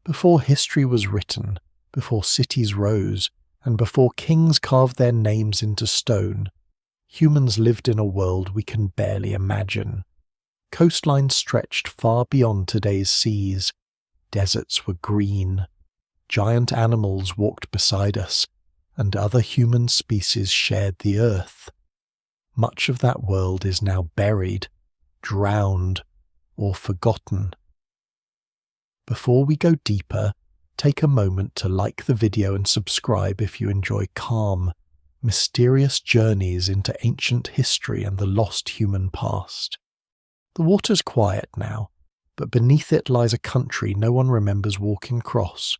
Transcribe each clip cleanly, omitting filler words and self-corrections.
Before history was written, before cities rose, and before kings carved their names into stone, humans lived in a world we can barely imagine. Coastlines stretched far beyond today's seas. Deserts were green. Giant animals walked beside us, and other human species shared the earth. Much of that world is now buried, drowned, or forgotten. Before we go deeper, take a moment to like the video and subscribe if you enjoy calm, mysterious journeys into ancient history and the lost human past. The water's quiet now, but beneath it lies a country no one remembers walking across.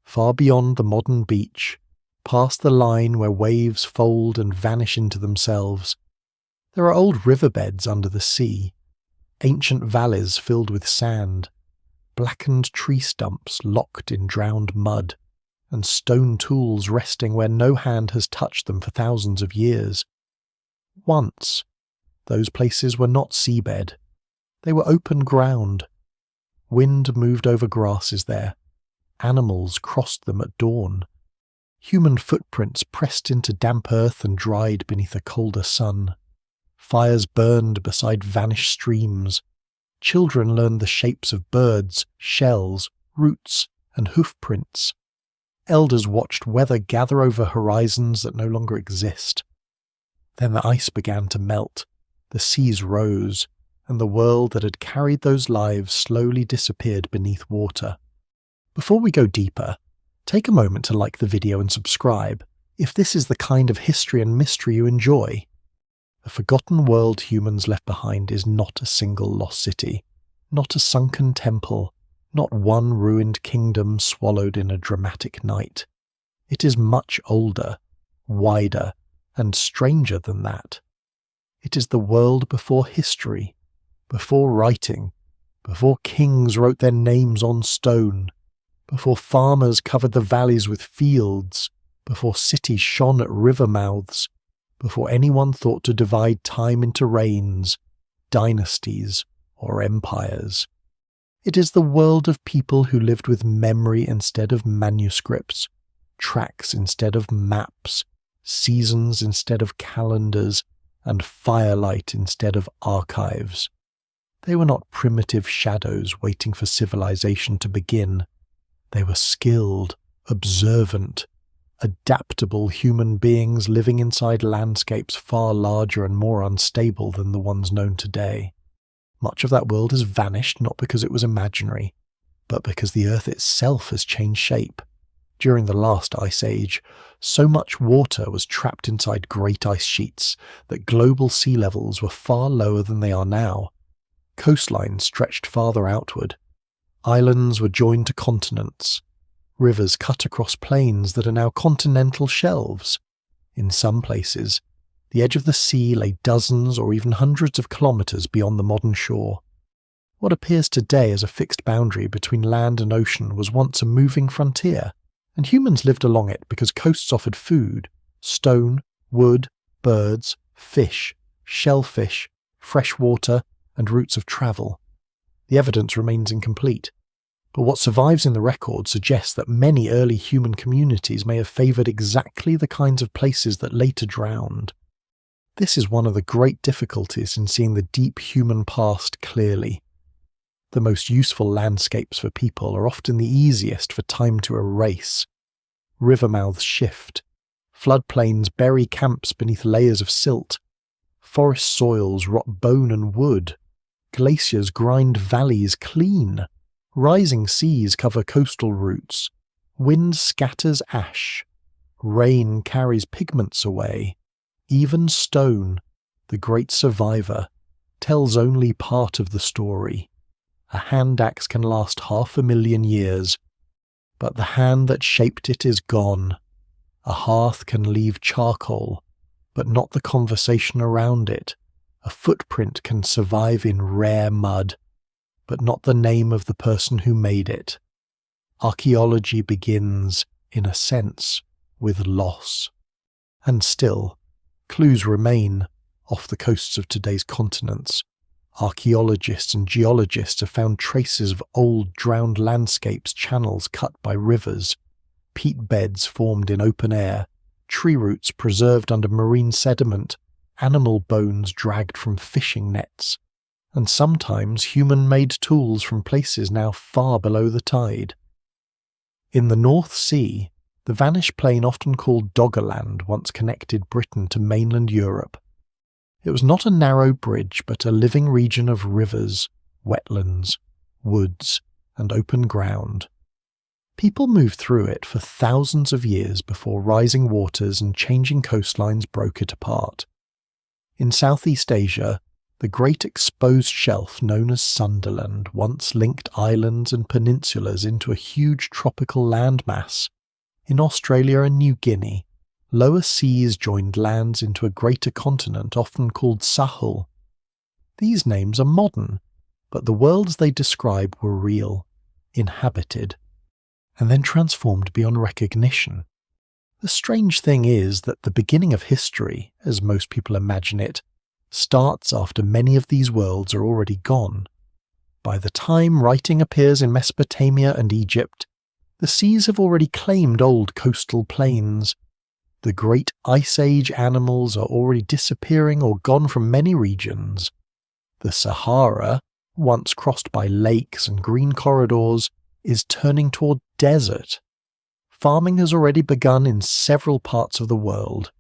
Far beyond the modern beach, past the line where waves fold and vanish into themselves, there are old riverbeds under the sea, ancient valleys filled with sand, blackened tree stumps locked in drowned mud, and stone tools resting where no hand has touched them for thousands of years. Once, those places were not seabed. They were open ground. Wind moved over grasses there. Animals crossed them at dawn. Human footprints pressed into damp earth and dried beneath a colder sun. Fires burned beside vanished streams. Children learned the shapes of birds, shells, roots, and hoofprints. Elders watched weather gather over horizons that no longer exist. Then the ice began to melt, the seas rose, and the world that had carried those lives slowly disappeared beneath water. Before we go deeper, take a moment to like the video and subscribe if this is the kind of history and mystery you enjoy. The forgotten world humans left behind is not a single lost city, not a sunken temple, not one ruined kingdom swallowed in a dramatic night. It is much older, wider, and stranger than that. It is the world before history, before writing, before kings wrote their names on stone, before farmers covered the valleys with fields, before cities shone at river mouths, before anyone thought to divide time into reigns, dynasties, or empires. It is the world of people who lived with memory instead of manuscripts, tracks instead of maps, seasons instead of calendars, and firelight instead of archives. They were not primitive shadows waiting for civilization to begin. They were skilled, observant, adaptable human beings living inside landscapes far larger and more unstable than the ones known today. Much of that world has vanished not because it was imaginary, but because the Earth itself has changed shape. During the last ice age, so much water was trapped inside great ice sheets that global sea levels were far lower than they are now. Coastlines stretched farther outward. Islands were joined to continents. Rivers cut across plains that are now continental shelves. In some places, the edge of the sea lay dozens or even hundreds of kilometers beyond the modern shore. What appears today as a fixed boundary between land and ocean was once a moving frontier, and humans lived along it because coasts offered food: stone, wood, birds, fish, shellfish, fresh water, and routes of travel. The evidence remains incomplete, but what survives in the record suggests that many early human communities may have favoured exactly the kinds of places that later drowned. This is one of the great difficulties in seeing the deep human past clearly. The most useful landscapes for people are often the easiest for time to erase. River mouths shift. Floodplains bury camps beneath layers of silt. Forest soils rot bone and wood. Glaciers grind valleys clean. Rising seas cover coastal routes. Wind scatters ash. Rain carries pigments away. Even stone, the great survivor, tells only part of the story. A hand axe can last 500,000 years, but the hand that shaped it is gone. A hearth can leave charcoal, but not the conversation around it. A footprint can survive in rare mud, but not the name of the person who made it. Archaeology begins, in a sense, with loss. And still, clues remain off the coasts of today's continents. Archaeologists and geologists have found traces of old drowned landscapes, channels cut by rivers, peat beds formed in open air, tree roots preserved under marine sediment, animal bones dragged from fishing nets, and sometimes human-made tools from places now far below the tide. In the North Sea, the vanished plain often called Doggerland once connected Britain to mainland Europe. It was not a narrow bridge, but a living region of rivers, wetlands, woods, and open ground. People moved through it for thousands of years before rising waters and changing coastlines broke it apart. In Southeast Asia, the great exposed shelf known as Sunderland once linked islands and peninsulas into a huge tropical landmass. In Australia and New Guinea, lower seas joined lands into a greater continent often called Sahul. These names are modern, but the worlds they describe were real, inhabited, and then transformed beyond recognition. The strange thing is that the beginning of history, as most people imagine it, starts after many of these worlds are already gone. By the time writing appears in Mesopotamia and Egypt, the seas have already claimed old coastal plains. The great Ice Age animals are already disappearing or gone from many regions. The Sahara, once crossed by lakes and green corridors, is turning toward desert. Farming has already begun in several parts of the world.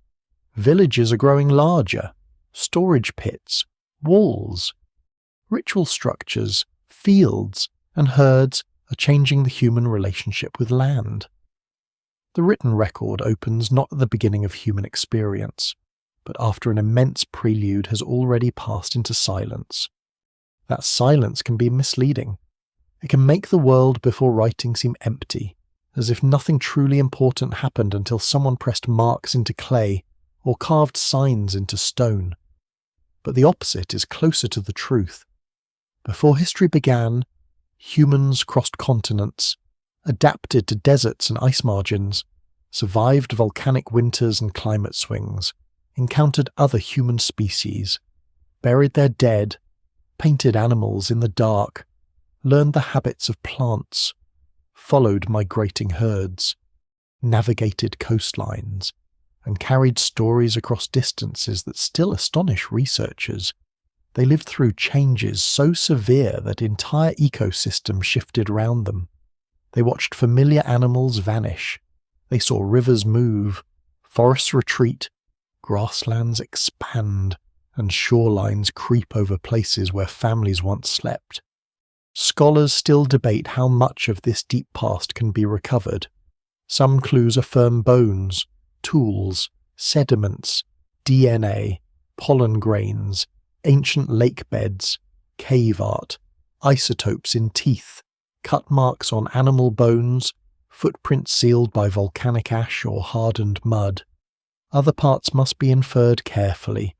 Villages are growing larger, storage pits, walls. Ritual structures, fields, and herds are changing the human relationship with land. The written record opens not at the beginning of human experience, but after an immense prelude has already passed into silence. That silence can be misleading. It can make the world before writing seem empty, as if nothing truly important happened until someone pressed marks into clay or carved signs into stone. But the opposite is closer to the truth. Before history began, humans crossed continents, adapted to deserts and ice margins, survived volcanic winters and climate swings, encountered other human species, buried their dead, painted animals in the dark, learned the habits of plants, followed migrating herds, navigated coastlines, and carried stories across distances that still astonish researchers. They lived through changes so severe that entire ecosystems shifted around them. They watched familiar animals vanish. They saw rivers move, forests retreat, grasslands expand, and shorelines creep over places where families once slept. Scholars still debate how much of this deep past can be recovered. Some clues affirm bones, tools, sediments, DNA, pollen grains, ancient lake beds, cave art, isotopes in teeth, cut marks on animal bones, footprints sealed by volcanic ash or hardened mud. Other parts must be inferred carefully.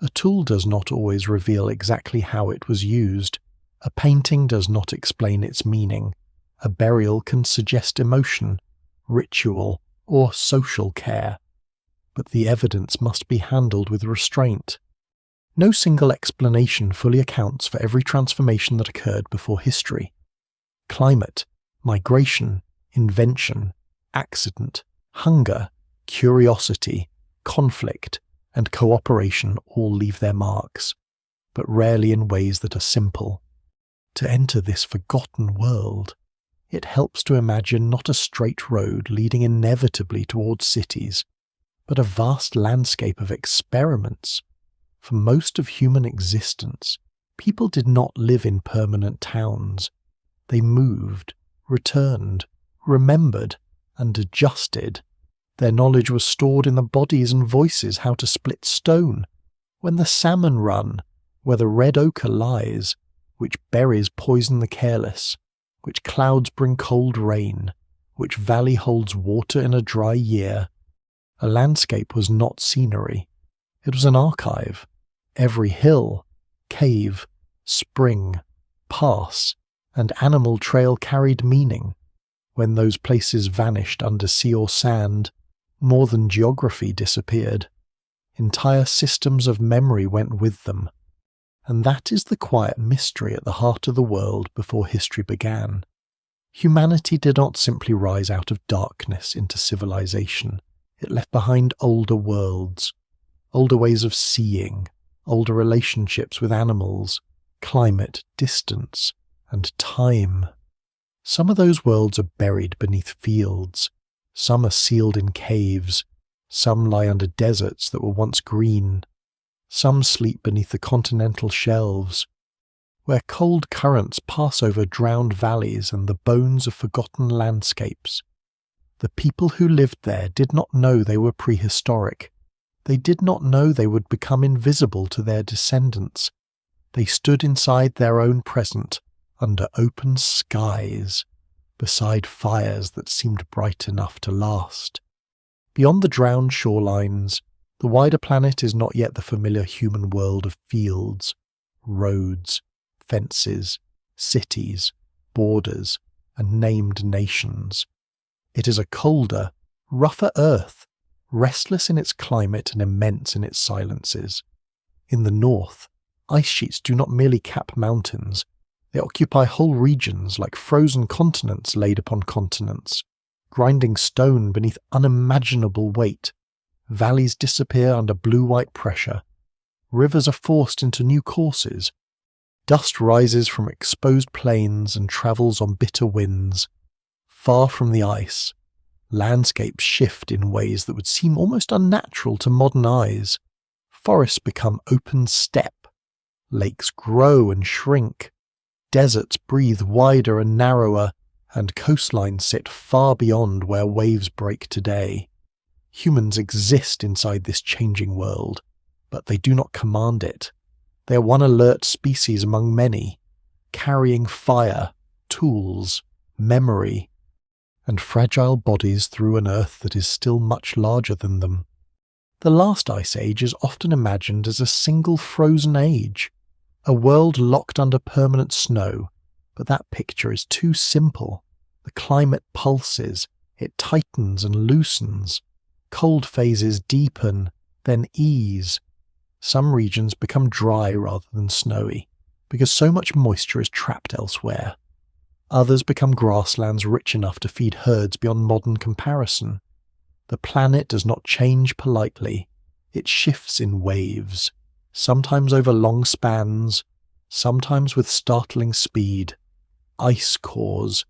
A tool does not always reveal exactly how it was used. A painting does not explain its meaning. A burial can suggest emotion, ritual, or social care. But the evidence must be handled with restraint. No single explanation fully accounts for every transformation that occurred before history. Climate, migration, invention, accident, hunger, curiosity, conflict, and cooperation all leave their marks, but rarely in ways that are simple. To enter this forgotten world, it helps to imagine not a straight road leading inevitably towards cities, but a vast landscape of experiments. For most of human existence, people did not live in permanent towns. They moved, returned, remembered, and adjusted. Their knowledge was stored in the bodies and voices how to split stone, when the salmon run, where the red ochre lies, which berries poison the careless, which clouds bring cold rain, which valley holds water in a dry year. A landscape was not scenery. It was an archive. Every hill, cave, spring, pass, and animal trail carried meaning. When those places vanished under sea or sand, more than geography disappeared. Entire systems of memory went with them. and that is the quiet mystery at the heart of the world before history began. Humanity did not simply rise out of darkness into civilization. It left behind older worlds, older ways of seeing, older relationships with animals, climate, distance, and time. Some of those worlds are buried beneath fields, some are sealed in caves, some lie under deserts that were once green, some sleep beneath the continental shelves, where cold currents pass over drowned valleys and the bones of forgotten landscapes. The people who lived there did not know they were prehistoric. They did not know they would become invisible to their descendants. They stood inside their own present, under open skies, beside fires that seemed bright enough to last. Beyond the drowned shorelines, the wider planet is not yet the familiar human world of fields, roads, fences, cities, borders, and named nations. It is a colder, rougher Earth, restless in its climate and immense in its silences. In the north, ice sheets do not merely cap mountains, they occupy whole regions like frozen continents laid upon continents, grinding stone beneath unimaginable weight. Valleys disappear under blue-white pressure. Rivers are forced into new courses. Dust rises from exposed plains and travels on bitter winds. Far from the ice, landscapes shift in ways that would seem almost unnatural to modern eyes. Forests become open steppe. Lakes grow and shrink. Deserts breathe wider and narrower, and coastlines sit far beyond where waves break today. Humans exist inside this changing world, but they do not command it. They are one alert species among many, carrying fire, tools, memory, and fragile bodies through an Earth that is still much larger than them. The last ice age is often imagined as a single frozen age, a world locked under permanent snow, but that picture is too simple. The climate pulses, it tightens and loosens. Cold phases deepen, then ease. Some regions become dry rather than snowy, because so much moisture is trapped elsewhere. Others become grasslands rich enough to feed herds beyond modern comparison. The planet does not change politely, it shifts in waves, sometimes over long spans, sometimes with startling speed. Ice cores,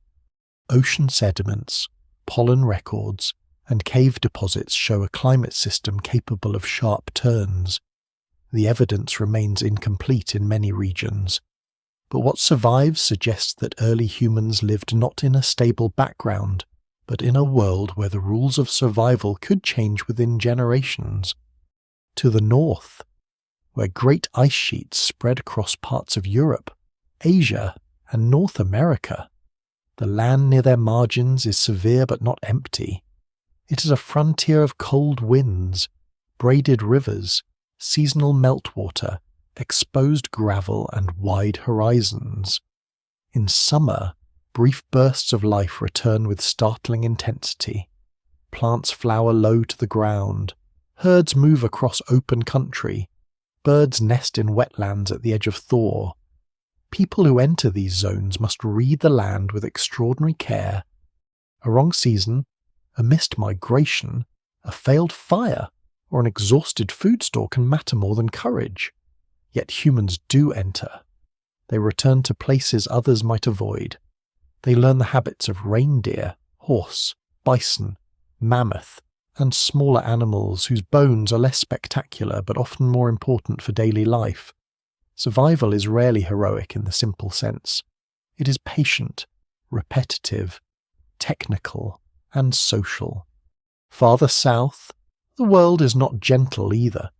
ocean sediments, pollen records, and cave deposits show a climate system capable of sharp turns. The evidence remains incomplete in many regions, but what survives suggests that early humans lived not in a stable background, but in a world where the rules of survival could change within generations. To the north, where great ice sheets spread across parts of Europe, Asia, and North America, the land near their margins is severe but not empty. It is a frontier of cold winds, braided rivers, seasonal meltwater, exposed gravel, and wide horizons. In summer, brief bursts of life return with startling intensity. Plants flower low to the ground, herds move across open country, birds nest in wetlands at the edge of thaw. People who enter these zones must read the land with extraordinary care. A wrong season, a missed migration, a failed fire, or an exhausted food store can matter more than courage. Yet humans do enter. They return to places others might avoid. They learn the habits of reindeer, horse, bison, mammoth, and smaller animals whose bones are less spectacular but often more important for daily life. Survival is rarely heroic in the simple sense. It is patient, repetitive, technical, and social. Farther south, the world is not gentle either.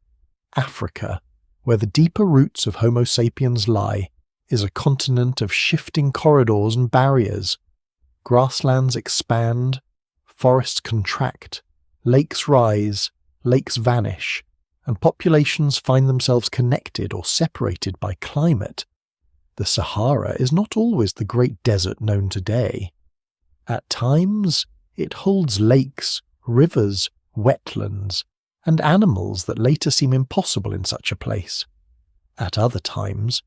Africa, where the deeper roots of Homo sapiens lie, is a continent of shifting corridors and barriers. Grasslands expand, forests contract, lakes rise, lakes vanish, and populations find themselves connected or separated by climate. The Sahara is not always the great desert known today. At times, it holds lakes, rivers, wetlands, and animals that later seem impossible in such a place. At other times,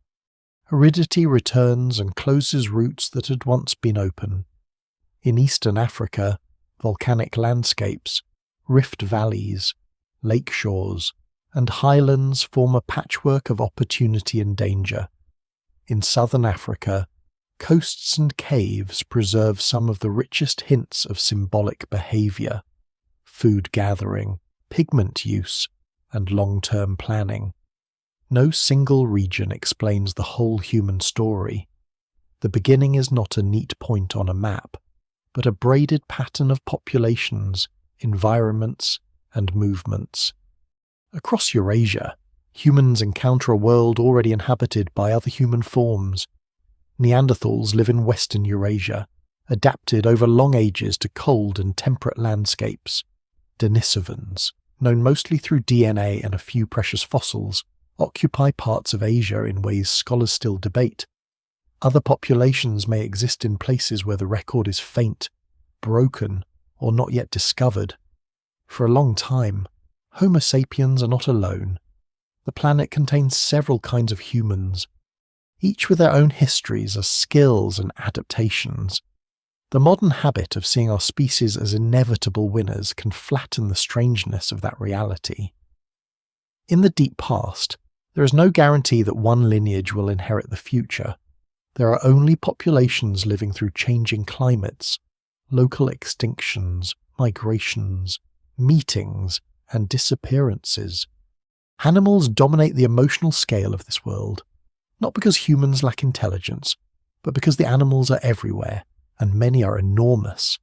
aridity returns and closes routes that had once been open. In eastern Africa, volcanic landscapes, rift valleys, lake shores, and highlands form a patchwork of opportunity and danger. In southern Africa, coasts and caves preserve some of the richest hints of symbolic behaviour, food gathering, pigment use, and long-term planning. No single region explains the whole human story. The beginning is not a neat point on a map, but a braided pattern of populations, environments, and movements. Across Eurasia, humans encounter a world already inhabited by other human forms. Neanderthals live in western Eurasia, adapted over long ages to cold and temperate landscapes. Denisovans, known mostly through DNA and a few precious fossils, occupy parts of Asia in ways scholars still debate. Other populations may exist in places where the record is faint, broken, or not yet discovered. For a long time, Homo sapiens are not alone. The planet contains several kinds of humans, each with their own histories as skills and adaptations. The modern habit of seeing our species as inevitable winners can flatten the strangeness of that reality. In the deep past, there is no guarantee that one lineage will inherit the future. There are only populations living through changing climates, local extinctions, migrations, meetings, and disappearances. Animals dominate the emotional scale of this world, not because humans lack intelligence, but because the animals are everywhere, and many are enormous.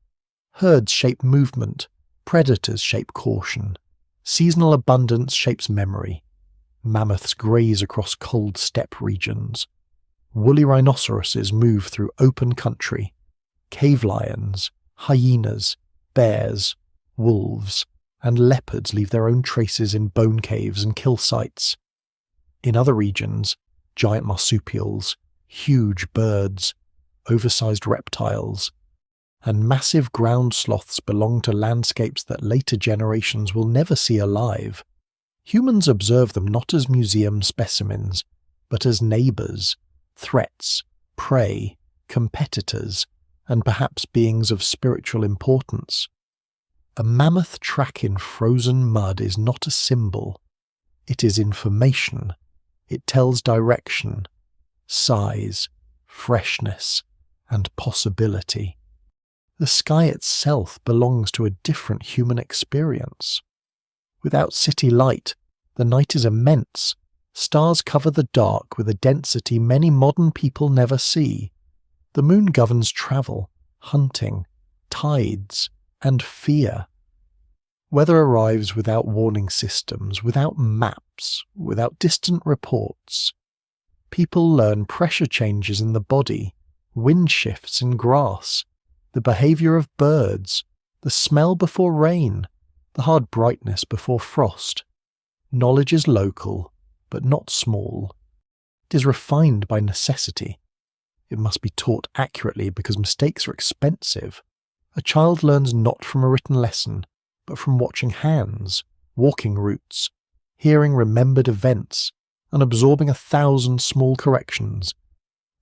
Herds shape movement, predators shape caution, seasonal abundance shapes memory. Mammoths graze across cold steppe regions. Woolly rhinoceroses move through open country. Cave lions, hyenas, bears, wolves, and leopards leave their own traces in bone caves and kill sites. In other regions, giant marsupials, huge birds, oversized reptiles, and massive ground sloths belong to landscapes that later generations will never see alive. Humans observe them not as museum specimens, but as neighbours, threats, prey, competitors, and perhaps beings of spiritual importance. A mammoth track in frozen mud is not a symbol. It is information. It tells direction, size, freshness, and possibility. The sky itself belongs to a different human experience. Without city light, the night is immense. Stars cover the dark with a density many modern people never see. The moon governs travel, hunting, tides, and fear. Weather arrives without warning systems, without maps, without distant reports. People learn pressure changes in the body, wind shifts in grass, the behaviour of birds, the smell before rain, the hard brightness before frost. Knowledge is local, but not small. It is refined by necessity. It must be taught accurately because mistakes are expensive. A child learns not from a written lesson, but from watching hands, walking routes, hearing remembered events, and absorbing 1,000 small corrections.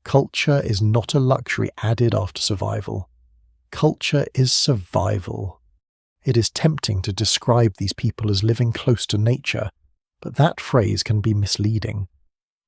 Culture is not a luxury added after survival. Culture is survival. It is tempting to describe these people as living close to nature, but that phrase can be misleading.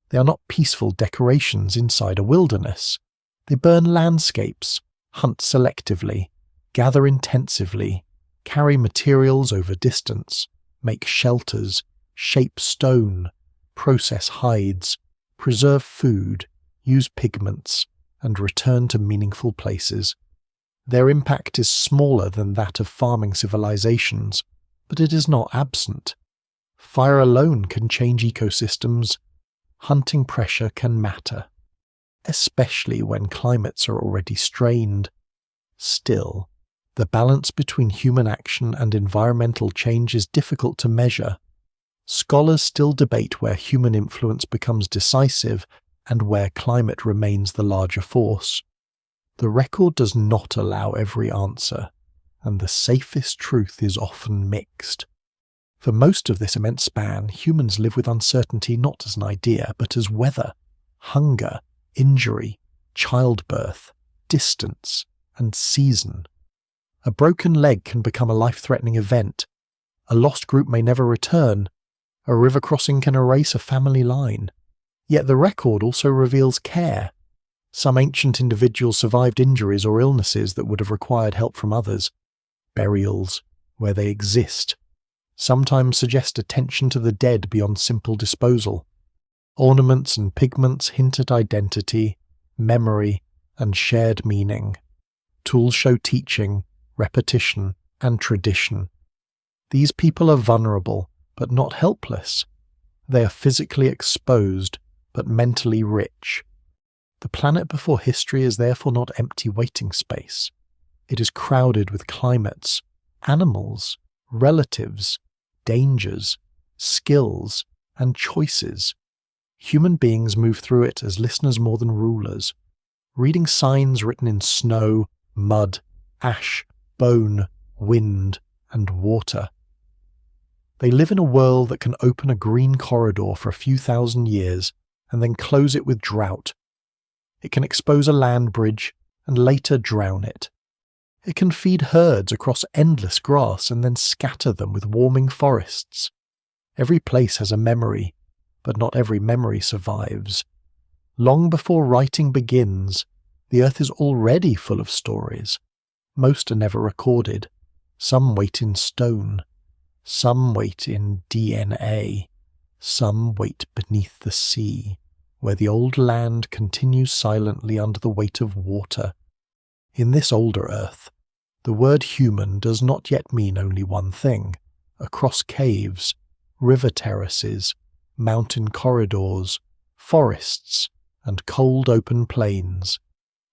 They are not peaceful decorations inside a wilderness. They burn landscapes, hunt selectively, gather intensively, carry materials over distance, make shelters, shape stone, process hides, preserve food, use pigments, and return to meaningful places. Their impact is smaller than that of farming civilizations, but it is not absent. Fire alone can change ecosystems. Hunting pressure can matter, especially when climates are already strained. Still, the balance between human action and environmental change is difficult to measure. Scholars still debate where human influence becomes decisive and where climate remains the larger force. The record does not allow every answer, and the safest truth is often mixed. For most of this immense span, humans live with uncertainty not as an idea, but as weather, hunger, injury, childbirth, distance, and season. A broken leg can become a life-threatening event. A lost group may never return. A river crossing can erase a family line. Yet the record also reveals care. Some ancient individuals survived injuries or illnesses that would have required help from others. Burials, where they exist, sometimes suggest attention to the dead beyond simple disposal. Ornaments and pigments hint at identity, memory, and shared meaning. Tools show teaching, repetition, and tradition. These people are vulnerable, but not helpless. They are physically exposed, but mentally rich. The planet before history is therefore not empty waiting space. It is crowded with climates, animals, relatives, dangers, skills, and choices. Human beings move through it as listeners more than rulers, reading signs written in snow, mud, ash, bone, wind, and water. They live in a world that can open a green corridor for a few thousand years and then close it with drought. It can expose a land bridge and later drown it. It can feed herds across endless grass and then scatter them with warming forests. Every place has a memory, but not every memory survives. Long before writing begins, the earth is already full of stories. Most are never recorded. Some wait in stone. Some wait in DNA. Some wait beneath the sea, where the old land continues silently under the weight of water. In this older earth, the word human does not yet mean only one thing. Across caves, river terraces, mountain corridors, forests, and cold open plains,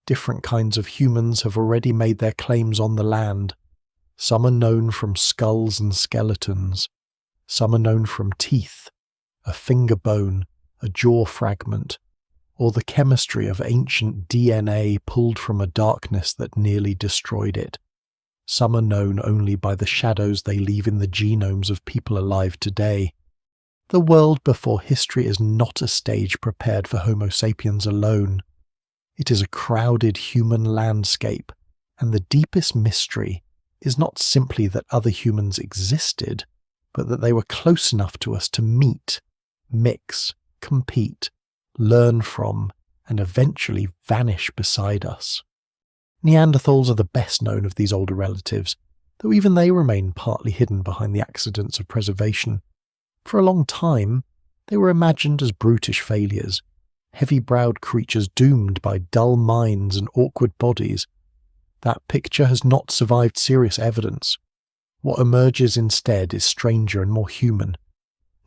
different kinds of humans have already made their claims on the land. Some are known from skulls and skeletons. Some are known from teeth, a finger bone, a jaw fragment, or the chemistry of ancient DNA pulled from a darkness that nearly destroyed it. Some are known only by the shadows they leave in the genomes of people alive today. The world before history is not a stage prepared for Homo sapiens alone. It is a crowded human landscape, and the deepest mystery is not simply that other humans existed, but that they were close enough to us to meet, mix, compete, learn from, and eventually vanish beside us. Neanderthals are the best known of these older relatives, though even they remain partly hidden behind the accidents of preservation. For a long time, they were imagined as brutish failures, heavy-browed creatures doomed by dull minds and awkward bodies. That picture has not survived serious evidence. What emerges instead is stranger and more human.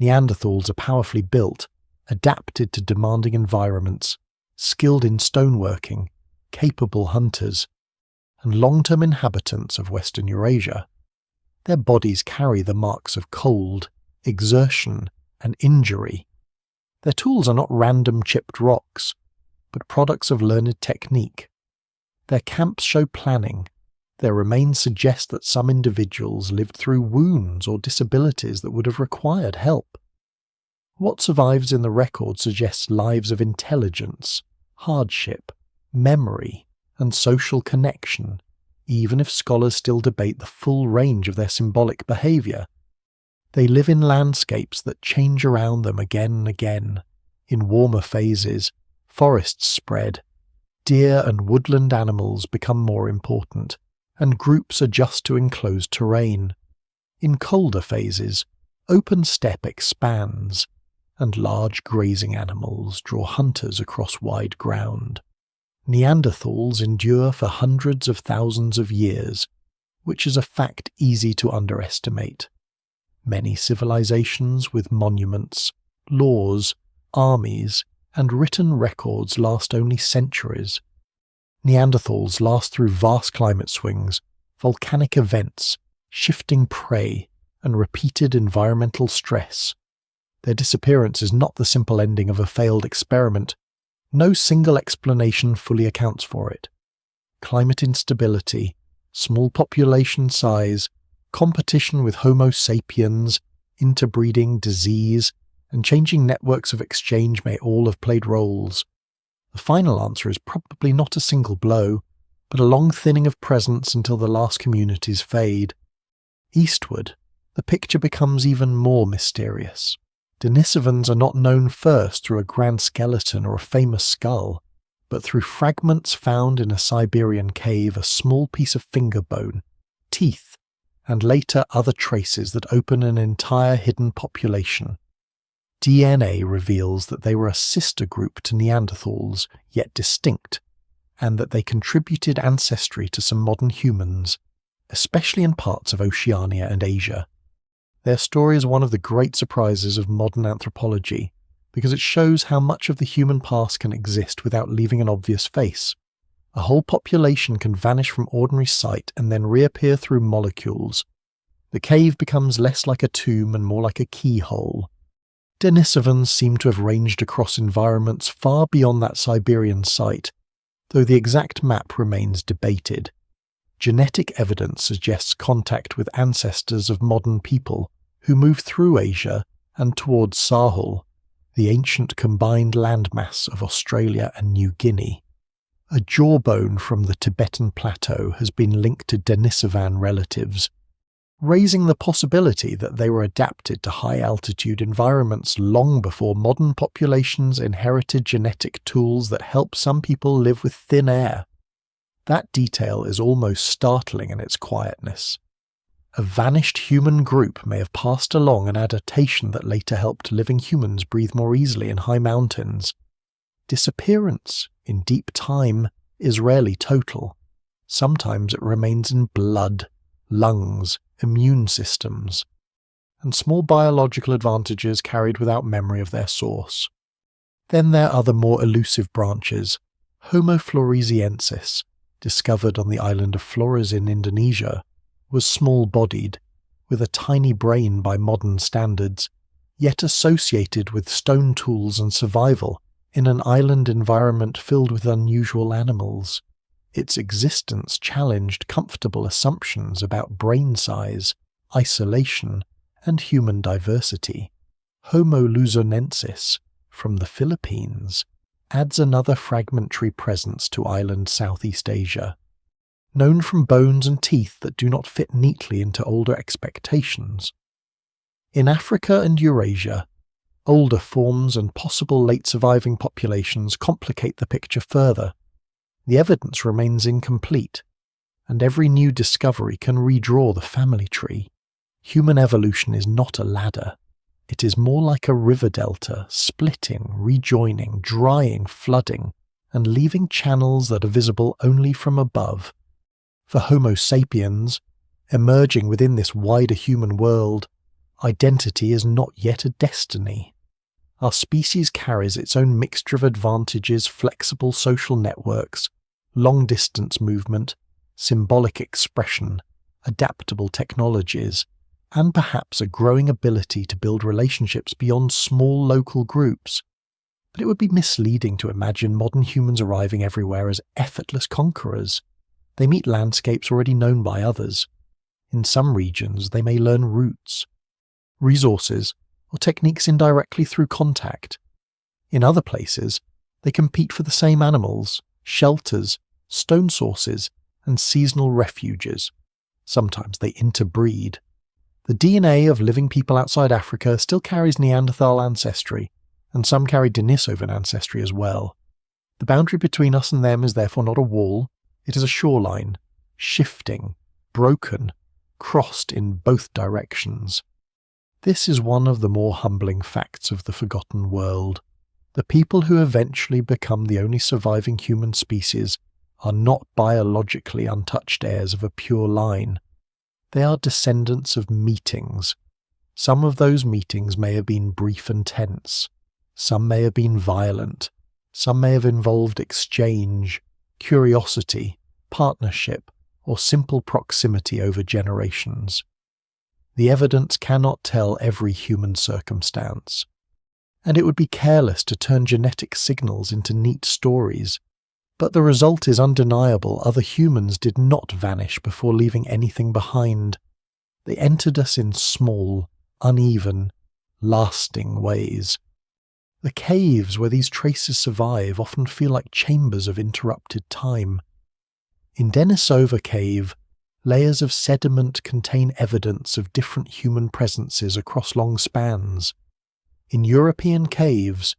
Neanderthals are powerfully built, adapted to demanding environments, skilled in stoneworking, capable hunters, and long-term inhabitants of Western Eurasia. Their bodies carry the marks of cold, exertion, and injury. Their tools are not random chipped rocks, but products of learned technique. Their camps show planning. Their remains suggest that some individuals lived through wounds or disabilities that would have required help. What survives in the record suggests lives of intelligence, hardship, memory, and social connection, even if scholars still debate the full range of their symbolic behaviour. They live in landscapes that change around them again and again. In warmer phases, forests spread, deer and woodland animals become more important, and groups adjust to enclosed terrain. In colder phases, open steppe expands, and large grazing animals draw hunters across wide ground. Neanderthals endure for hundreds of thousands of years, which is a fact easy to underestimate. Many civilizations with monuments, laws, armies, and written records last only centuries. Neanderthals last through vast climate swings, volcanic events, shifting prey, and repeated environmental stress. Their disappearance is not the simple ending of a failed experiment. No single explanation fully accounts for it. Climate instability, small population size, competition with Homo sapiens, interbreeding, disease, and changing networks of exchange may all have played roles. The final answer is probably not a single blow, but a long thinning of presence until the last communities fade. Eastward, the picture becomes even more mysterious. Denisovans are not known first through a grand skeleton or a famous skull, but through fragments found in a Siberian cave, a small piece of finger bone, teeth, and later other traces that open an entire hidden population. DNA reveals that they were a sister group to Neanderthals, yet distinct, and that they contributed ancestry to some modern humans, especially in parts of Oceania and Asia. Their story is one of the great surprises of modern anthropology, because it shows how much of the human past can exist without leaving an obvious face. A whole population can vanish from ordinary sight and then reappear through molecules. The cave becomes less like a tomb and more like a keyhole. Denisovans seem to have ranged across environments far beyond that Siberian site, though the exact map remains debated. Genetic evidence suggests contact with ancestors of modern people who moved through Asia and towards Sahul, the ancient combined landmass of Australia and New Guinea. A jawbone from the Tibetan plateau has been linked to Denisovan relatives, raising the possibility that they were adapted to high-altitude environments long before modern populations inherited genetic tools that help some people live with thin air. That detail is almost startling in its quietness. A vanished human group may have passed along an adaptation that later helped living humans breathe more easily in high mountains. Disappearance, in deep time, is rarely total. Sometimes it remains in blood, lungs, immune systems, and small biological advantages carried without memory of their source. Then there are the more elusive branches. Homo floresiensis, discovered on the island of Flores in Indonesia, was small-bodied, with a tiny brain by modern standards, yet associated with stone tools and survival in an island environment filled with unusual animals. Its existence challenged comfortable assumptions about brain size, isolation, and human diversity. Homo luzonensis, from the Philippines, adds another fragmentary presence to island Southeast Asia. Known from bones and teeth that do not fit neatly into older expectations. In Africa and Eurasia, older forms and possible late surviving populations complicate the picture further. The evidence remains incomplete, and every new discovery can redraw the family tree. Human evolution is not a ladder. It is more like a river delta, splitting, rejoining, drying, flooding, and leaving channels that are visible only from above. For Homo sapiens, emerging within this wider human world, identity is not yet a destiny. Our species carries its own mixture of advantages, flexible social networks, long-distance movement, symbolic expression, adaptable technologies, and perhaps a growing ability to build relationships beyond small local groups. But it would be misleading to imagine modern humans arriving everywhere as effortless conquerors. They meet landscapes already known by others. In some regions, they may learn routes, resources, or techniques indirectly through contact. In other places, they compete for the same animals, shelters, stone sources, and seasonal refuges. Sometimes they interbreed. The DNA of living people outside Africa still carries Neanderthal ancestry, and some carry Denisovan ancestry as well. The boundary between us and them is therefore not a wall, it is a shoreline, shifting, broken, crossed in both directions. This is one of the more humbling facts of the forgotten world. The people who eventually become the only surviving human species are not biologically untouched heirs of a pure line. They are descendants of meetings. Some of those meetings may have been brief and tense. Some may have been violent. Some may have involved exchange, curiosity, partnership, or simple proximity over generations. The evidence cannot tell every human circumstance, and it would be careless to turn genetic signals into neat stories. But the result is undeniable. Other humans did not vanish before leaving anything behind. They entered us in small, uneven, lasting ways. The caves where these traces survive often feel like chambers of interrupted time. In Denisova Cave, layers of sediment contain evidence of different human presences across long spans. In European caves,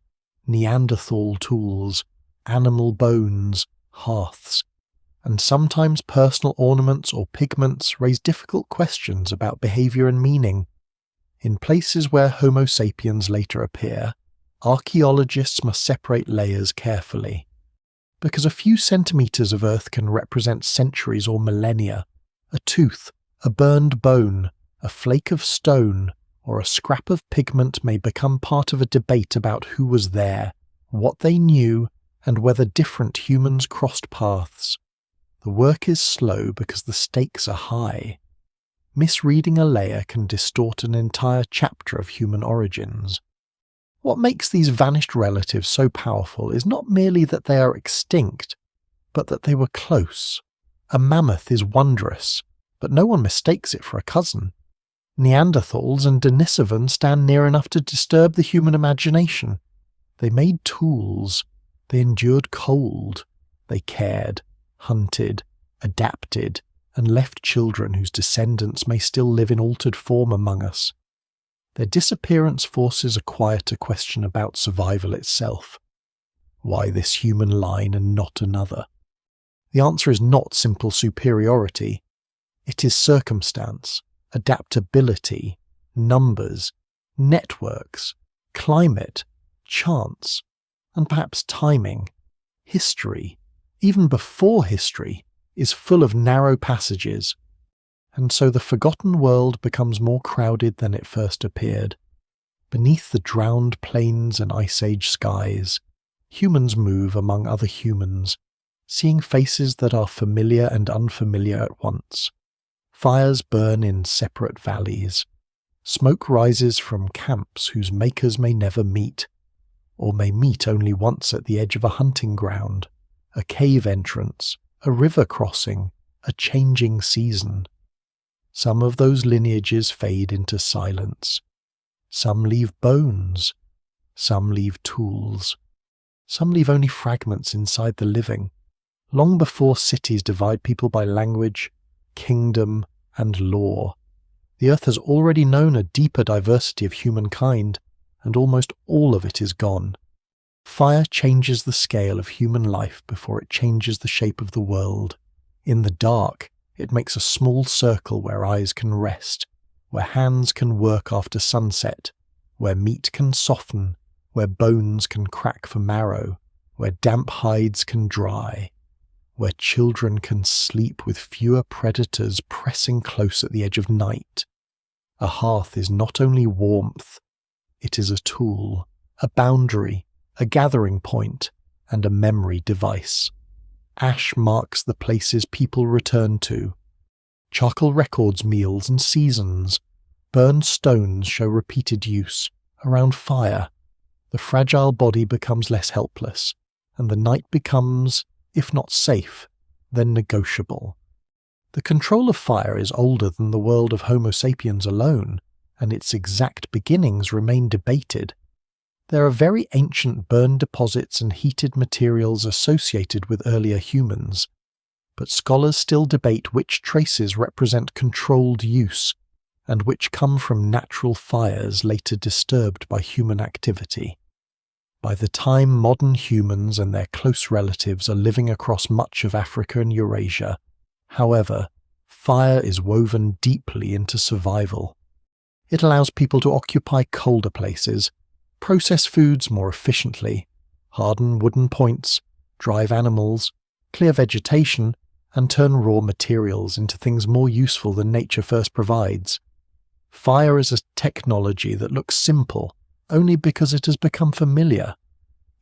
Neanderthal tools, animal bones, hearths, and sometimes personal ornaments or pigments raise difficult questions about behaviour and meaning. In places where Homo sapiens later appear, archaeologists must separate layers carefully. Because a few centimetres of earth can represent centuries or millennia, a tooth, a burned bone, a flake of stone, or a scrap of pigment may become part of a debate about who was there, what they knew, and whether different humans crossed paths. The work is slow because the stakes are high. Misreading a layer can distort an entire chapter of human origins. What makes these vanished relatives so powerful is not merely that they are extinct, but that they were close. A mammoth is wondrous, but no one mistakes it for a cousin. Neanderthals and Denisovans stand near enough to disturb the human imagination. They made tools. They endured cold. They cared, hunted, adapted, and left children whose descendants may still live in altered form among us. Their disappearance forces a quieter question about survival itself. Why this human line and not another? The answer is not simple superiority. It is circumstance, adaptability, numbers, networks, climate, chance, and perhaps timing. History, even before history, is full of narrow passages, and so the forgotten world becomes more crowded than it first appeared. Beneath the drowned plains and ice age skies, humans move among other humans, seeing faces that are familiar and unfamiliar at once. Fires burn in separate valleys. Smoke rises from camps whose makers may never meet, or may meet only once at the edge of a hunting ground, a cave entrance, a river crossing, a changing season. Some of those lineages fade into silence. Some leave bones. Some leave tools. Some leave only fragments inside the living. Long before cities divide people by language, kingdom, and law, the earth has already known a deeper diversity of humankind, and almost all of it is gone. Fire changes the scale of human life before it changes the shape of the world. In the dark, it makes a small circle where eyes can rest, where hands can work after sunset, where meat can soften, where bones can crack for marrow, where damp hides can dry, where children can sleep with fewer predators pressing close at the edge of night. A hearth is not only warmth, it is a tool, a boundary, a gathering point, and a memory device. Ash marks the places people return to. Charcoal records meals and seasons. Burned stones show repeated use. Around fire, the fragile body becomes less helpless, and the night becomes, if not safe, then negotiable. The control of fire is older than the world of Homo sapiens alone, and its exact beginnings remain debated. There are very ancient burned deposits and heated materials associated with earlier humans, but scholars still debate which traces represent controlled use and which come from natural fires later disturbed by human activity. By the time modern humans and their close relatives are living across much of Africa and Eurasia, however, fire is woven deeply into survival. It allows people to occupy colder places, process foods more efficiently, harden wooden points, drive animals, clear vegetation, and turn raw materials into things more useful than nature first provides. Fire is a technology that looks simple only because it has become familiar.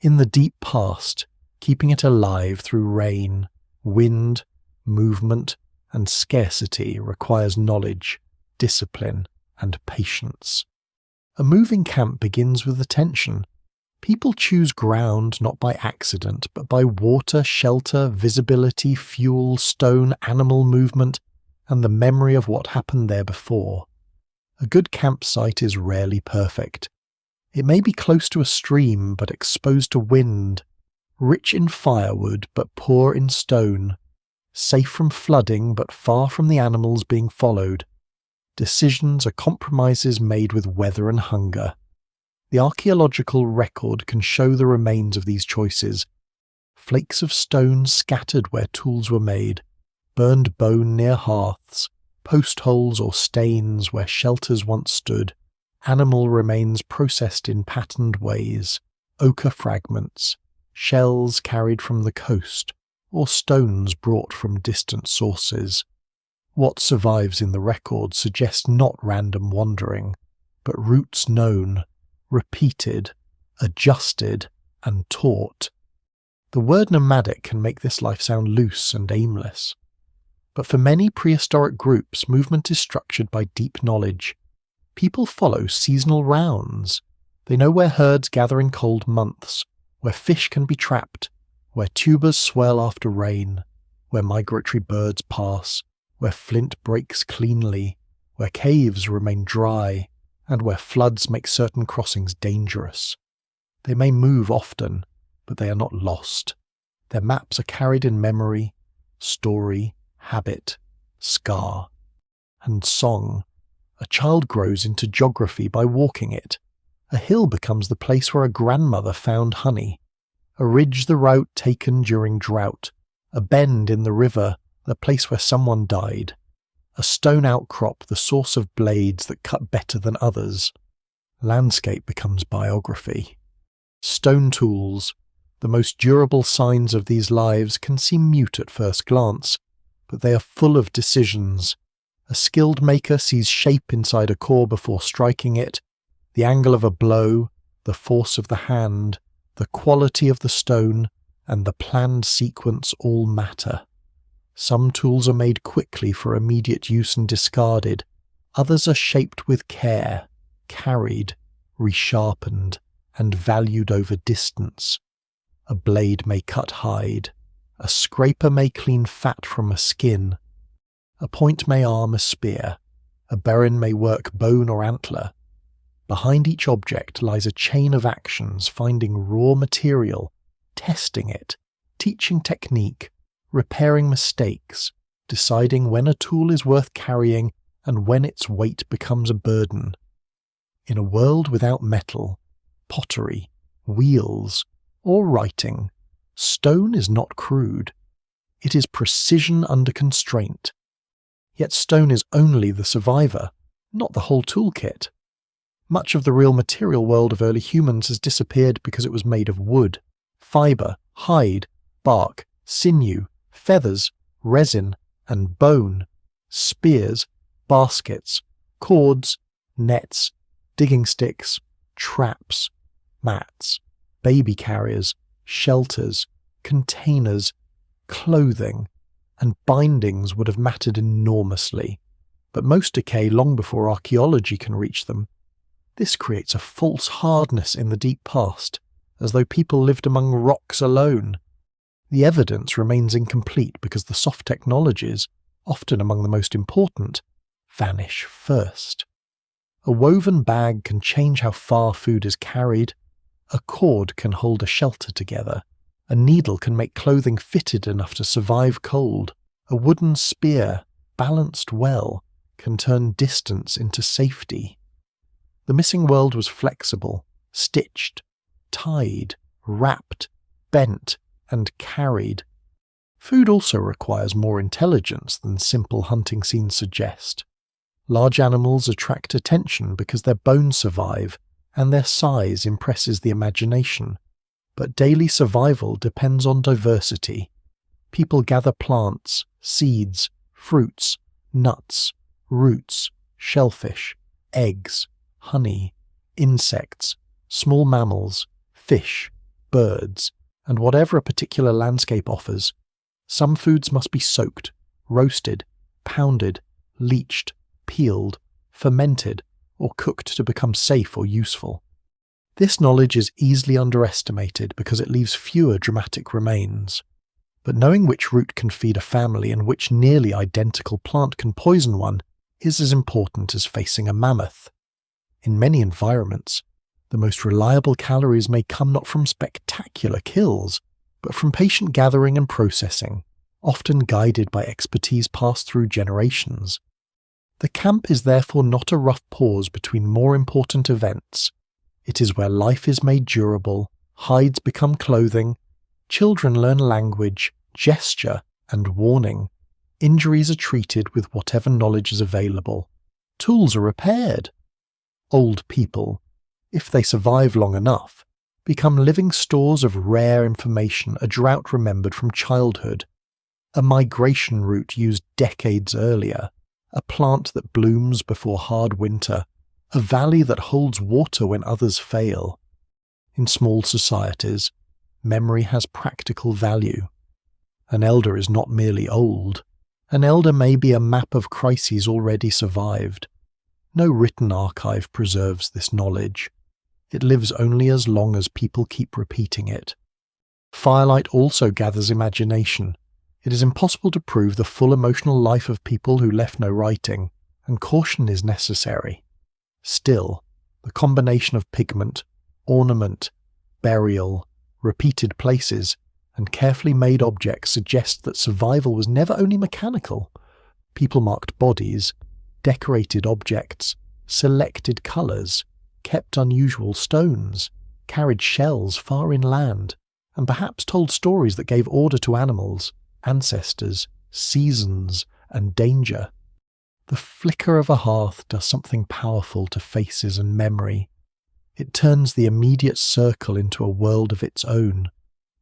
In the deep past, keeping it alive through rain, wind, movement, and scarcity requires knowledge, discipline, and patience. A moving camp begins with attention. People choose ground not by accident, but by water, shelter, visibility, fuel, stone, animal movement, and the memory of what happened there before. A good campsite is rarely perfect. It may be close to a stream but exposed to wind, rich in firewood but poor in stone, safe from flooding but far from the animals being followed. Decisions are compromises made with weather and hunger. The archaeological record can show the remains of these choices. Flakes of stone scattered where tools were made, burned bone near hearths, post holes or stains where shelters once stood, animal remains processed in patterned ways, ochre fragments, shells carried from the coast, or stones brought from distant sources. What survives in the record suggests not random wandering, but routes known, repeated, adjusted, and taught. The word nomadic can make this life sound loose and aimless. But for many prehistoric groups, movement is structured by deep knowledge. People follow seasonal rounds. They know where herds gather in cold months, where fish can be trapped, where tubers swell after rain, where migratory birds pass, where flint breaks cleanly, where caves remain dry, and where floods make certain crossings dangerous. They may move often, but they are not lost. Their maps are carried in memory, story, habit, scar, and song. A child grows into geography by walking it. A hill becomes the place where a grandmother found honey. A ridge the route taken during drought. A bend in the river, the place where someone died. A stone outcrop, the source of blades that cut better than others. Landscape becomes biography. Stone tools, the most durable signs of these lives, can seem mute at first glance, but they are full of decisions. A skilled maker sees shape inside a core before striking it, the angle of a blow, the force of the hand, the quality of the stone, and the planned sequence all matter. Some tools are made quickly for immediate use and discarded. Others are shaped with care, carried, resharpened, and valued over distance. A blade may cut hide. A scraper may clean fat from a skin. A point may arm a spear. A berrin may work bone or antler. Behind each object lies a chain of actions, finding raw material, testing it, teaching technique, repairing mistakes, deciding when a tool is worth carrying and when its weight becomes a burden. In a world without metal, pottery, wheels, or writing, stone is not crude. It is precision under constraint. Yet stone is only the survivor, not the whole toolkit. Much of the real material world of early humans has disappeared because it was made of wood, fibre, hide, bark, sinew, feathers, resin, and bone, spears, baskets, cords, nets, digging sticks, traps, mats, baby carriers, shelters, containers, clothing, and bindings would have mattered enormously, but most decay long before archaeology can reach them. This creates a false hardness in the deep past, as though people lived among rocks alone. The evidence remains incomplete because the soft technologies, often among the most important, vanish first. A woven bag can change how far food is carried. A cord can hold a shelter together. A needle can make clothing fitted enough to survive cold. A wooden spear, balanced well, can turn distance into safety. The missing world was flexible, stitched, tied, wrapped, bent, and carried. Food also requires more intelligence than simple hunting scenes suggest. Large animals attract attention because their bones survive and their size impresses the imagination. But daily survival depends on diversity. People gather plants, seeds, fruits, nuts, roots, shellfish, eggs, honey, insects, small mammals, fish, birds, and whatever a particular landscape offers. Some foods must be soaked, roasted, pounded, leached, peeled, fermented, or cooked to become safe or useful. This knowledge is easily underestimated because it leaves fewer dramatic remains. But knowing which root can feed a family and which nearly identical plant can poison one is as important as facing a mammoth. In many environments, the most reliable calories may come not from spectacular kills, but from patient gathering and processing, often guided by expertise passed through generations. The camp is therefore not a rough pause between more important events. It is where life is made durable, hides become clothing, children learn language, gesture, and warning. Injuries are treated with whatever knowledge is available. Tools are repaired. Old people, if they survive long enough, become living stores of rare information a drought remembered from childhood. A migration route used decades earlier, a plant that blooms before hard winter, a valley that holds water when others fail. In small societies, memory has practical value. An elder is not merely old. An elder may be a map of crises already survived. No written archive preserves this knowledge. It lives only as long as people keep repeating it. Firelight also gathers imagination. It is impossible to prove the full emotional life of people who left no writing, and caution is necessary. Still, the combination of pigment, ornament, burial, repeated places, and carefully made objects suggests that survival was never only mechanical. People marked bodies, decorated objects, selected colours, kept unusual stones, carried shells far inland, and perhaps told stories that gave order to animals, ancestors, seasons, and danger. The flicker of a hearth does something powerful to faces and memory. It turns the immediate circle into a world of its own,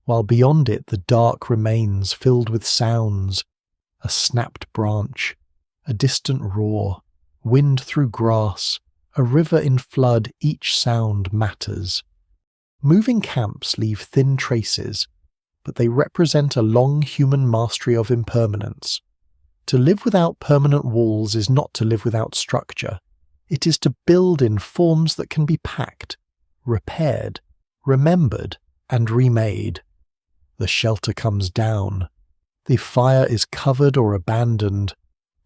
while beyond it the dark remains filled with sounds, a snapped branch, a distant roar, wind through grass, a river in flood. Each sound matters. Moving camps leave thin traces, but they represent a long human mastery of impermanence. To live without permanent walls is not to live without structure. It is to build in forms that can be packed, repaired, remembered, and remade. The shelter comes down. The fire is covered or abandoned.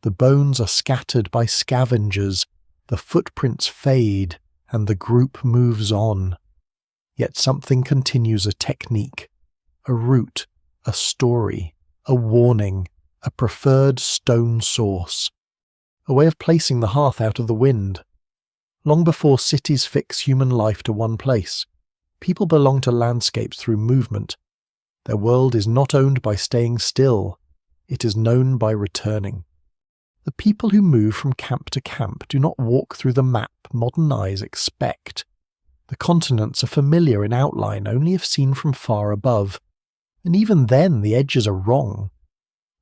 The bones are scattered by scavengers. The footprints fade, and the group moves on. Yet something continues: a technique, a route, a story, a warning, a preferred stone source, a way of placing the hearth out of the wind. Long before cities fix human life to one place, people belong to landscapes through movement. Their world is not owned by staying still, it is known by returning. The people who move from camp to camp do not walk through the map modern eyes expect. The continents are familiar in outline only if seen from far above, and even then the edges are wrong.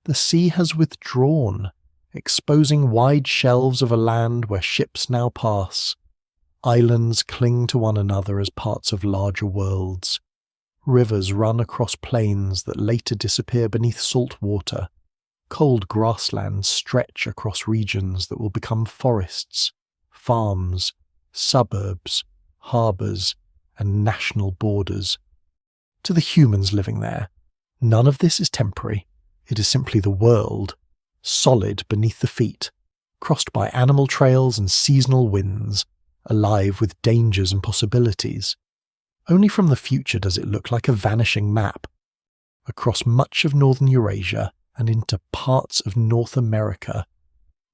The sea has withdrawn, exposing wide shelves of a land where ships now pass. Islands cling to one another as parts of larger worlds. Rivers run across plains that later disappear beneath salt water. Cold grasslands stretch across regions that will become forests, farms, suburbs, harbours, and national borders. To the humans living there, none of this is temporary. It is simply the world, solid beneath the feet, crossed by animal trails and seasonal winds, alive with dangers and possibilities. Only from the future does it look like a vanishing map. Across much of northern Eurasia and into parts of North America,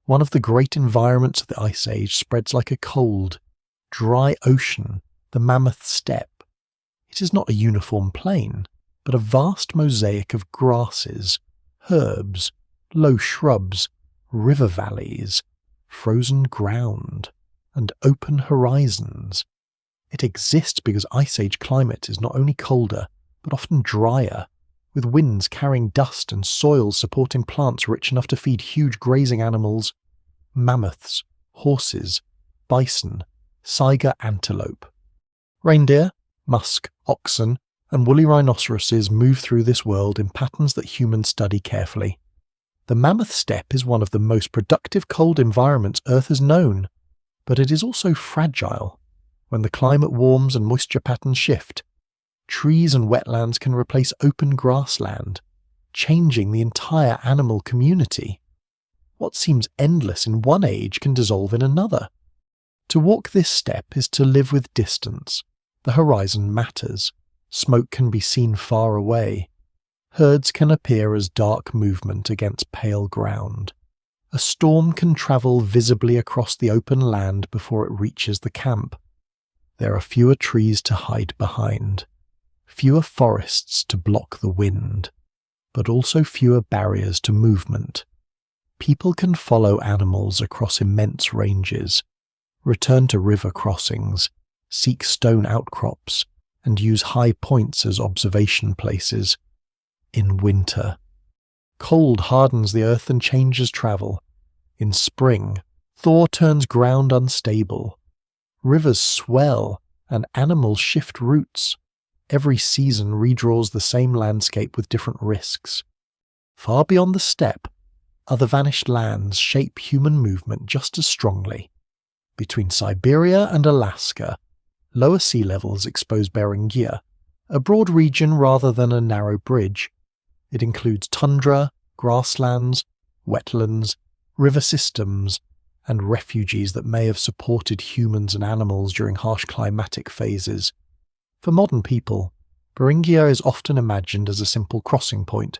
one of the great environments of the Ice Age spreads like a cold, dry ocean, the Mammoth Steppe. It is not a uniform plain, but a vast mosaic of grasses, herbs, low shrubs, river valleys, frozen ground, and open horizons. It exists because Ice Age climate is not only colder, but often drier, with winds carrying dust and soils supporting plants rich enough to feed huge grazing animals, mammoths, horses, bison, saiga antelope. Reindeer, musk, oxen, and woolly rhinoceroses move through this world in patterns that humans study carefully. The Mammoth Steppe is one of the most productive cold environments Earth has known, but it is also fragile. When the climate warms and moisture patterns shift, trees and wetlands can replace open grassland, changing the entire animal community. What seems endless in one age can dissolve in another. To walk this step is to live with distance. The horizon matters. Smoke can be seen far away. Herds can appear as dark movement against pale ground. A storm can travel visibly across the open land before it reaches the camp. There are fewer trees to hide behind, fewer forests to block the wind, but also fewer barriers to movement. People can follow animals across immense ranges, return to river crossings, seek stone outcrops, and use high points as observation places. In winter, cold hardens the earth and changes travel. In spring, thaw turns ground unstable. Rivers swell and animals shift routes. Every season redraws the same landscape with different risks. Far beyond the steppe, other vanished lands shape human movement just as strongly. Between Siberia and Alaska, lower sea levels expose Beringia, a broad region rather than a narrow bridge. It includes tundra, grasslands, wetlands, river systems, and refuges that may have supported humans and animals during harsh climatic phases. For modern people, Beringia is often imagined as a simple crossing point,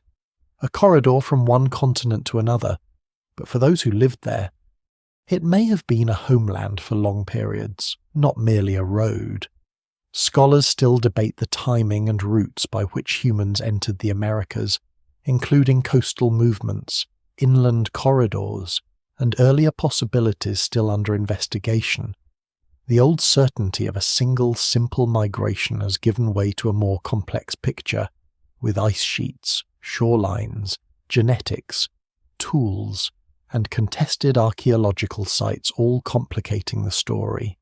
a corridor from one continent to another, but for those who lived there, it may have been a homeland for long periods, not merely a road. Scholars still debate the timing and routes by which humans entered the Americas, including coastal movements, inland corridors, and earlier possibilities still under investigation. The old certainty of a single simple migration has given way to a more complex picture, with ice sheets, shorelines, genetics, tools, and contested archaeological sites all complicating the story.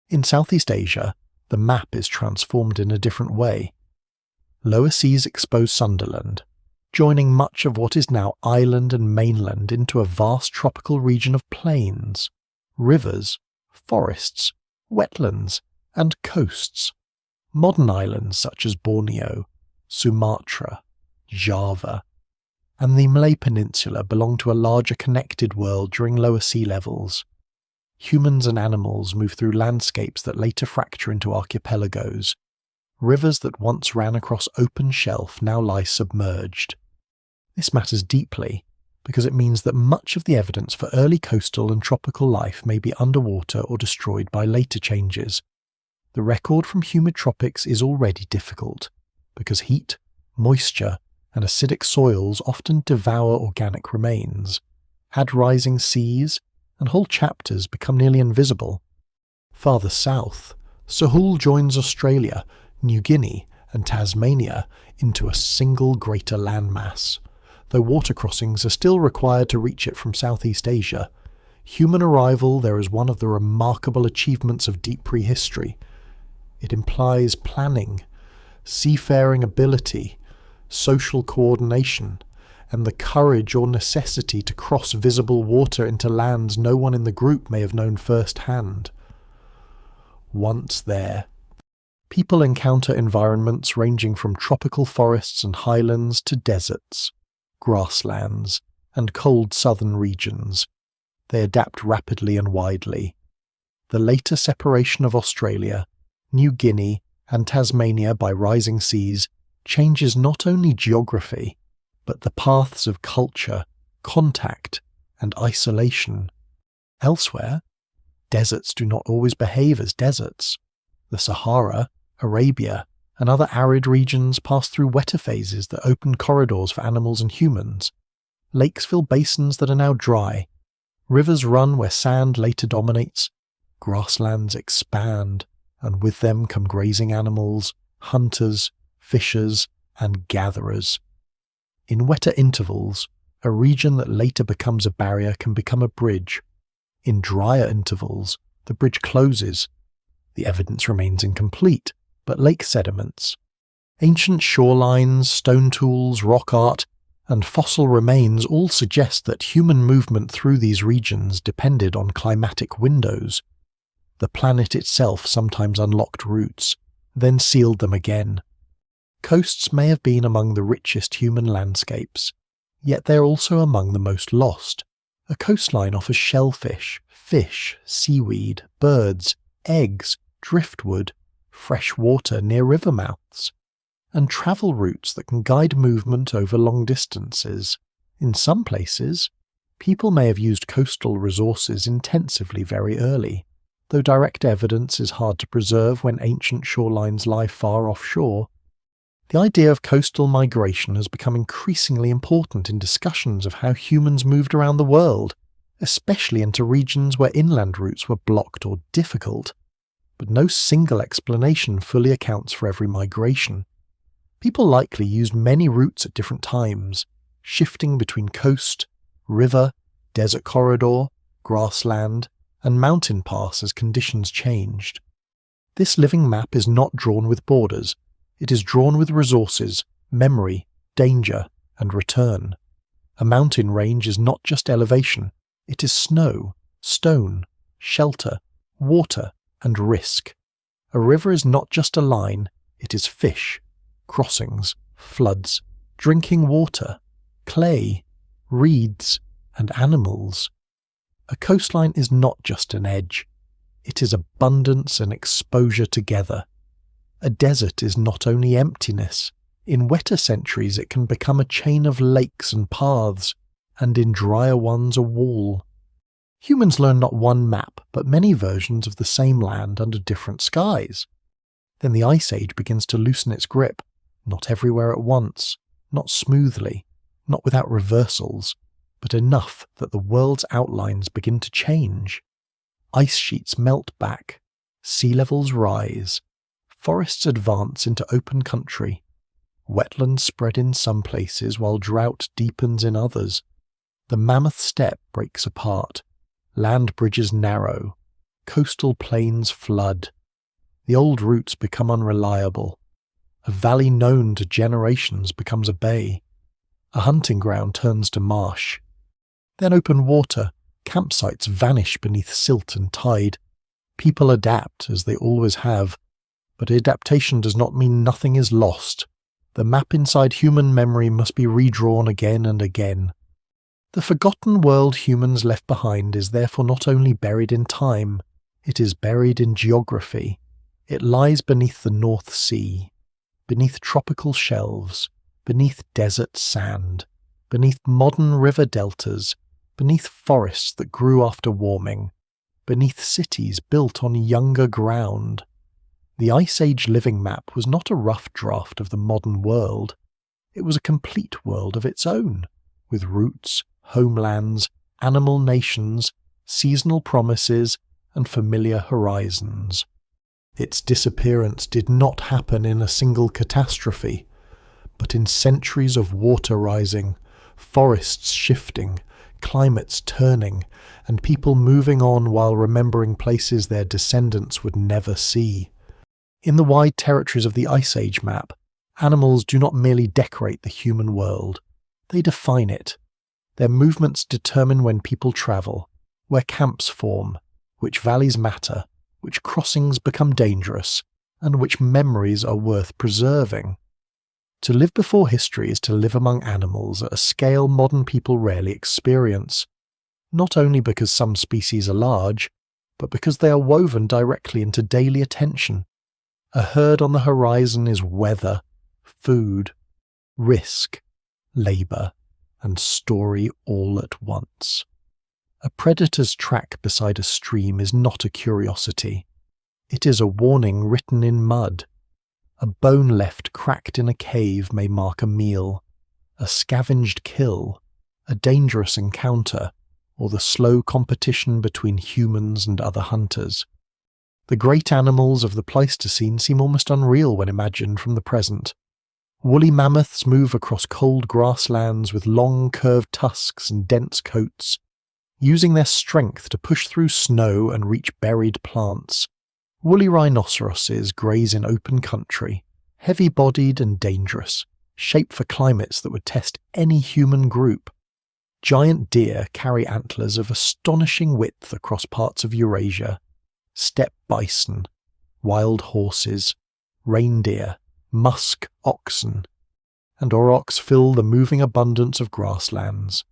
In Southeast Asia, the map is transformed in a different way. Lower seas expose Sunderland, joining much of what is now island and mainland into a vast tropical region of plains, rivers, forests, wetlands, and coasts. Modern islands such as Borneo, Sumatra, Java, and the Malay Peninsula belong to a larger connected world during lower sea levels. Humans and animals move through landscapes that later fracture into archipelagos. Rivers that once ran across open shelf now lie submerged. This matters deeply because it means that much of the evidence for early coastal and tropical life may be underwater or destroyed by later changes. The record from humid tropics is already difficult because heat, moisture, and acidic soils often devour organic remains. Add rising seas, and whole chapters become nearly invisible. Farther south, Sahul joins Australia, New Guinea, and Tasmania into a single greater landmass. Though water crossings are still required to reach it from Southeast Asia, human arrival there is one of the remarkable achievements of deep prehistory. It implies planning, seafaring ability, social coordination, and the courage or necessity to cross visible water into lands no one in the group may have known firsthand. Once there, people encounter environments ranging from tropical forests and highlands to deserts, grasslands, and cold southern regions. They adapt rapidly and widely. The later separation of Australia, New Guinea, and Tasmania by rising seas changes not only geography, but the paths of culture, contact, and isolation. Elsewhere, deserts do not always behave as deserts. The Sahara, Arabia, and other arid regions pass through wetter phases that open corridors for animals and humans. Lakes fill basins that are now dry. Rivers run where sand later dominates. Grasslands expand, and with them come grazing animals, hunters, fishers, and gatherers. In wetter intervals, a region that later becomes a barrier can become a bridge. In drier intervals, the bridge closes. The evidence remains incomplete, but lake sediments, ancient shorelines, stone tools, rock art, and fossil remains all suggest that human movement through these regions depended on climatic windows. The planet itself sometimes unlocked routes, then sealed them again. Coasts may have been among the richest human landscapes, yet they're also among the most lost, A coastline offers shellfish, fish, seaweed, birds, eggs, driftwood, fresh water near river mouths, and travel routes that can guide movement over long distances. In some places, people may have used coastal resources intensively very early, though direct evidence is hard to preserve when ancient shorelines lie far offshore. The idea of coastal migration has become increasingly important in discussions of how humans moved around the world, especially into regions where inland routes were blocked or difficult. But no single explanation fully accounts for every migration. People likely used many routes at different times, shifting between coast, river, desert corridor, grassland, and mountain pass as conditions changed. This living map is not drawn with borders. It is drawn with resources, memory, danger, and return. A mountain range is not just elevation. It is snow, stone, shelter, water, and risk. A river is not just a line. It is fish, crossings, floods, drinking water, clay, reeds, and animals. A coastline is not just an edge. It is abundance and exposure together. A desert is not only emptiness. In wetter centuries it can become a chain of lakes and paths, and in drier ones a wall. Humans learn not one map, but many versions of the same land under different skies. Then the Ice Age begins to loosen its grip, not everywhere at once, not smoothly, not without reversals, but enough that the world's outlines begin to change. Ice sheets melt back, sea levels rise, forests advance into open country, wetlands spread in some places while drought deepens in others. The mammoth steppe breaks apart, land bridges narrow, coastal plains flood. The old routes become unreliable. A valley known to generations becomes a bay. A hunting ground turns to marsh. Then open water, campsites vanish beneath silt and tide. People adapt, as they always have, but adaptation does not mean nothing is lost. The map inside human memory must be redrawn again and again. The forgotten world humans left behind is therefore not only buried in time, it is buried in geography. It lies beneath the North Sea, beneath tropical shelves, beneath desert sand, beneath modern river deltas, beneath forests that grew after warming, beneath cities built on younger ground. The Ice Age living map was not a rough draft of the modern world. It was a complete world of its own, with roots, homelands, animal nations, seasonal promises, and familiar horizons. Its disappearance did not happen in a single catastrophe, but in centuries of water rising, forests shifting, climates turning, and people moving on while remembering places their descendants would never see. In the wide territories of the Ice Age map, animals do not merely decorate the human world, they define it. Their movements determine when people travel, where camps form, which valleys matter, which crossings become dangerous, and which memories are worth preserving. To live before history is to live among animals at a scale modern people rarely experience, not only because some species are large, but because they are woven directly into daily attention. A herd on the horizon is weather, food, risk, labour, and story all at once. A predator's track beside a stream is not a curiosity. It is a warning written in mud. A bone left cracked in a cave may mark a meal, a scavenged kill, a dangerous encounter, or the slow competition between humans and other hunters. The great animals of the Pleistocene seem almost unreal when imagined from the present. Woolly mammoths move across cold grasslands with long curved tusks and dense coats, using their strength to push through snow and reach buried plants. Woolly rhinoceroses graze in open country, heavy-bodied and dangerous, shaped for climates that would test any human group. Giant deer carry antlers of astonishing width across parts of Eurasia. Steppe bison, wild horses, reindeer, musk oxen, and aurochs fill the moving abundance of grasslands.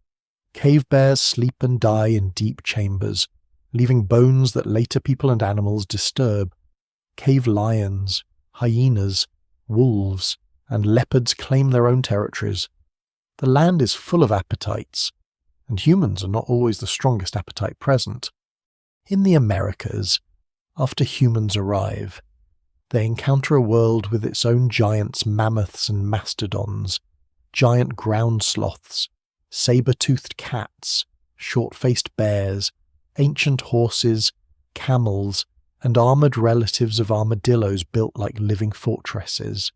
Cave bears sleep and die in deep chambers, leaving bones that later people and animals disturb. Cave lions, hyenas, wolves, and leopards claim their own territories. The land is full of appetites, and humans are not always the strongest appetite present. In the Americas, after humans arrive, they encounter a world with its own giants, mammoths and mastodons, giant ground sloths, saber-toothed cats, short-faced bears, ancient horses, camels, and armoured relatives of armadillos built like living fortresses.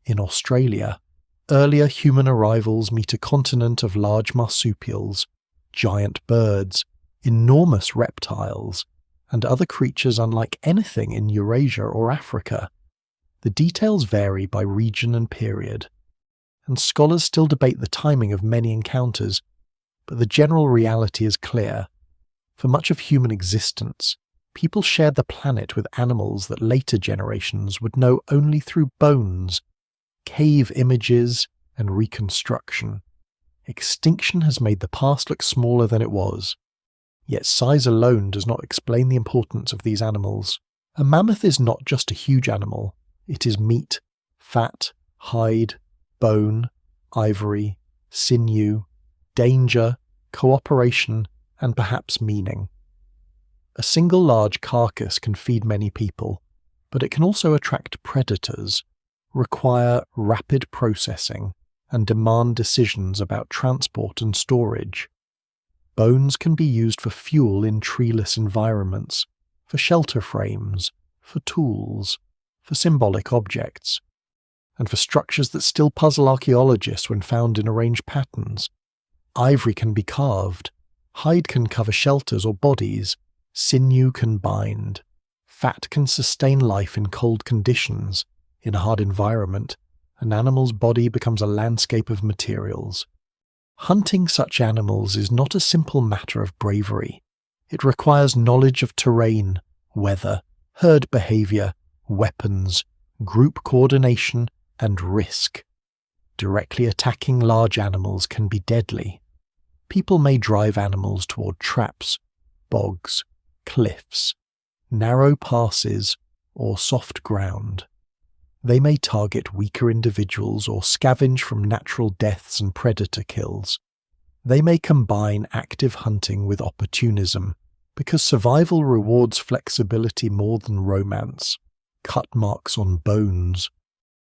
In Australia, earlier human arrivals meet a continent of large marsupials, giant birds, enormous reptiles, and other creatures unlike anything in Eurasia or Africa. The details vary by region and period, and scholars still debate the timing of many encounters, but the general reality is clear. For much of human existence, people shared the planet with animals that later generations would know only through bones, cave images, and reconstruction. Extinction has made the past look smaller than it was. Yet size alone does not explain the importance of these animals. A mammoth is not just a huge animal. It is meat, fat, hide, bone, ivory, sinew, danger, cooperation, and perhaps meaning. A single large carcass can feed many people, but it can also attract predators, require rapid processing, and demand decisions about transport and storage. Bones can be used for fuel in treeless environments, for shelter frames, for tools, for symbolic objects, and for structures that still puzzle archaeologists when found in arranged patterns. Ivory can be carved, hide can cover shelters or bodies, sinew can bind, fat can sustain life in cold conditions. In a hard environment, an animal's body becomes a landscape of materials. Hunting such animals is not a simple matter of bravery. It requires knowledge of terrain, weather, herd behavior, weapons, group coordination, and risk. Directly attacking large animals can be deadly. People may drive animals toward traps, bogs, cliffs, narrow passes, or soft ground. They may target weaker individuals or scavenge from natural deaths and predator kills. They may combine active hunting with opportunism, because survival rewards flexibility more than romance. Cut marks on bones,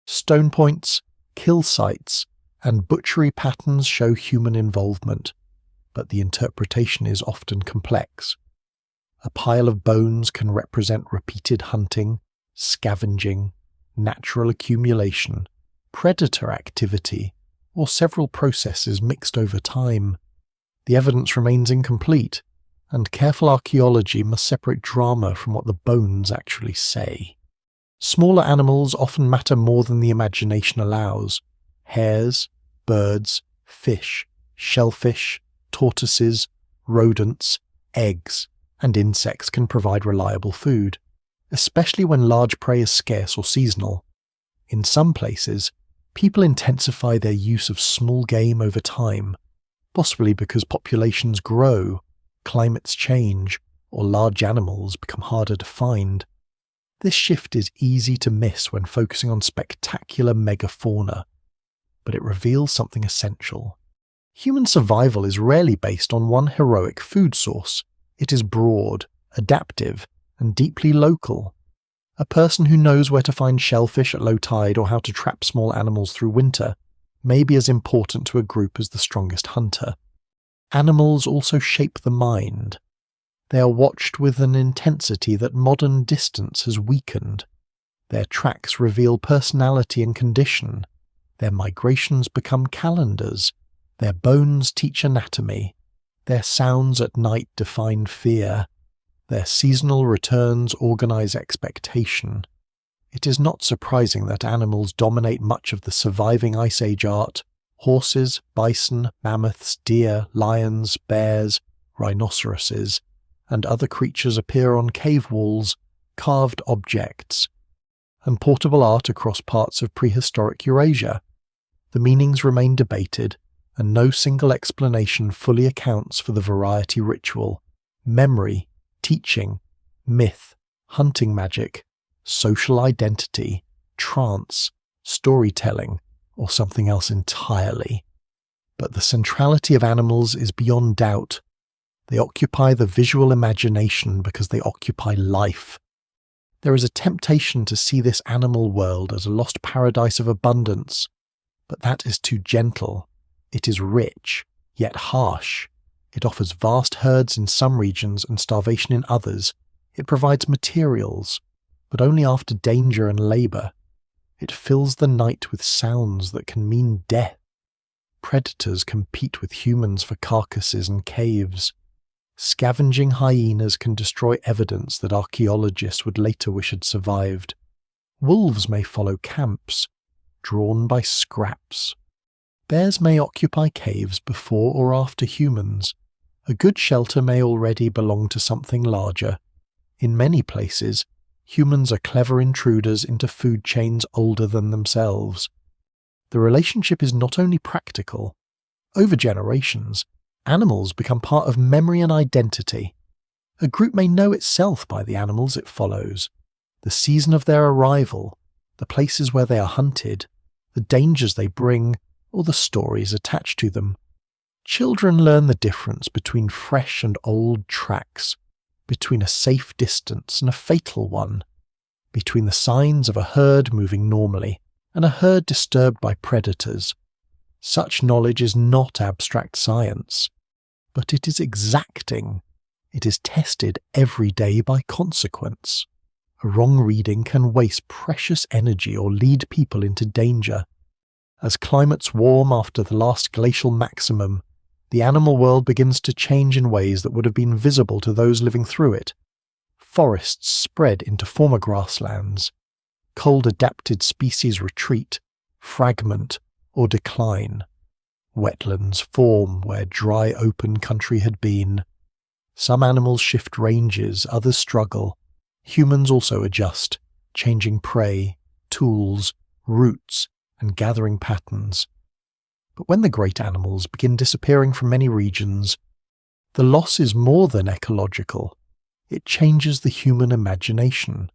stone points, kill sites, and butchery patterns show human involvement, but the interpretation is often complex. A pile of bones can represent repeated hunting, scavenging, natural accumulation, predator activity, or several processes mixed over time. The evidence remains incomplete, and careful archaeology must separate drama from what the bones actually say. Smaller animals often matter more than the imagination allows. Hares, birds, fish, shellfish, tortoises, rodents, eggs, and insects can provide reliable food, especially when large prey is scarce or seasonal. In some places, people intensify their use of small game over time, possibly because populations grow, climates change, or large animals become harder to find. This shift is easy to miss when focusing on spectacular megafauna, but it reveals something essential. Human survival is rarely based on one heroic food source. It is broad, adaptive, and deeply local. A person who knows where to find shellfish at low tide or how to trap small animals through winter may be as important to a group as the strongest hunter. Animals also shape the mind. They are watched with an intensity that modern distance has weakened. Their tracks reveal personality and condition. Their migrations become calendars. Their bones teach anatomy. Their sounds at night define fear. Their seasonal returns organize expectation. It is not surprising that animals dominate much of the surviving Ice Age art. Horses, bison, mammoths, deer, lions, bears, rhinoceroses, and other creatures appear on cave walls, carved objects, and portable art across parts of prehistoric Eurasia. The meanings remain debated, and no single explanation fully accounts for the variety ritual, memory, teaching, myth, hunting magic, social identity, trance, storytelling, or something else entirely. But the centrality of animals is beyond doubt. They occupy the visual imagination because they occupy life. There is a temptation to see this animal world as a lost paradise of abundance, but that is too gentle. It is rich, yet harsh. It offers vast herds in some regions and starvation in others. It provides materials, but only after danger and labour. It fills the night with sounds that can mean death. Predators compete with humans for carcasses and caves. Scavenging hyenas can destroy evidence that archaeologists would later wish had survived. Wolves may follow camps, drawn by scraps. Bears may occupy caves before or after humans. A good shelter may already belong to something larger. In many places, humans are clever intruders into food chains older than themselves. The relationship is not only practical. Over generations, animals become part of memory and identity. A group may know itself by the animals it follows, the season of their arrival, the places where they are hunted, the dangers they bring, or the stories attached to them. Children learn the difference between fresh and old tracks, between a safe distance and a fatal one, between the signs of a herd moving normally and a herd disturbed by predators. Such knowledge is not abstract science, but it is exacting. It is tested every day by consequence. A wrong reading can waste precious energy or lead people into danger. As climates warm after the last glacial maximum, the animal world begins to change in ways that would have been visible to those living through it. Forests spread into former grasslands. Cold-adapted species retreat, fragment, or decline. Wetlands form where dry open country had been. Some animals shift ranges, others struggle. Humans also adjust, changing prey, tools, routes, and gathering patterns. But when the great animals begin disappearing from many regions, the loss is more than ecological. It changes the human imagination.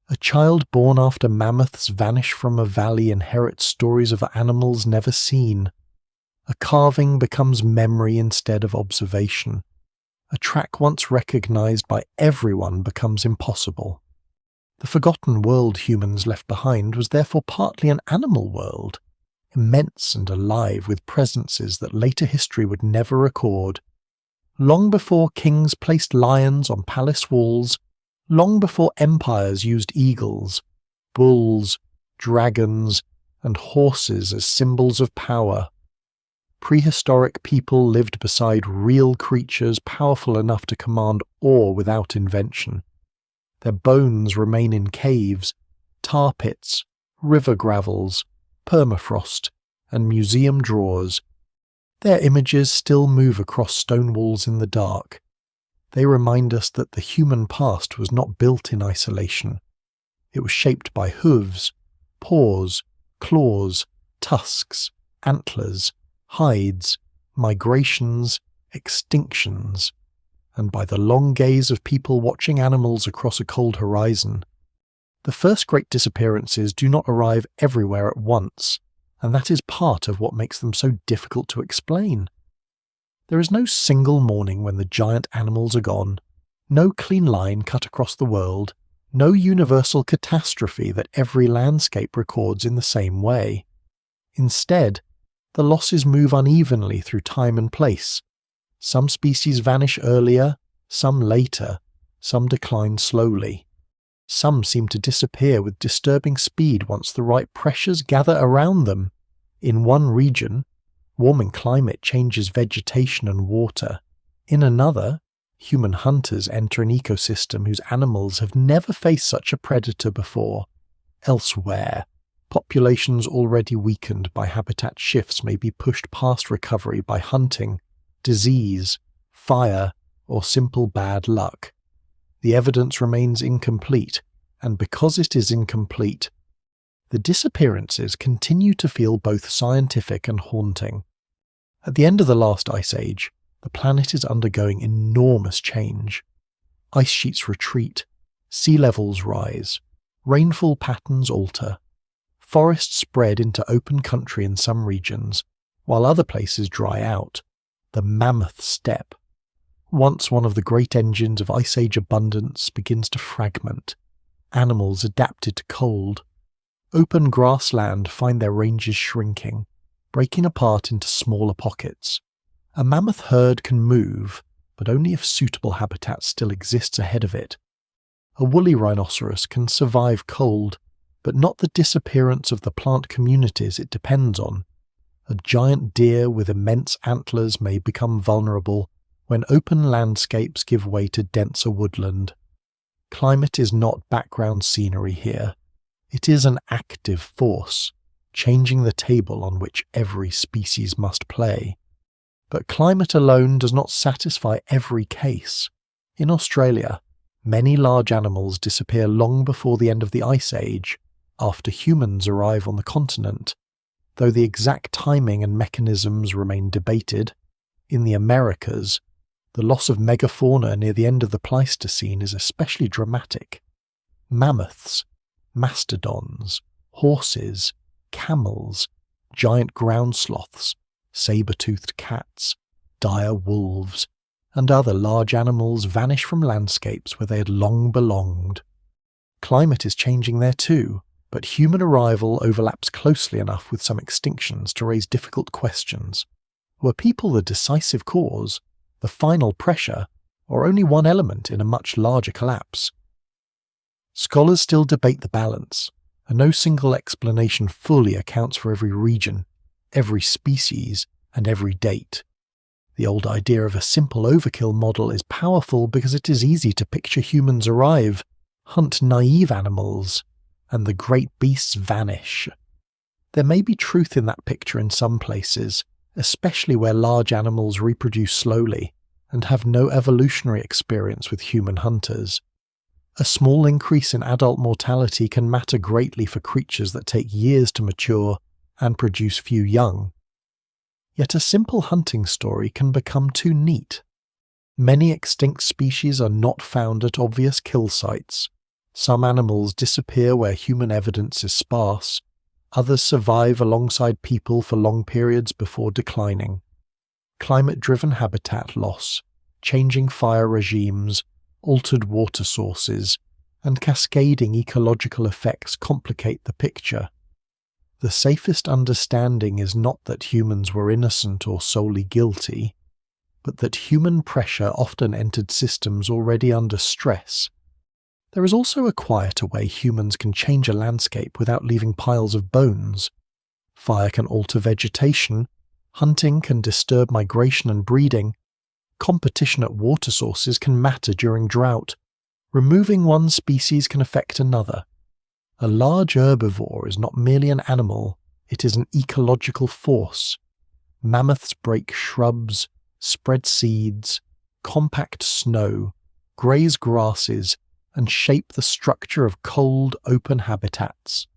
A child born after mammoths vanish from a valley inherits stories of animals never seen. A carving becomes memory instead of observation. A track once recognized by everyone becomes impossible. The forgotten world humans left behind was therefore partly an animal world, immense and alive with presences that later history would never record. Long before kings placed lions on palace walls, long before empires used eagles, bulls, dragons, and horses as symbols of power, prehistoric people lived beside real creatures powerful enough to command awe without invention. Their bones remain in caves, tar pits, river gravels, permafrost, and museum drawers. Their images still move across stone walls in the dark. They remind us that the human past was not built in isolation. It was shaped by hooves, paws, claws, tusks, antlers, hides, migrations, extinctions, and by the long gaze of people watching animals across a cold horizon. The first great disappearances do not arrive everywhere at once, and that is part of what makes them so difficult to explain. There is no single morning when the giant animals are gone, no clean line cut across the world, no universal catastrophe that every landscape records in the same way. Instead, the losses move unevenly through time and place. Some species vanish earlier, some later, some decline slowly. Some seem to disappear with disturbing speed once the right pressures gather around them. In one region, warming climate changes vegetation and water. In another, human hunters enter an ecosystem whose animals have never faced such a predator before. Elsewhere, populations already weakened by habitat shifts may be pushed past recovery by hunting, disease, fire, or simple bad luck. The evidence remains incomplete, and because it is incomplete, the disappearances continue to feel both scientific and haunting. At the end of the last ice age, the planet is undergoing enormous change. Ice sheets retreat, sea levels rise, rainfall patterns alter, forests spread into open country in some regions, while other places dry out. The mammoth steppe, once one of the great engines of Ice Age abundance, begins to fragment. Animals adapted to cold. Open grassland find their ranges shrinking, breaking apart into smaller pockets. A mammoth herd can move, but only if suitable habitat still exists ahead of it. A woolly rhinoceros can survive cold, but not the disappearance of the plant communities it depends on. A giant deer with immense antlers may become vulnerable when open landscapes give way to denser woodland. Climate is not background scenery here. It is an active force, changing the table on which every species must play. But climate alone does not satisfy every case. In Australia, many large animals disappear long before the end of the Ice Age, after humans arrive on the continent. Though the exact timing and mechanisms remain debated, in the Americas, the loss of megafauna near the end of the Pleistocene is especially dramatic. Mammoths, mastodons, horses, camels, giant ground sloths, saber-toothed cats, dire wolves, and other large animals vanish from landscapes where they had long belonged. Climate is changing there too, but human arrival overlaps closely enough with some extinctions to raise difficult questions. Were people the decisive cause, the final pressure, or only one element in a much larger collapse? Scholars still debate the balance, and no single explanation fully accounts for every region, every species, and every date. The old idea of a simple overkill model is powerful because it is easy to picture humans arrive, hunt naive animals, and the great beasts vanish. There may be truth in that picture in some places, especially where large animals reproduce slowly and have no evolutionary experience with human hunters. A small increase in adult mortality can matter greatly for creatures that take years to mature and produce few young. Yet a simple hunting story can become too neat. Many extinct species are not found at obvious kill sites. Some animals disappear where human evidence is sparse. Others survive alongside people for long periods before declining. Climate-driven habitat loss, changing fire regimes, altered water sources, and cascading ecological effects complicate the picture. The safest understanding is not that humans were innocent or solely guilty, but that human pressure often entered systems already under stress. There is also a quieter way humans can change a landscape without leaving piles of bones. Fire can alter vegetation, hunting can disturb migration and breeding, competition at water sources can matter during drought. Removing one species can affect another. A large herbivore is not merely an animal, it is an ecological force. Mammoths break shrubs, spread seeds, compact snow, graze grasses, and shape the structure of cold, open habitats.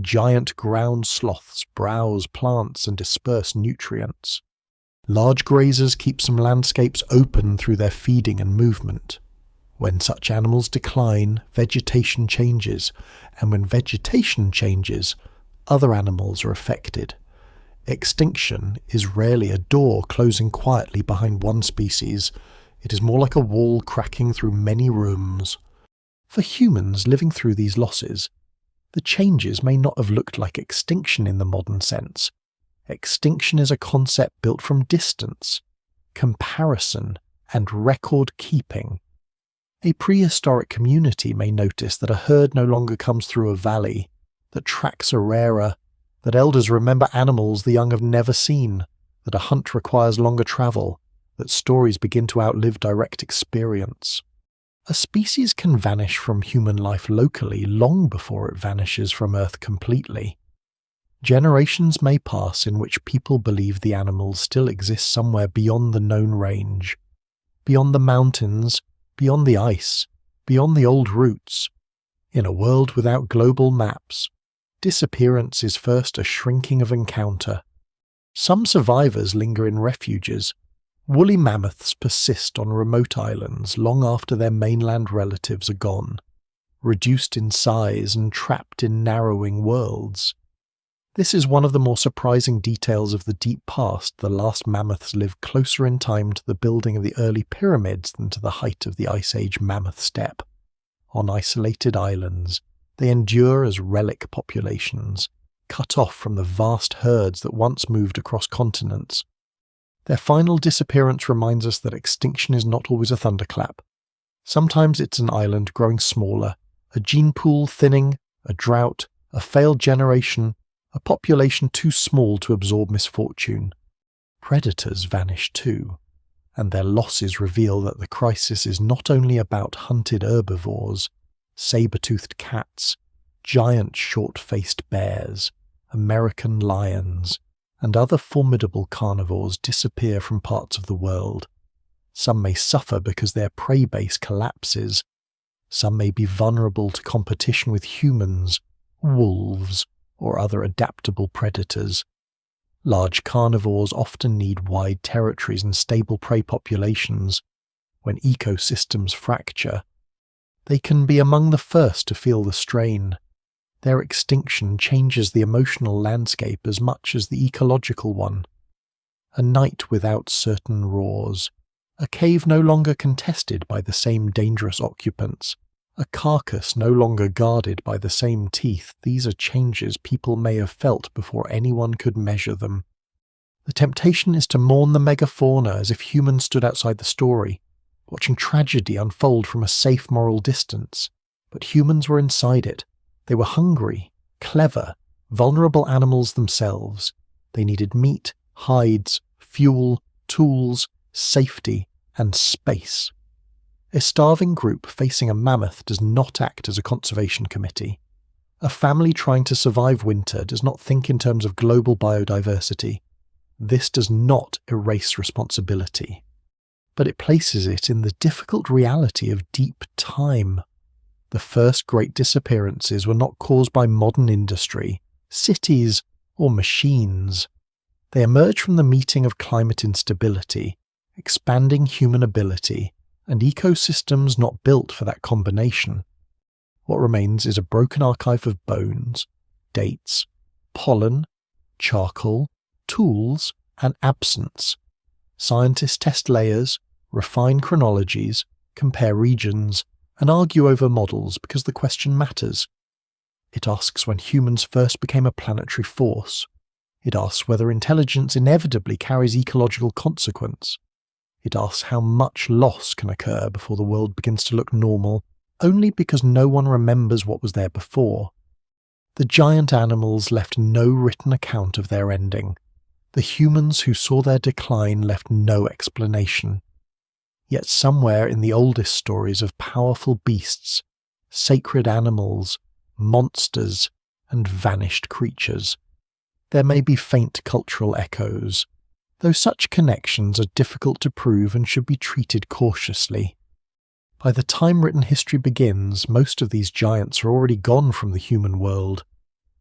Giant ground sloths browse plants and disperse nutrients. Large grazers keep some landscapes open through their feeding and movement. When such animals decline, vegetation changes, and when vegetation changes, other animals are affected. Extinction is rarely a door closing quietly behind one species. It is more like a wall cracking through many rooms. For humans living through these losses, the changes may not have looked like extinction in the modern sense. Extinction is a concept built from distance, comparison, and record-keeping. A prehistoric community may notice that a herd no longer comes through a valley, that tracks are rarer, that elders remember animals the young have never seen, that a hunt requires longer travel, that stories begin to outlive direct experience. A species can vanish from human life locally long before it vanishes from Earth completely. Generations may pass in which people believe the animals still exist somewhere beyond the known range, beyond the mountains, beyond the ice, beyond the old routes. In a world without global maps, disappearance is first a shrinking of encounter. Some survivors linger in refuges. Woolly mammoths persist on remote islands long after their mainland relatives are gone, reduced in size and trapped in narrowing worlds. This is one of the more surprising details of the deep past. The last mammoths lived closer in time to the building of the early pyramids than to the height of the Ice Age mammoth steppe. On isolated islands, they endure as relic populations, cut off from the vast herds that once moved across continents. Their final disappearance reminds us that extinction is not always a thunderclap. Sometimes it's an island growing smaller, a gene pool thinning, a drought, a failed generation, a population too small to absorb misfortune. Predators vanish too, and their losses reveal that the crisis is not only about hunted herbivores, saber-toothed cats, giant short-faced bears, American lions, and other formidable carnivores disappear from parts of the world. Some may suffer because their prey base collapses. Some may be vulnerable to competition with humans, wolves, or other adaptable predators. Large carnivores often need wide territories and stable prey populations. When ecosystems fracture, they can be among the first to feel the strain. Their extinction changes the emotional landscape as much as the ecological one. A night without certain roars, a cave no longer contested by the same dangerous occupants, a carcass no longer guarded by the same teeth. These are changes people may have felt before anyone could measure them. The temptation is to mourn the megafauna as if humans stood outside the story, watching tragedy unfold from a safe moral distance. But humans were inside it. They were hungry, clever, vulnerable animals themselves. They needed meat, hides, fuel, tools, safety, and space. A starving group facing a mammoth does not act as a conservation committee. A family trying to survive winter does not think in terms of global biodiversity. This does not erase responsibility, but it places it in the difficult reality of deep time. The first great disappearances were not caused by modern industry, cities, or machines. They emerged from the meeting of climate instability, expanding human ability, and ecosystems not built for that combination. What remains is a broken archive of bones, dates, pollen, charcoal, tools, and absence. Scientists test layers, refine chronologies, compare regions, and argue over models because the question matters. It asks when humans first became a planetary force. It asks whether intelligence inevitably carries ecological consequence. It asks how much loss can occur before the world begins to look normal, only because no one remembers what was there before. The giant animals left no written account of their ending. The humans who saw their decline left no explanation. Yet somewhere in the oldest stories of powerful beasts, sacred animals, monsters, and vanished creatures, there may be faint cultural echoes, though such connections are difficult to prove and should be treated cautiously. By the time written history begins, most of these giants are already gone from the human world.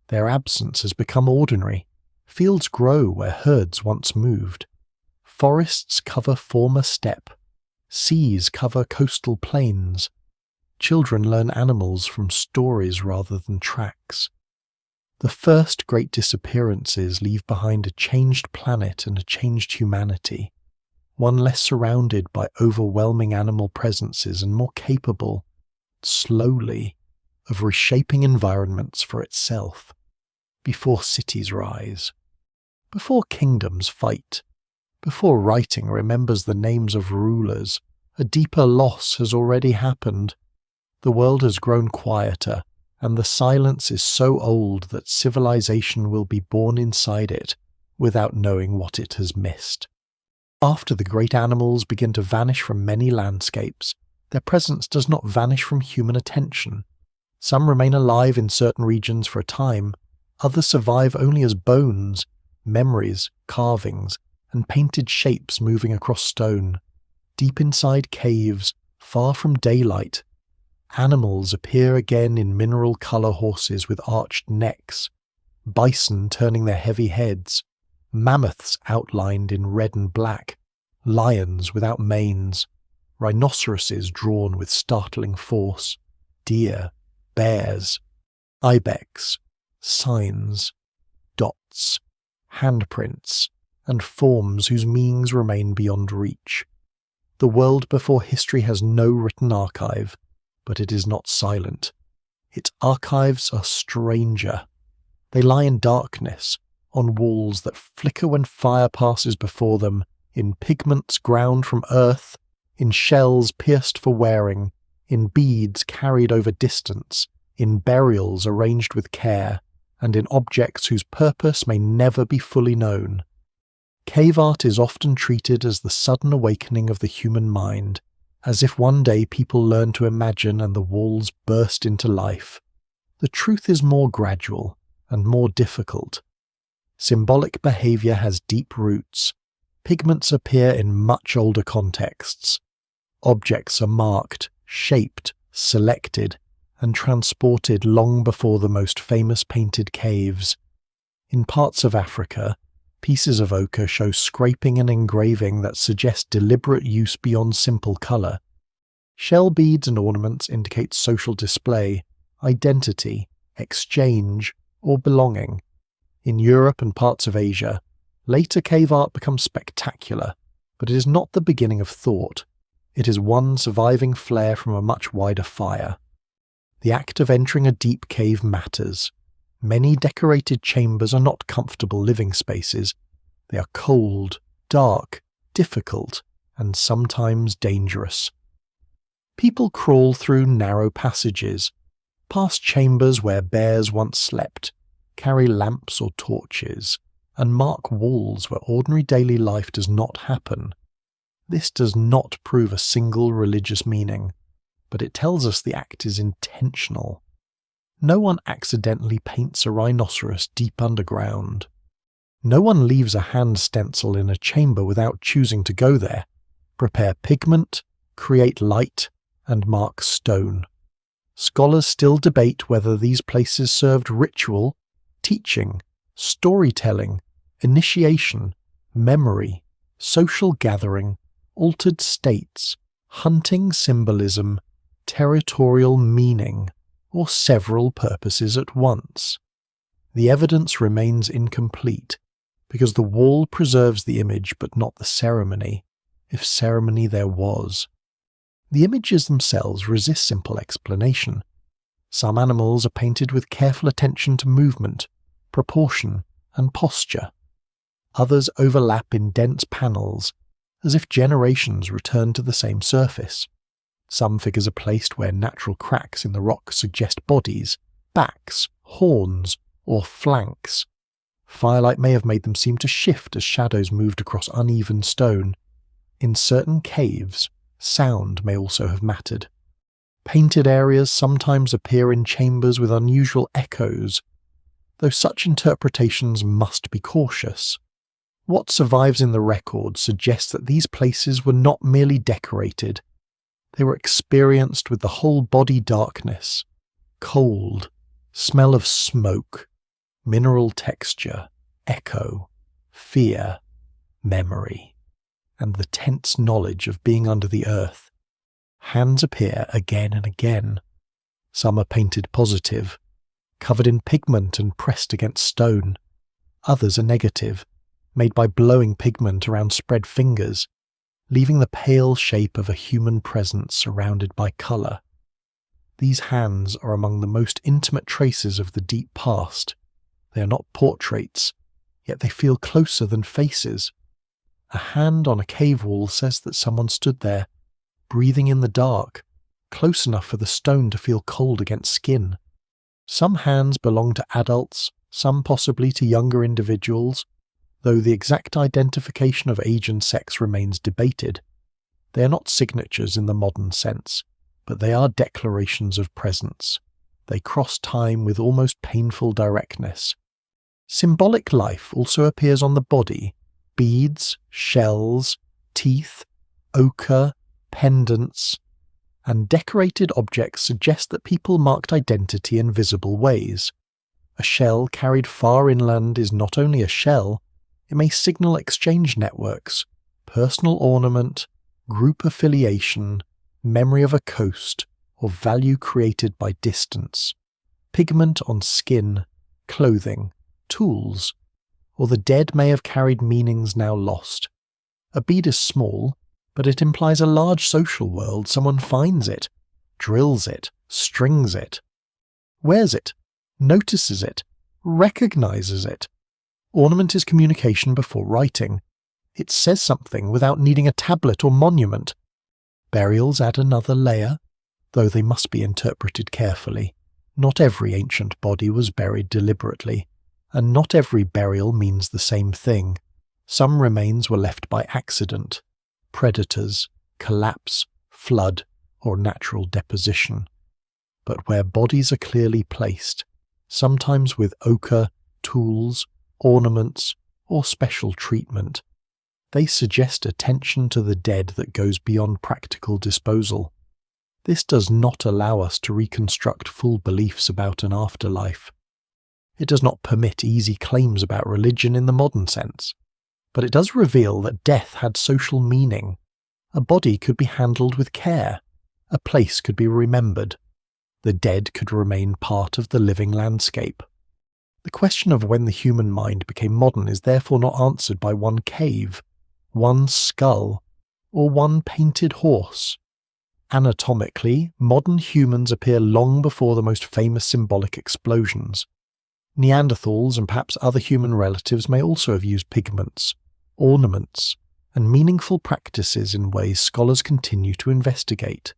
Their absence has become ordinary. Fields grow where herds once moved. Forests cover former steppe. Seas cover coastal plains. Children learn animals from stories rather than tracks. The first great disappearances leave behind a changed planet and a changed humanity, one less surrounded by overwhelming animal presences and more capable, slowly, of reshaping environments for itself, before cities rise, before kingdoms fight, before writing remembers the names of rulers. A deeper loss has already happened. The world has grown quieter, and the silence is so old that civilization will be born inside it without knowing what it has missed. After the great animals begin to vanish from many landscapes, their presence does not vanish from human attention. Some remain alive in certain regions for a time, others survive only as bones, memories, carvings, and painted shapes moving across stone. Deep inside caves, far from daylight, animals appear again in mineral colour horses with arched necks, bison turning their heavy heads, mammoths outlined in red and black, lions without manes, rhinoceroses drawn with startling force, deer, bears, ibex, signs, dots, handprints, and forms whose meanings remain beyond reach. The world before history has no written archive, but it is not silent. Its archives are stranger. They lie in darkness, on walls that flicker when fire passes before them, in pigments ground from earth, in shells pierced for wearing, in beads carried over distance, in burials arranged with care, and in objects whose purpose may never be fully known. Cave art is often treated as the sudden awakening of the human mind, as if one day people learn to imagine and the walls burst into life. The truth is more gradual and more difficult. Symbolic behavior has deep roots. Pigments appear in much older contexts. Objects are marked, shaped, selected, and transported long before the most famous painted caves. In parts of Africa, pieces of ochre show scraping and engraving that suggest deliberate use beyond simple colour. Shell beads and ornaments indicate social display, identity, exchange, or belonging. In Europe and parts of Asia, later cave art becomes spectacular, but it is not the beginning of thought. It is one surviving flare from a much wider fire. The act of entering a deep cave matters. Many decorated chambers are not comfortable living spaces. They are cold, dark, difficult, and sometimes dangerous. People crawl through narrow passages, past chambers where bears once slept, carry lamps or torches, and mark walls where ordinary daily life does not happen. This does not prove a single religious meaning, but it tells us the act is intentional. No one accidentally paints a rhinoceros deep underground. No one leaves a hand stencil in a chamber without choosing to go there, prepare pigment, create light, and mark stone. Scholars still debate whether these places served ritual, teaching, storytelling, initiation, memory, social gathering, altered states, hunting symbolism, territorial meaning, or several purposes at once. The evidence remains incomplete, because the wall preserves the image but not the ceremony, if ceremony there was. The images themselves resist simple explanation. Some animals are painted with careful attention to movement, proportion, and posture. Others overlap in dense panels, as if generations return to the same surface. Some figures are placed where natural cracks in the rock suggest bodies, backs, horns, or flanks. Firelight may have made them seem to shift as shadows moved across uneven stone. In certain caves, sound may also have mattered. Painted areas sometimes appear in chambers with unusual echoes, though such interpretations must be cautious. What survives in the record suggests that these places were not merely decorated. They were experienced with the whole body darkness, cold, smell of smoke, mineral texture, echo, fear, memory, and the tense knowledge of being under the earth. Hands appear again and again. Some are painted positive, covered in pigment and pressed against stone. Others are negative, made by blowing pigment around spread fingers, leaving the pale shape of a human presence surrounded by colour. These hands are among the most intimate traces of the deep past. They are not portraits, yet they feel closer than faces. A hand on a cave wall says that someone stood there, breathing in the dark, close enough for the stone to feel cold against skin. Some hands belong to adults, some possibly to younger individuals, though the exact identification of age and sex remains debated. They are not signatures in the modern sense, but they are declarations of presence. They cross time with almost painful directness. Symbolic life also appears on the body: beads, shells, teeth, ochre, pendants, and decorated objects suggest that people marked identity in visible ways. A shell carried far inland is not only a shell, It may signal exchange networks, personal ornament, group affiliation, memory of a coast, or value created by distance, pigment on skin, clothing, tools, or the dead may have carried meanings now lost. A bead is small, but it implies a large social world. Someone finds it, drills it, strings it, wears it, notices it, recognizes it. Ornament is communication before writing. It says something without needing a tablet or monument. Burials add another layer, though they must be interpreted carefully. Not every ancient body was buried deliberately, and not every burial means the same thing. Some remains were left by accident, predators, collapse, flood, or natural deposition. But where bodies are clearly placed, sometimes with ochre, tools, ornaments, or special treatment, they suggest attention to the dead that goes beyond practical disposal. This does not allow us to reconstruct full beliefs about an afterlife. It does not permit easy claims about religion in the modern sense, but it does reveal that death had social meaning. A body could be handled with care. A place could be remembered. The dead could remain part of the living landscape. The question of when the human mind became modern is therefore not answered by one cave, one skull, or one painted horse. Anatomically, modern humans appear long before the most famous symbolic explosions. Neanderthals and perhaps other human relatives may also have used pigments, ornaments, and meaningful practices in ways scholars continue to investigate.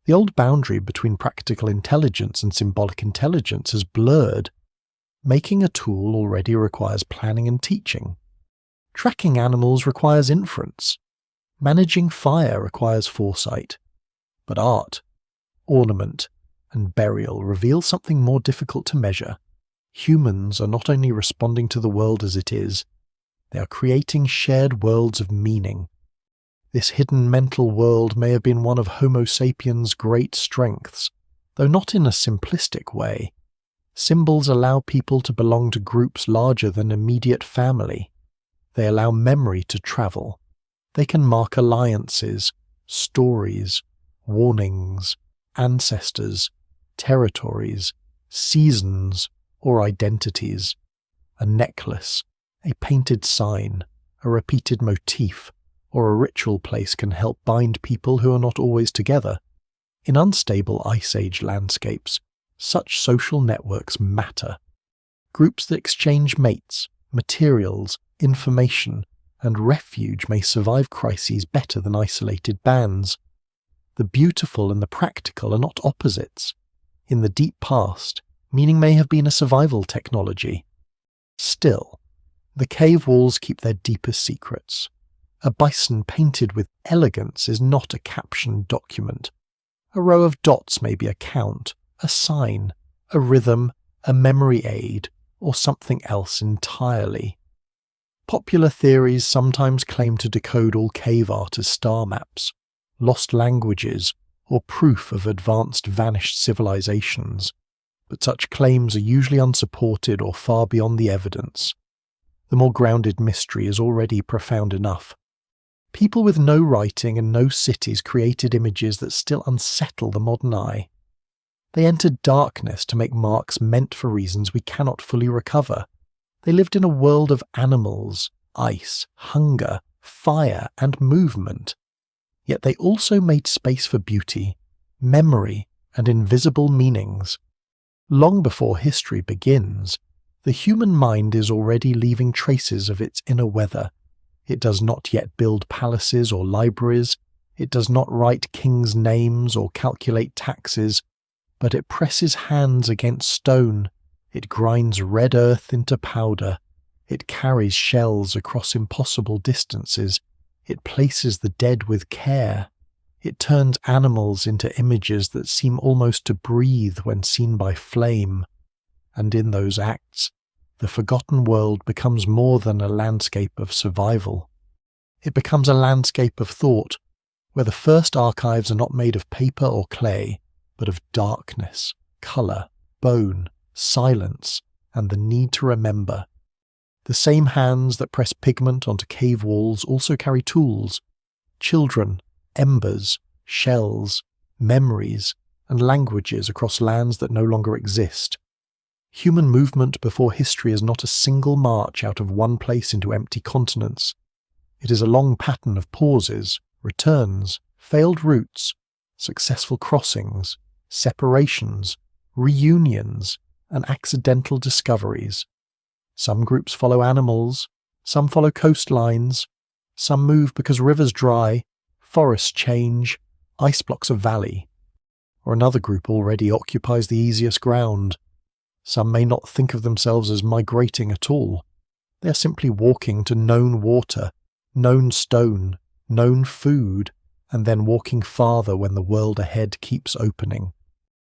The old boundary between practical intelligence and symbolic intelligence is blurred. Making a tool already requires planning and teaching. Tracking animals requires inference. Managing fire requires foresight. But art, ornament, and burial reveal something more difficult to measure. Humans are not only responding to the world as it is, they are creating shared worlds of meaning. This hidden mental world may have been one of Homo sapiens' great strengths, though not in a simplistic way. Symbols allow people to belong to groups larger than immediate family. They allow memory to travel. They can mark alliances, stories, warnings, ancestors, territories, seasons, or identities. A necklace, a painted sign, a repeated motif, or a ritual place can help bind people who are not always together. In unstable Ice Age landscapes, such social networks matter. Groups that exchange mates, materials, information, and refuge may survive crises better than isolated bands. The beautiful and the practical are not opposites. In the deep past, meaning may have been a survival technology. Still, the cave walls keep their deepest secrets. A bison painted with elegance is not a captioned document. A row of dots may be a count, a sign, a rhythm, a memory aid, or something else entirely. Popular theories sometimes claim to decode all cave art as star maps, lost languages, or proof of advanced vanished civilizations, but such claims are usually unsupported or far beyond the evidence. The more grounded mystery is already profound enough. People with no writing and no cities created images that still unsettle the modern eye. They entered darkness to make marks meant for reasons we cannot fully recover. They lived in a world of animals, ice, hunger, fire, and movement. Yet they also made space for beauty, memory, and invisible meanings. Long before history begins, the human mind is already leaving traces of its inner weather. It does not yet build palaces or libraries. It does not write kings' names or calculate taxes, but it presses hands against stone. It grinds red earth into powder. It carries shells across impossible distances. It places the dead with care. It turns animals into images that seem almost to breathe when seen by flame. And in those acts, the forgotten world becomes more than a landscape of survival. It becomes a landscape of thought, where the first archives are not made of paper or clay, but of darkness, colour, bone, silence, and the need to remember. The same hands that press pigment onto cave walls also carry tools: children, embers, shells, memories, and languages across lands that no longer exist. Human movement before history is not a single march out of one place into empty continents. It is a long pattern of pauses, returns, failed routes, successful crossings, separations, reunions, and accidental discoveries. Some groups follow animals, some follow coastlines, some move because rivers dry, forests change, ice blocks a valley. Or another group already occupies the easiest ground. Some may not think of themselves as migrating at all. They are simply walking to known water, known stone, known food, and then walking farther when the world ahead keeps opening.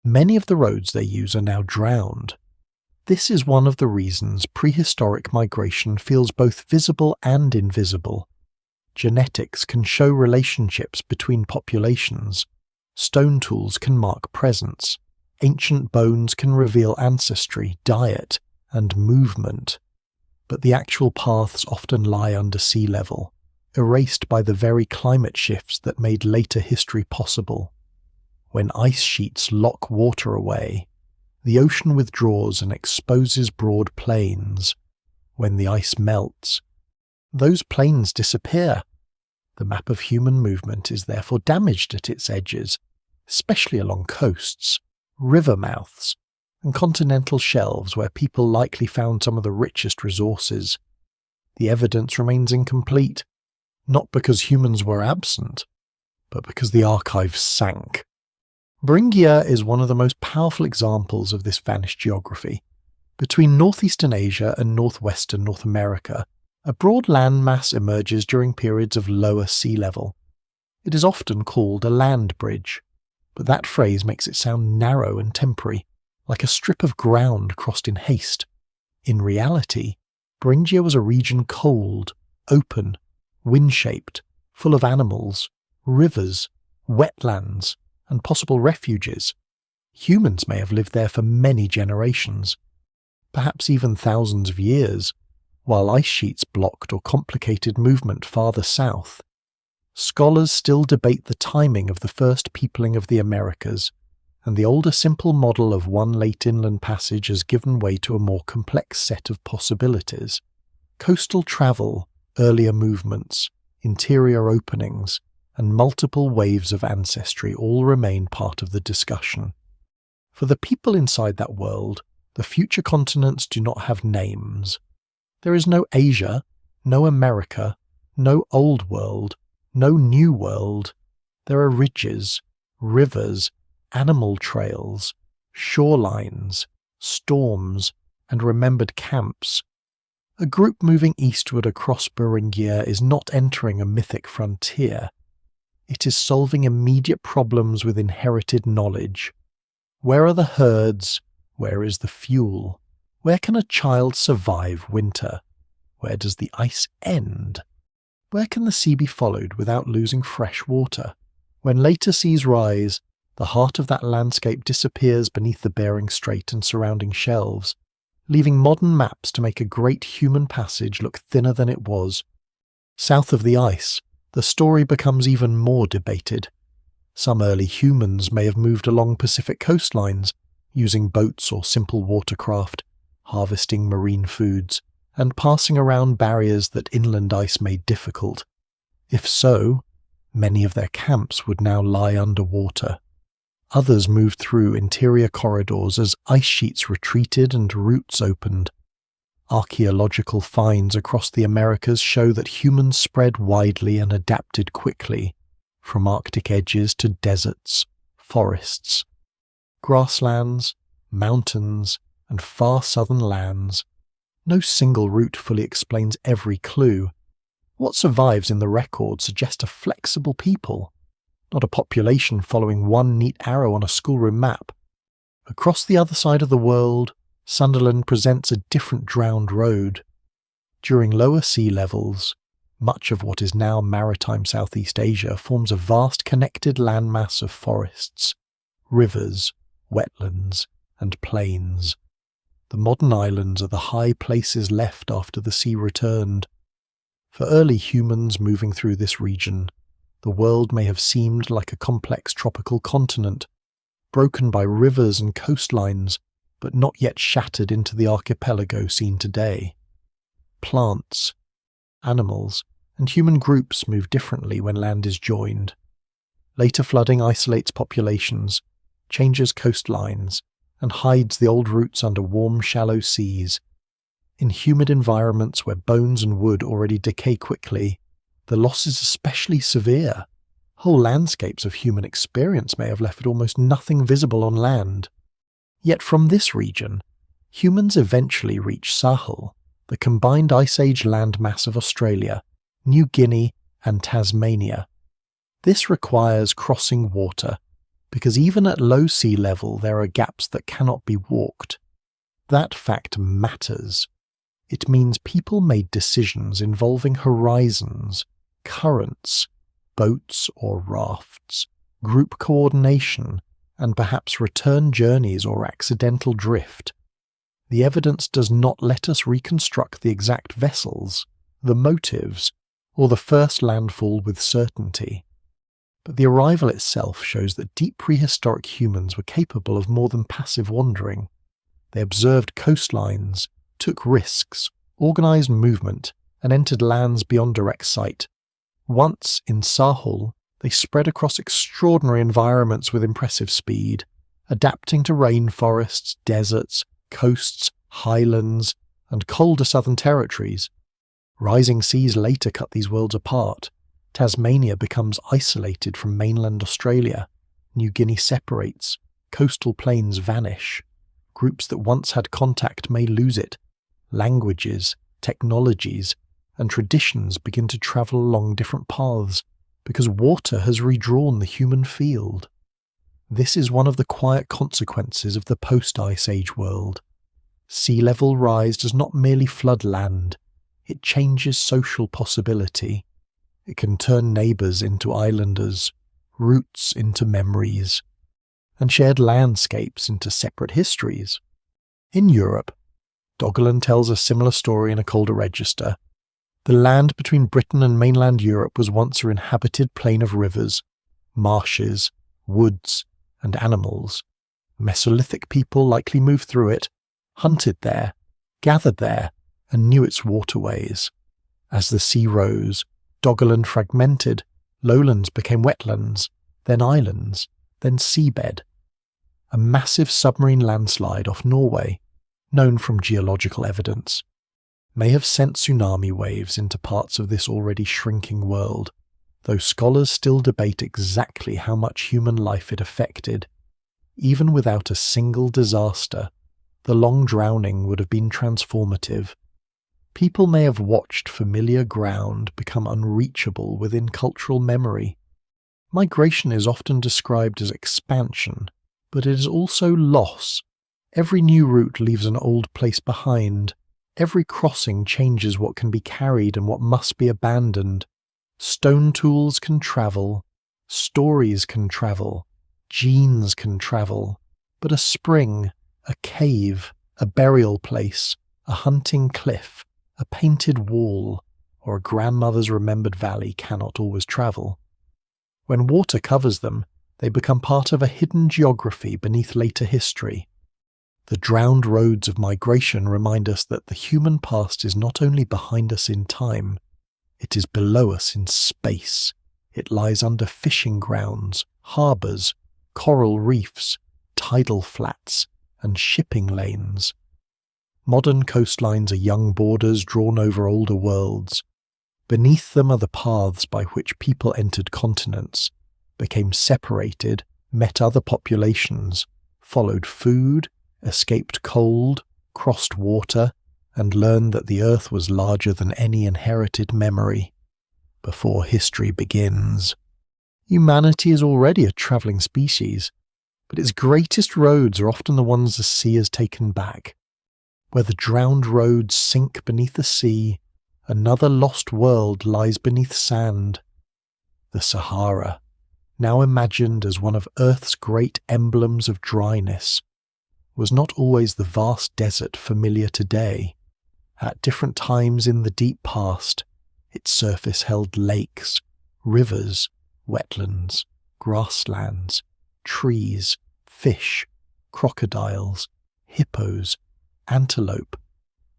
Many of the roads they use are now drowned. This is one of the reasons prehistoric migration feels both visible and invisible. Genetics can show relationships between populations. Stone tools can mark presence. Ancient bones can reveal ancestry, diet, and movement. But the actual paths often lie under sea level, erased by the very climate shifts that made later history possible. When ice sheets lock water away, the ocean withdraws and exposes broad plains. When the ice melts, those plains disappear. The map of human movement is therefore damaged at its edges, especially along coasts, river mouths, and continental shelves where people likely found some of the richest resources. The evidence remains incomplete, not because humans were absent, but because the archives sank. Beringia is one of the most powerful examples of this vanished geography. Between northeastern Asia and northwestern North America, a broad landmass emerges during periods of lower sea level. It is often called a land bridge, but that phrase makes it sound narrow and temporary, like a strip of ground crossed in haste. In reality, Beringia was a region cold, open, wind-shaped, full of animals, rivers, wetlands, and possible refuges. Humans may have lived there for many generations, perhaps even thousands of years, while ice sheets blocked or complicated movement farther south. Scholars still debate the timing of the first peopling of the Americas, and the older simple model of one late inland passage has given way to a more complex set of possibilities. Coastal travel, earlier movements, interior openings, and multiple waves of ancestry all remain part of the discussion. For the people inside that world, the future continents do not have names. There is no Asia, no America, no Old World, no New World. There are ridges, rivers, animal trails, shorelines, storms, and remembered camps. A group moving eastward across Beringia is not entering a mythic frontier. It is solving immediate problems with inherited knowledge. Where are the herds? Where is the fuel? Where can a child survive winter? Where does the ice end? Where can the sea be followed without losing fresh water? When later seas rise, the heart of that landscape disappears beneath the Bering Strait and surrounding shelves, leaving modern maps to make a great human passage look thinner than it was. South of the ice, the story becomes even more debated. Some early humans may have moved along Pacific coastlines, using boats or simple watercraft, harvesting marine foods, and passing around barriers that inland ice made difficult. If so, many of their camps would now lie underwater. Others moved through interior corridors as ice sheets retreated and routes opened. Archaeological finds across the Americas show that humans spread widely and adapted quickly, from Arctic edges to deserts, forests, grasslands, mountains, and far southern lands. No single route fully explains every clue. What survives in the record suggests a flexible people, not a population following one neat arrow on a schoolroom map. Across the other side of the world, Sunderland presents a different drowned road. During lower sea levels, much of what is now maritime Southeast Asia forms a vast connected landmass of forests, rivers, wetlands, and plains. The modern islands are the high places left after the sea returned. For early humans moving through this region, the world may have seemed like a complex tropical continent, broken by rivers and coastlines, but not yet shattered into the archipelago seen today. Plants, animals, and human groups move differently when land is joined. Later flooding isolates populations, changes coastlines, and hides the old roots under warm, shallow seas. In humid environments where bones and wood already decay quickly, the loss is especially severe. Whole landscapes of human experience may have left almost nothing visible on land. Yet from this region, humans eventually reach Sahel, the combined Ice Age landmass of Australia, New Guinea, and Tasmania. This requires crossing water, because even at low sea level there are gaps that cannot be walked. That fact matters. It means people made decisions involving horizons, currents, boats or rafts, group coordination, and perhaps return journeys or accidental drift. The evidence does not let us reconstruct the exact vessels, the motives, or the first landfall with certainty. But the arrival itself shows that deep prehistoric humans were capable of more than passive wandering. They observed coastlines, took risks, organised movement, and entered lands beyond direct sight. Once in Sahel, they spread across extraordinary environments with impressive speed, adapting to rainforests, deserts, coasts, highlands, and colder southern territories. Rising seas later cut these worlds apart. Tasmania becomes isolated from mainland Australia. New Guinea separates. Coastal plains vanish. Groups that once had contact may lose it. Languages, technologies, and traditions begin to travel along different paths because water has redrawn the human field. This is one of the quiet consequences of the post-Ice Age world. Sea level rise does not merely flood land, it changes social possibility. It can turn neighbours into islanders, roots into memories, and shared landscapes into separate histories. In Europe, Doggerland tells a similar story in a colder register. The land between Britain and mainland Europe was once an inhabited plain of rivers, marshes, woods, and animals. Mesolithic people likely moved through it, hunted there, gathered there, and knew its waterways. As the sea rose, Doggerland fragmented, lowlands became wetlands, then islands, then seabed. A massive submarine landslide off Norway, known from geological evidence, may have sent tsunami waves into parts of this already shrinking world, though scholars still debate exactly how much human life it affected. Even without a single disaster, the long drowning would have been transformative. People may have watched familiar ground become unreachable within cultural memory. Migration is often described as expansion, but it is also loss. Every new route leaves an old place behind. Every crossing changes what can be carried and what must be abandoned. Stone tools can travel, stories can travel, genes can travel, but a spring, a cave, a burial place, a hunting cliff, a painted wall, or a grandmother's remembered valley cannot always travel. When water covers them, they become part of a hidden geography beneath later history. The drowned roads of migration remind us that the human past is not only behind us in time, it is below us in space. It lies under fishing grounds, harbours, coral reefs, tidal flats, and shipping lanes. Modern coastlines are young borders drawn over older worlds. Beneath them are the paths by which people entered continents, became separated, met other populations, followed food, escaped cold, crossed water, and learned that the earth was larger than any inherited memory. Before history begins. Humanity is already a travelling species, but its greatest roads are often the ones the sea has taken back. Where the drowned roads sink beneath the sea, another lost world lies beneath sand. The Sahara, now imagined as one of Earth's great emblems of dryness, was not always the vast desert familiar today. At different times in the deep past, its surface held lakes, rivers, wetlands, grasslands, trees, fish, crocodiles, hippos, antelope,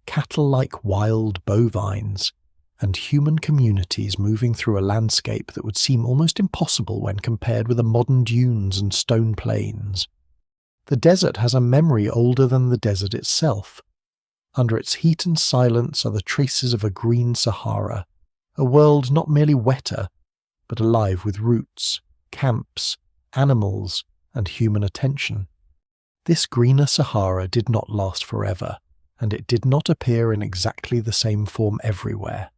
cattle like wild bovines, and human communities moving through a landscape that would seem almost impossible when compared with the modern dunes and stone plains. The desert has a memory older than the desert itself. Under its heat and silence are the traces of a green Sahara, a world not merely wetter, but alive with roots, camps, animals, and human attention. This greener Sahara did not last forever, and it did not appear in exactly the same form everywhere.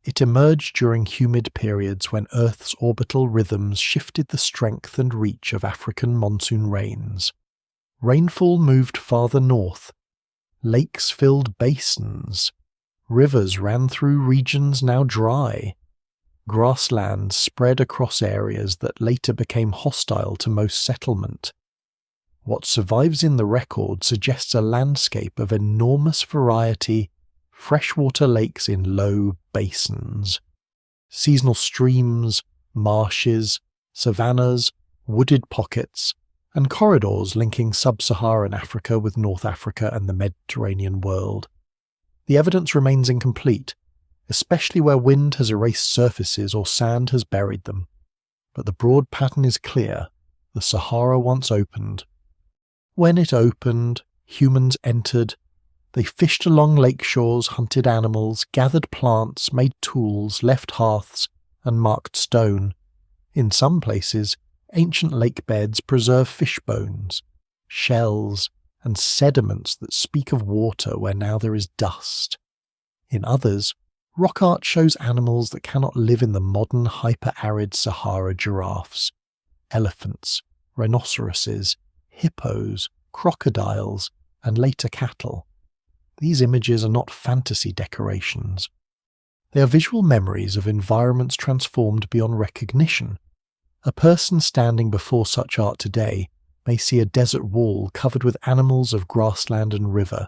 It emerged during humid periods when Earth's orbital rhythms shifted the strength and reach of African monsoon rains. Rainfall moved farther north. Lakes filled basins. Rivers ran through regions now dry. Grasslands spread across areas that later became hostile to most settlement. What survives in the record suggests a landscape of enormous variety, freshwater lakes in low basins, seasonal streams, marshes, savannas, wooded pockets, and corridors linking sub-Saharan Africa with North Africa and the Mediterranean world. The evidence remains incomplete, especially where wind has erased surfaces or sand has buried them. But the broad pattern is clear. The Sahara once opened. When it opened, humans entered. They fished along lake shores, hunted animals, gathered plants, made tools, left hearths, and marked stone. In some places, ancient lake beds preserve fish bones, shells, and sediments that speak of water where now there is dust. In others, rock art shows animals that cannot live in the modern hyper-arid Sahara: giraffes, elephants, rhinoceroses, hippos, crocodiles, and later cattle. These images are not fantasy decorations. They are visual memories of environments transformed beyond recognition. A person standing before such art today may see a desert wall covered with animals of grassland and river,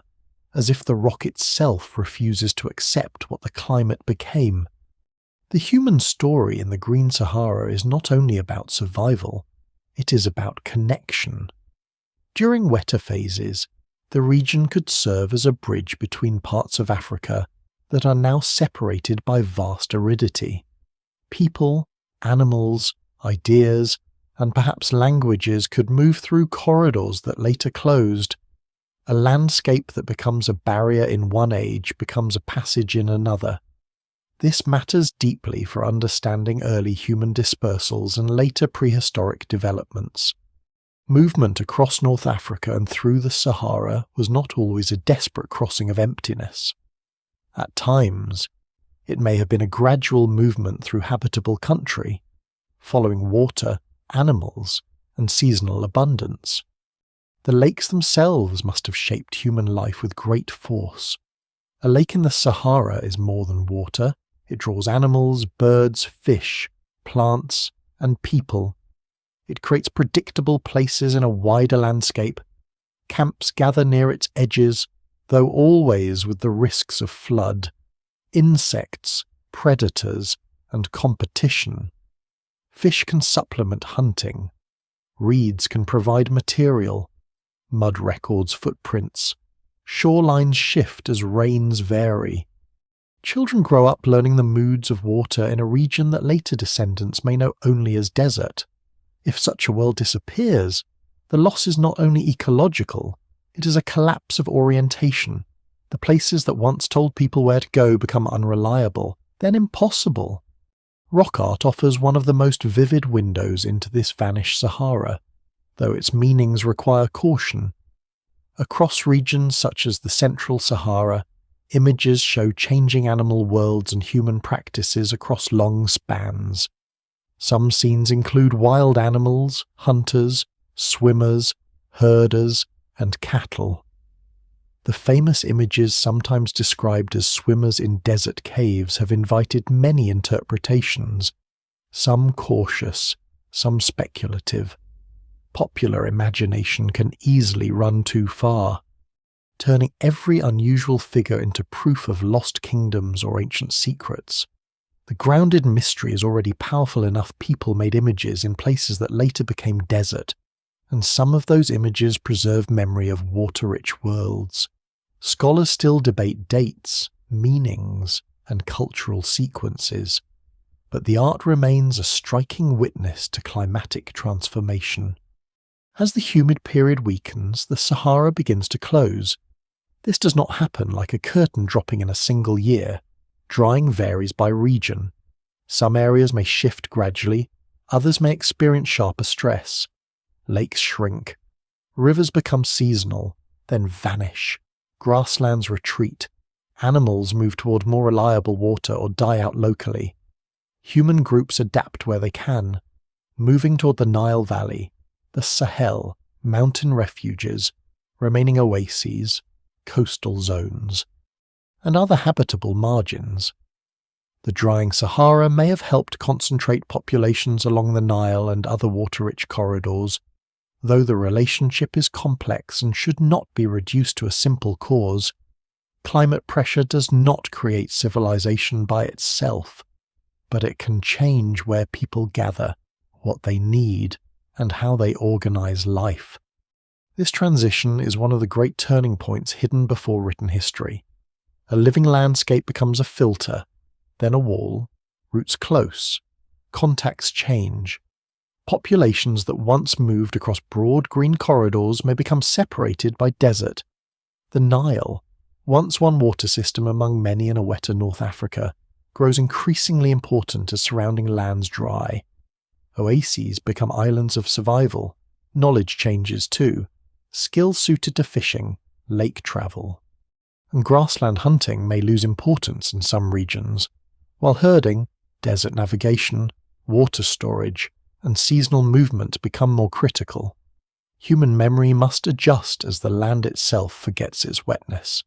as if the rock itself refuses to accept what the climate became. The human story in the Green Sahara is not only about survival, it is about connection. During wetter phases, the region could serve as a bridge between parts of Africa that are now separated by vast aridity. People, animals, ideas, and perhaps languages could move through corridors that later closed. A landscape that becomes a barrier in one age becomes a passage in another. This matters deeply for understanding early human dispersals and later prehistoric developments. Movement across North Africa and through the Sahara was not always a desperate crossing of emptiness. At times, it may have been a gradual movement through habitable country, following water, animals, and seasonal abundance. The lakes themselves must have shaped human life with great force. A lake in the Sahara is more than water. It draws animals, birds, fish, plants, and people. It creates predictable places in a wider landscape. Camps gather near its edges, though always with the risks of flood, insects, predators, and competition. Fish can supplement hunting. Reeds can provide material. Mud records footprints. Shorelines shift as rains vary. Children grow up learning the moods of water in a region that later descendants may know only as desert. If such a world disappears, the loss is not only ecological, it is a collapse of orientation. The places that once told people where to go become unreliable, then impossible. Rock art offers one of the most vivid windows into this vanished Sahara, though its meanings require caution. Across regions such as the Central Sahara, images show changing animal worlds and human practices across long spans. Some scenes include wild animals, hunters, swimmers, herders, and cattle. The famous images sometimes described as swimmers in desert caves have invited many interpretations, some cautious, some speculative. Popular imagination can easily run too far, turning every unusual figure into proof of lost kingdoms or ancient secrets. The grounded mystery is already powerful enough people-made images in places that later became desert, and some of those images preserve memory of water-rich worlds. Scholars still debate dates, meanings, and cultural sequences, but the art remains a striking witness to climatic transformation. As the humid period weakens, the Sahara begins to close. This does not happen like a curtain dropping in a single year. Drying varies by region. Some areas may shift gradually, others may experience sharper stress. Lakes shrink. Rivers become seasonal, then vanish. Grasslands retreat. Animals move toward more reliable water or die out locally. Human groups adapt where they can, moving toward the Nile Valley, the Sahel, mountain refuges, remaining oases, coastal zones, and other habitable margins. The drying Sahara may have helped concentrate populations along the Nile and other water-rich corridors, though the relationship is complex and should not be reduced to a simple cause. Climate pressure does not create civilization by itself, but it can change where people gather, what they need, and how they organize life. This transition is one of the great turning points hidden before written history. A living landscape becomes a filter, then a wall, roots close, contacts change. Populations that once moved across broad green corridors may become separated by desert. The Nile, once one water system among many in a wetter North Africa, grows increasingly important as surrounding lands dry. Oases become islands of survival. Knowledge changes too. Skills suited to fishing, lake travel. And grassland hunting may lose importance in some regions, while herding, desert navigation, water storage, and seasonal movement become more critical. Human memory must adjust as the land itself forgets its wetness.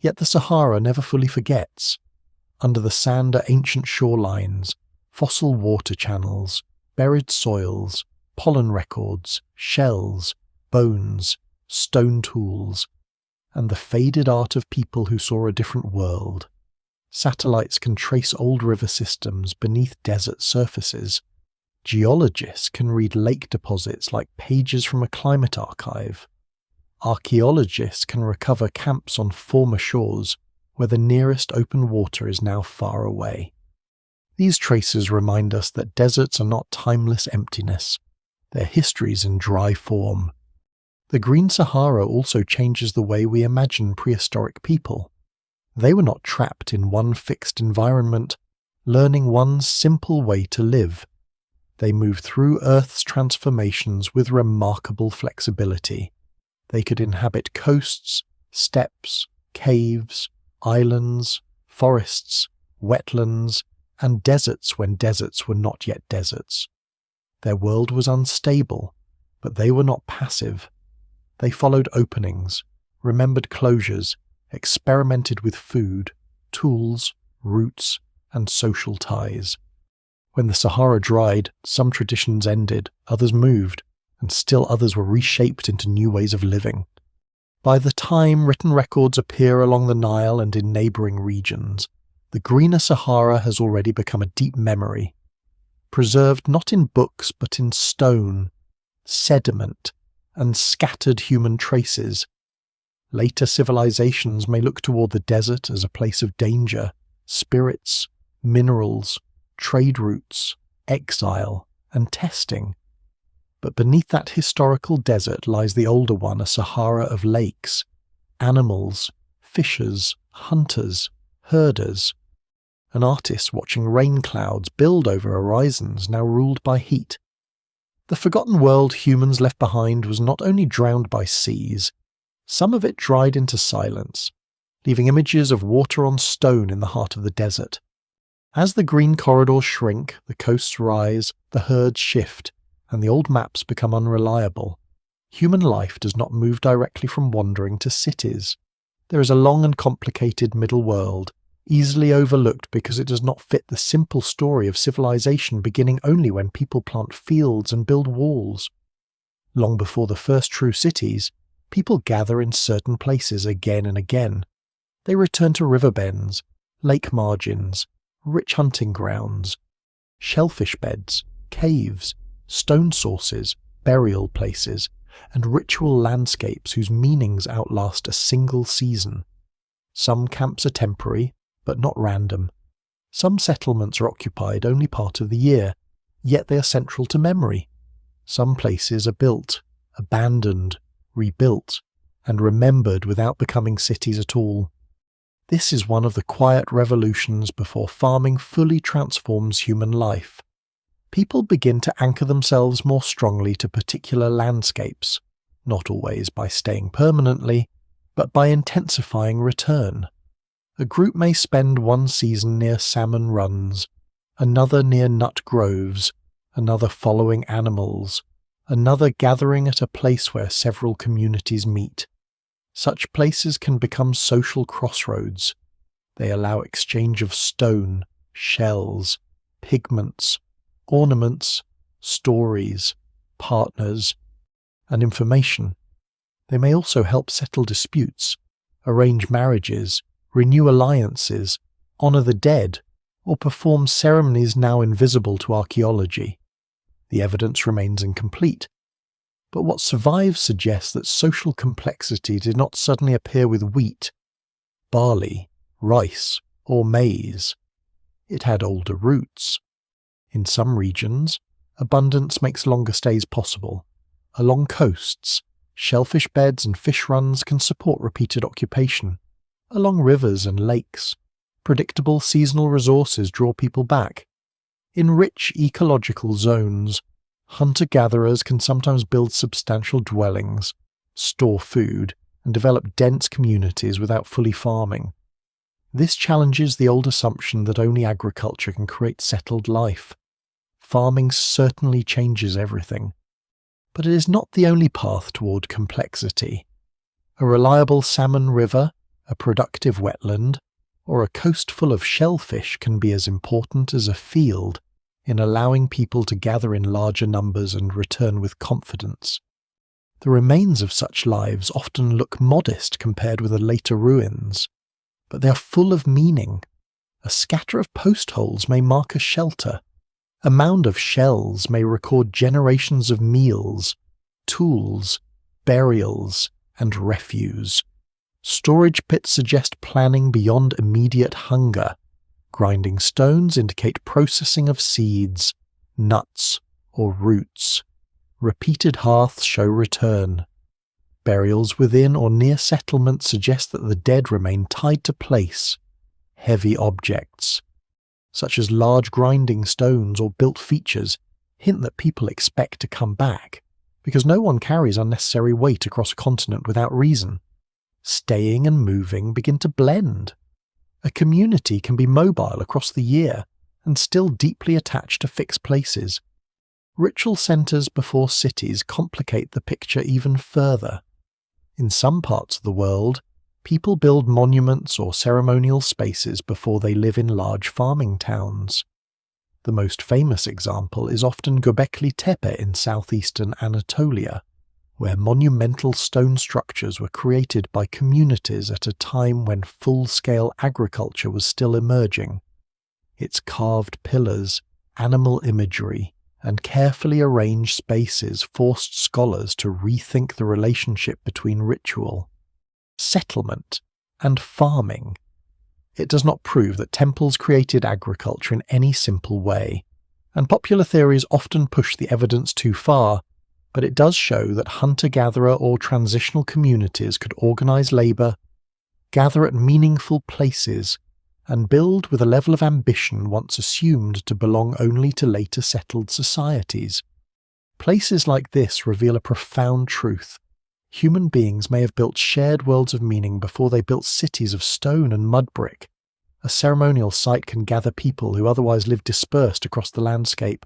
Yet the Sahara never fully forgets. Under the sand are ancient shorelines, fossil water channels, buried soils, pollen records, shells, bones, stone tools, and the faded art of people who saw a different world. Satellites can trace old river systems beneath desert surfaces. Geologists can read lake deposits like pages from a climate archive. Archaeologists can recover camps on former shores where the nearest open water is now far away. These traces remind us that deserts are not timeless emptiness. They're histories in dry form. The Green Sahara also changes the way we imagine prehistoric people. They were not trapped in one fixed environment, learning one simple way to live. They moved through Earth's transformations with remarkable flexibility. They could inhabit coasts, steppes, caves, islands, forests, wetlands, and deserts when deserts were not yet deserts. Their world was unstable, but they were not passive. They followed openings, remembered closures, experimented with food, tools, routes, and social ties. When the Sahara dried, some traditions ended, others moved, and still others were reshaped into new ways of living. By the time written records appear along the Nile and in neighbouring regions, the greener Sahara has already become a deep memory, preserved not in books but in stone, sediment, and scattered human traces. Later civilizations may look toward the desert as a place of danger, spirits, minerals, trade routes, exile, and testing. But beneath that historical desert lies the older one, a Sahara of lakes, animals, fishers, hunters, herders. An artist watching rain clouds build over horizons now ruled by heat. The forgotten world humans left behind was not only drowned by seas, some of it dried into silence, leaving images of water on stone in the heart of the desert. As the green corridors shrink, the coasts rise, the herds shift, and the old maps become unreliable. Human life does not move directly from wandering to cities. There is a long and complicated middle world, easily overlooked because it does not fit the simple story of civilization beginning only when people plant fields and build walls. Long before the first true cities, people gather in certain places again and again. They return to river bends, lake margins, rich hunting grounds, shellfish beds, caves, stone sources, burial places, and ritual landscapes whose meanings outlast a single season. Some camps are temporary, but not random. Some settlements are occupied only part of the year, yet they are central to memory. Some places are built, abandoned, rebuilt, and remembered without becoming cities at all. This is one of the quiet revolutions before farming fully transforms human life. People begin to anchor themselves more strongly to particular landscapes, not always by staying permanently, but by intensifying return. A group may spend one season near salmon runs, another near nut groves, another following animals, another gathering at a place where several communities meet. Such places can become social crossroads. They allow exchange of stone, shells, pigments, ornaments, stories, partners, and information. They may also help settle disputes, arrange marriages, renew alliances, honor the dead, or perform ceremonies now invisible to archaeology. The evidence remains incomplete, but what survives suggests that social complexity did not suddenly appear with wheat, barley, rice, or maize. It had older roots. In some regions, abundance makes longer stays possible. Along coasts, shellfish beds and fish runs can support repeated occupation. Along rivers and lakes, predictable seasonal resources draw people back. In rich ecological zones, hunter-gatherers can sometimes build substantial dwellings, store food, and develop dense communities without fully farming. This challenges the old assumption that only agriculture can create settled life. Farming certainly changes everything, but it is not the only path toward complexity. A reliable salmon river, a productive wetland, or a coast full of shellfish can be as important as a field in allowing people to gather in larger numbers and return with confidence. The remains of such lives often look modest compared with the later ruins, but they are full of meaning. A scatter of post holes may mark a shelter. A mound of shells may record generations of meals, tools, burials, and refuse. Storage pits suggest planning beyond immediate hunger. Grinding stones indicate processing of seeds, nuts, or roots. Repeated hearths show return. Burials within or near settlements suggest that the dead remain tied to place. Heavy objects, such as large grinding stones or built features, hint that people expect to come back, because no one carries unnecessary weight across a continent without reason. Staying and moving begin to blend. A community can be mobile across the year and still deeply attached to fixed places. Ritual centers before cities complicate the picture even further. In some parts of the world, people build monuments or ceremonial spaces before they live in large farming towns. The most famous example is often Göbekli Tepe in southeastern Anatolia, where monumental stone structures were created by communities at a time when full-scale agriculture was still emerging. Its carved pillars, animal imagery, and carefully arranged spaces forced scholars to rethink the relationship between ritual, settlement, and farming. It does not prove that temples created agriculture in any simple way, and popular theories often push the evidence too far, but it does show that hunter-gatherer or transitional communities could organize labor, gather at meaningful places, and build with a level of ambition once assumed to belong only to later settled societies. Places like this reveal a profound truth. Human beings may have built shared worlds of meaning before they built cities of stone and mud brick. A ceremonial site can gather people who otherwise live dispersed across the landscape.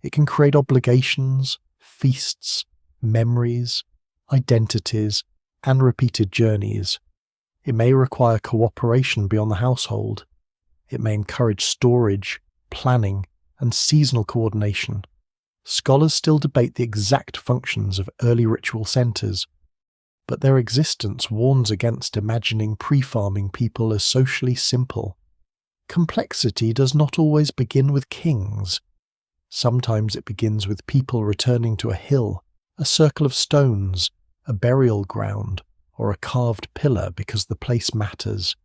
It can create obligations, feasts, memories, identities, and repeated journeys. It may require cooperation beyond the household. It may encourage storage, planning, and seasonal coordination. Scholars still debate the exact functions of early ritual centres, but their existence warns against imagining pre-farming people as socially simple. Complexity does not always begin with kings. Sometimes it begins with people returning to a hill, a circle of stones, a burial ground, or a carved pillar because the place matters.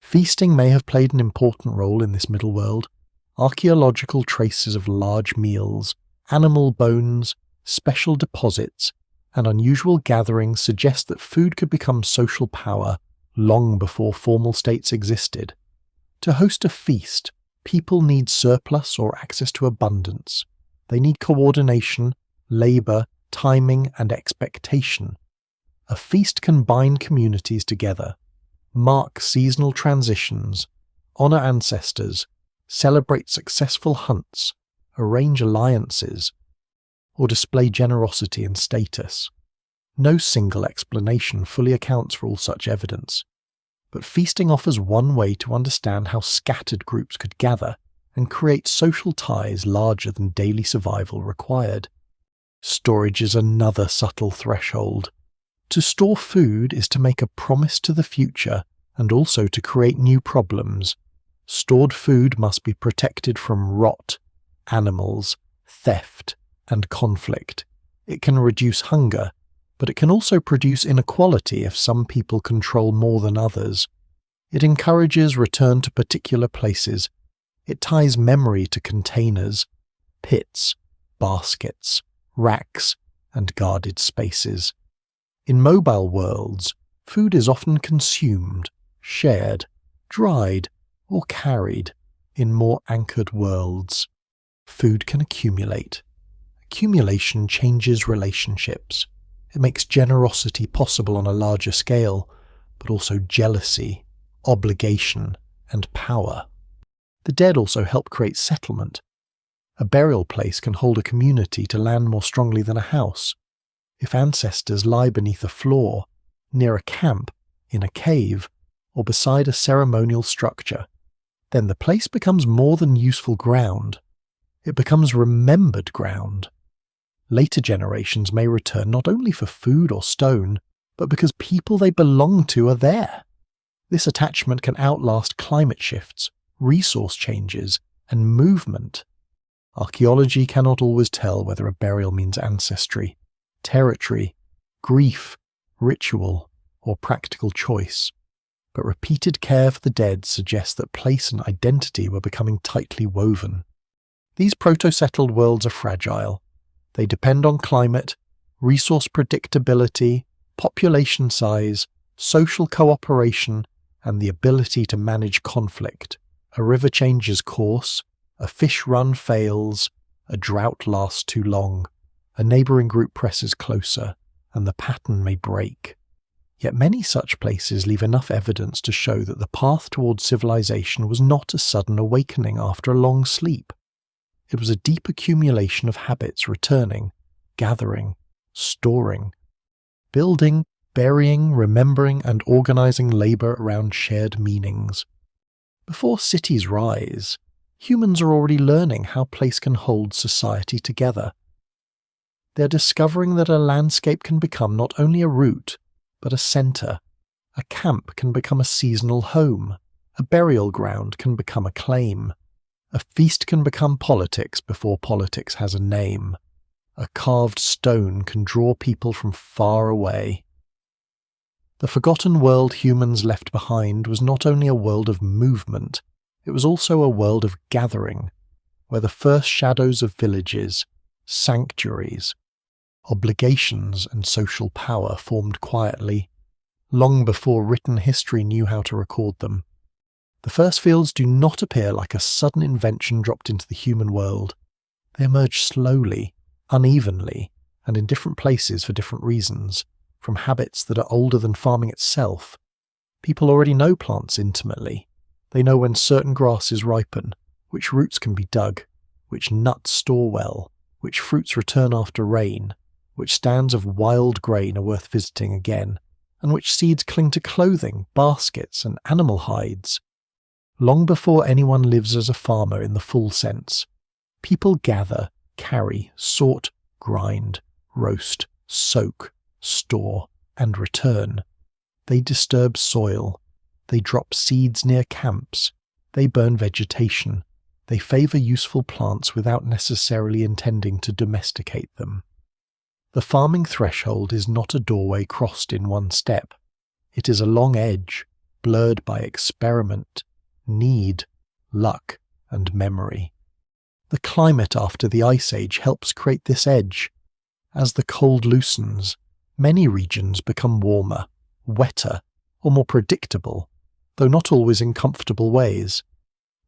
Feasting may have played an important role in this middle world. Archaeological traces of large meals, animal bones, special deposits, and unusual gatherings suggest that food could become social power long before formal states existed. To host a feast, people need surplus or access to abundance. They need coordination, labour, timing, and expectation. A feast can bind communities together, mark seasonal transitions, honour ancestors, celebrate successful hunts, arrange alliances, or display generosity and status. No single explanation fully accounts for all such evidence, but feasting offers one way to understand how scattered groups could gather and create social ties larger than daily survival required. Storage is another subtle threshold. To store food is to make a promise to the future and also to create new problems. Stored food must be protected from rot, animals, theft, and conflict. It can reduce hunger, but it can also produce inequality if some people control more than others. It encourages return to particular places. It ties memory to containers, pits, baskets, racks, and guarded spaces. In mobile worlds, food is often consumed, shared, dried, or carried. In more anchored worlds, food can accumulate. Accumulation changes relationships. It makes generosity possible on a larger scale, but also jealousy, obligation, and power. The dead also help create settlement. A burial place can hold a community to land more strongly than a house. If ancestors lie beneath a floor, near a camp, in a cave, or beside a ceremonial structure, then the place becomes more than useful ground. It becomes remembered ground. Later generations may return not only for food or stone, but because people they belong to are there. This attachment can outlast climate shifts, resource changes, and movement. Archaeology cannot always tell whether a burial means ancestry, territory, grief, ritual, or practical choice, but repeated care for the dead suggests that place and identity were becoming tightly woven. These proto-settled worlds are fragile. They depend on climate, resource predictability, population size, social cooperation, and the ability to manage conflict. A river changes course, a fish run fails, a drought lasts too long, a neighbouring group presses closer, and the pattern may break. Yet many such places leave enough evidence to show that the path towards civilization was not a sudden awakening after a long sleep. It was a deep accumulation of habits returning, gathering, storing, building, burying, remembering, and organizing labor around shared meanings. Before cities rise, humans are already learning how place can hold society together. They're discovering that a landscape can become not only a route, but a center. A camp can become a seasonal home. A burial ground can become a claim. A feast can become politics before politics has a name. A carved stone can draw people from far away. The forgotten world humans left behind was not only a world of movement, it was also a world of gathering, where the first shadows of villages, sanctuaries, obligations and social power formed quietly, long before written history knew how to record them. The first fields do not appear like a sudden invention dropped into the human world. They emerge slowly, unevenly, and in different places for different reasons, from habits that are older than farming itself. People already know plants intimately. They know when certain grasses ripen, which roots can be dug, which nuts store well, which fruits return after rain, which stands of wild grain are worth visiting again, and which seeds cling to clothing, baskets, and animal hides. Long before anyone lives as a farmer in the full sense, people gather carry, sort, grind, roast, soak, store, and return. They disturb soil. They drop seeds near camps. They burn vegetation. They favour useful plants without necessarily intending to domesticate them. The farming threshold is not a doorway crossed in one step. It is a long edge, blurred by experiment, need, luck, and memory. The climate after the Ice Age helps create this edge. As the cold loosens, many regions become warmer, wetter, or more predictable, though not always in comfortable ways.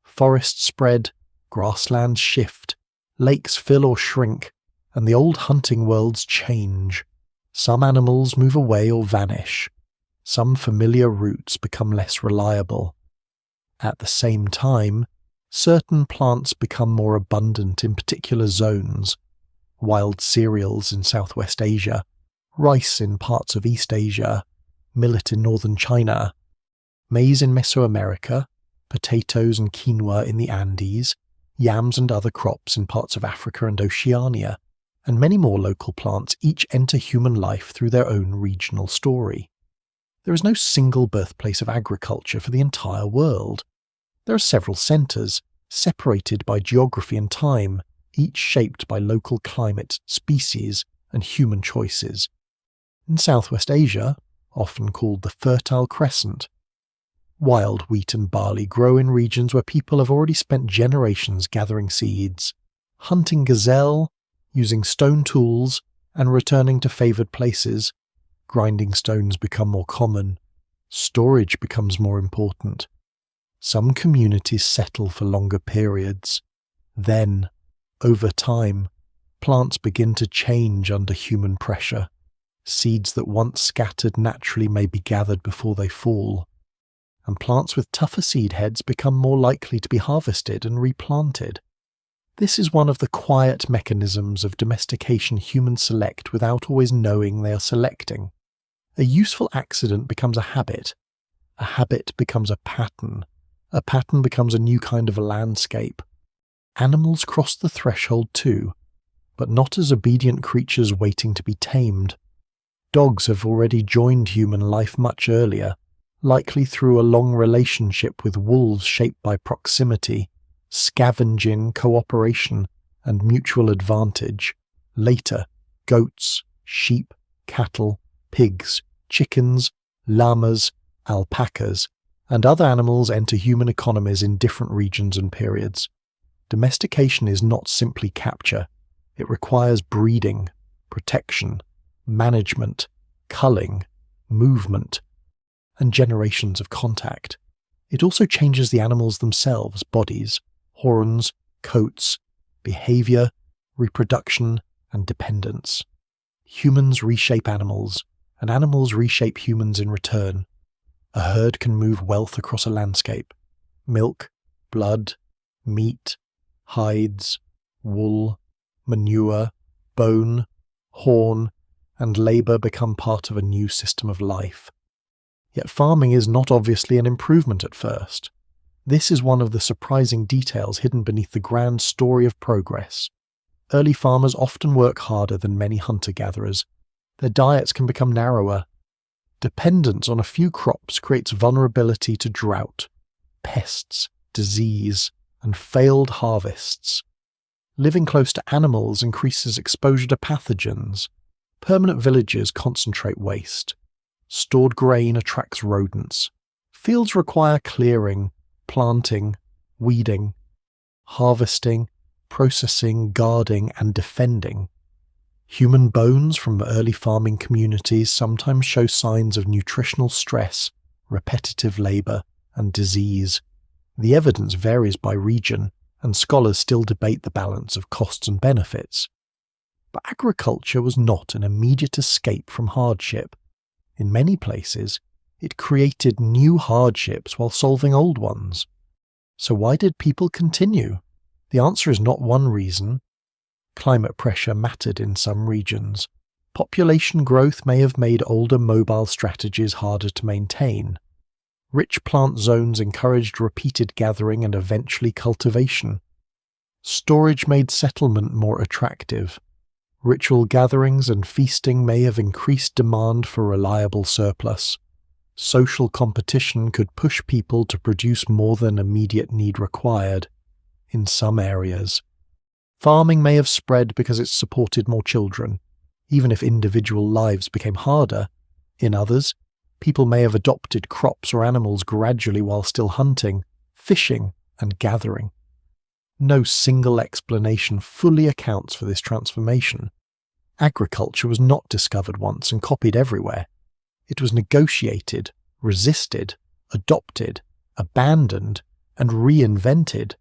Forests spread, grasslands shift, lakes fill or shrink, and the old hunting worlds change. Some animals move away or vanish. Some familiar routes become less reliable. At the same time, certain plants become more abundant in particular zones. Wild cereals in Southwest Asia, rice in parts of East Asia, millet in northern China, maize in Mesoamerica, potatoes and quinoa in the Andes, yams and other crops in parts of Africa and Oceania, and many more local plants each enter human life through their own regional story. There is no single birthplace of agriculture for the entire world. There are several centres, separated by geography and time, each shaped by local climate, species, and human choices. In Southwest Asia, often called the Fertile Crescent, wild wheat and barley grow in regions where people have already spent generations gathering seeds, hunting gazelle, using stone tools, and returning to favoured places. Grinding stones become more common. Storage becomes more important. Some communities settle for longer periods. Then, over time, plants begin to change under human pressure. Seeds that once scattered naturally may be gathered before they fall. And plants with tougher seed heads become more likely to be harvested and replanted. This is one of the quiet mechanisms of domestication humans select without always knowing they are selecting. A useful accident becomes a habit becomes a pattern becomes a new kind of a landscape. Animals cross the threshold too, but not as obedient creatures waiting to be tamed. Dogs have already joined human life much earlier, likely through a long relationship with wolves shaped by proximity, scavenging, cooperation, and mutual advantage. Later, goats, sheep, cattle, pigs, chickens, llamas, alpacas, and other animals enter human economies in different regions and periods. Domestication is not simply capture. It requires breeding, protection, management, culling, movement, and generations of contact. It also changes the animals themselves, bodies, horns, coats, behaviour, reproduction, and dependence. Humans reshape animals, and animals reshape humans in return. A herd can move wealth across a landscape. Milk, blood, meat, hides, wool, manure, bone, horn, and labour become part of a new system of life. Yet farming is not obviously an improvement at first. This is one of the surprising details hidden beneath the grand story of progress. Early farmers often work harder than many hunter-gatherers. Their diets can become narrower. Dependence on a few crops creates vulnerability to drought, pests, disease, and failed harvests. Living close to animals increases exposure to pathogens. Permanent villages concentrate waste. Stored grain attracts rodents. Fields require clearing, planting, weeding, harvesting, processing, guarding, and defending. Human bones from early farming communities sometimes show signs of nutritional stress, repetitive labour, and disease. The evidence varies by region, and scholars still debate the balance of costs and benefits. But agriculture was not an immediate escape from hardship. In many places, it created new hardships while solving old ones. So why did people continue? The answer is not one reason. Climate pressure mattered in some regions. Population growth may have made older mobile strategies harder to maintain. Rich plant zones encouraged repeated gathering and eventually cultivation. Storage made settlement more attractive. Ritual gatherings and feasting may have increased demand for reliable surplus. Social competition could push people to produce more than immediate need required, in some areas. Farming may have spread because it supported more children, even if individual lives became harder. In others, people may have adopted crops or animals gradually while still hunting, fishing, and gathering. No single explanation fully accounts for this transformation. Agriculture was not discovered once and copied everywhere. It was negotiated, resisted, adopted, abandoned, and reinvented.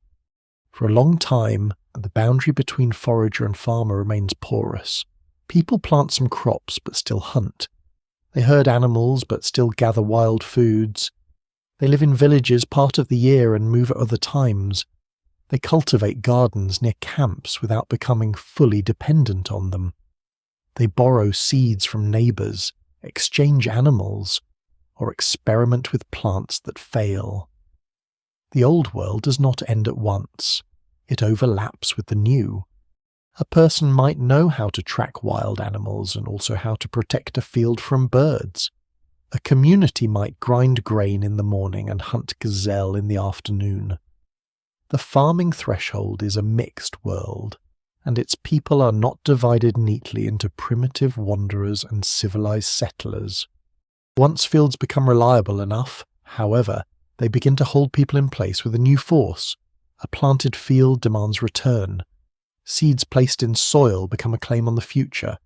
For a long time, the boundary between forager and farmer remains porous. People plant some crops but still hunt. They herd animals but still gather wild foods. They live in villages part of the year and move at other times. They cultivate gardens near camps without becoming fully dependent on them. They borrow seeds from neighbours, exchange animals, or experiment with plants that fail. The old world does not end at once. It overlaps with the new. A person might know how to track wild animals and also how to protect a field from birds. A community might grind grain in the morning and hunt gazelle in the afternoon. The farming threshold is a mixed world, and its people are not divided neatly into primitive wanderers and civilized settlers. Once fields become reliable enough, however, they begin to hold people in place with a new force. A planted field demands return. Seeds placed in soil become a claim on the future.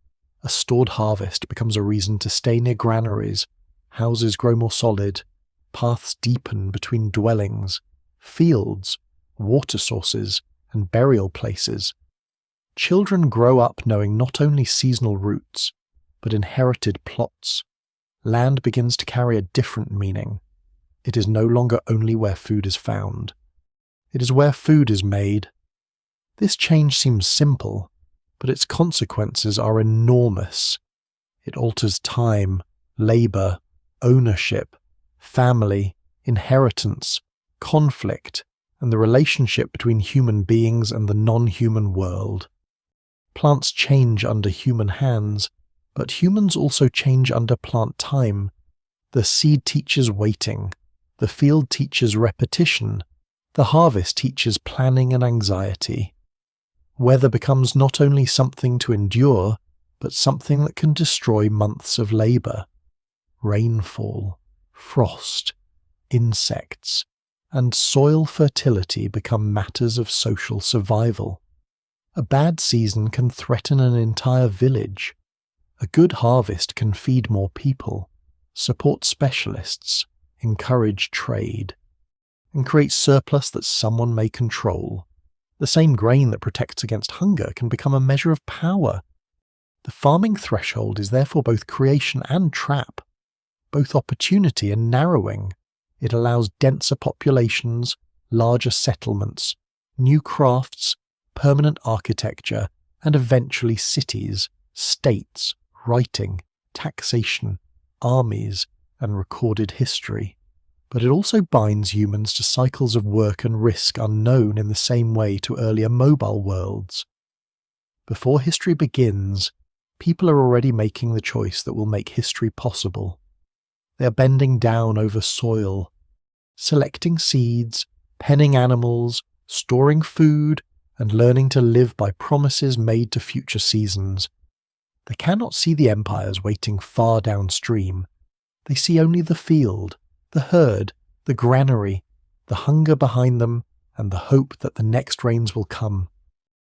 A stored harvest becomes a reason to stay near granaries. Houses grow more solid. Paths deepen between dwellings. Fields, water sources, and burial places. Children grow up knowing not only seasonal routes, but inherited plots. Land begins to carry a different meaning. It is no longer only where food is found. It is where food is made. This change seems simple, but its consequences are enormous. It alters time, labour, ownership, family, inheritance, conflict, and the relationship between human beings and the non-human world. Plants change under human hands, but humans also change under plant time. The seed teaches waiting. The field teaches repetition. The harvest teaches planning and anxiety. Weather becomes not only something to endure, but something that can destroy months of labour. Rainfall, frost, insects, and soil fertility become matters of social survival. A bad season can threaten an entire village. A good harvest can feed more people, support specialists, encourage trade, and create surplus that someone may control. The same grain that protects against hunger can become a measure of power. The farming threshold is therefore both creation and trap, both opportunity and narrowing. It allows denser populations, larger settlements, new crafts, permanent architecture, and eventually cities, states, writing, taxation, armies, and recorded history. But it also binds humans to cycles of work and risk unknown in the same way to earlier mobile worlds. Before history begins, people are already making the choice that will make history possible. They are bending down over soil, selecting seeds, penning animals, storing food, and learning to live by promises made to future seasons. They cannot see the empires waiting far downstream. They see only the field, the herd, the granary, the hunger behind them, and the hope that the next rains will come.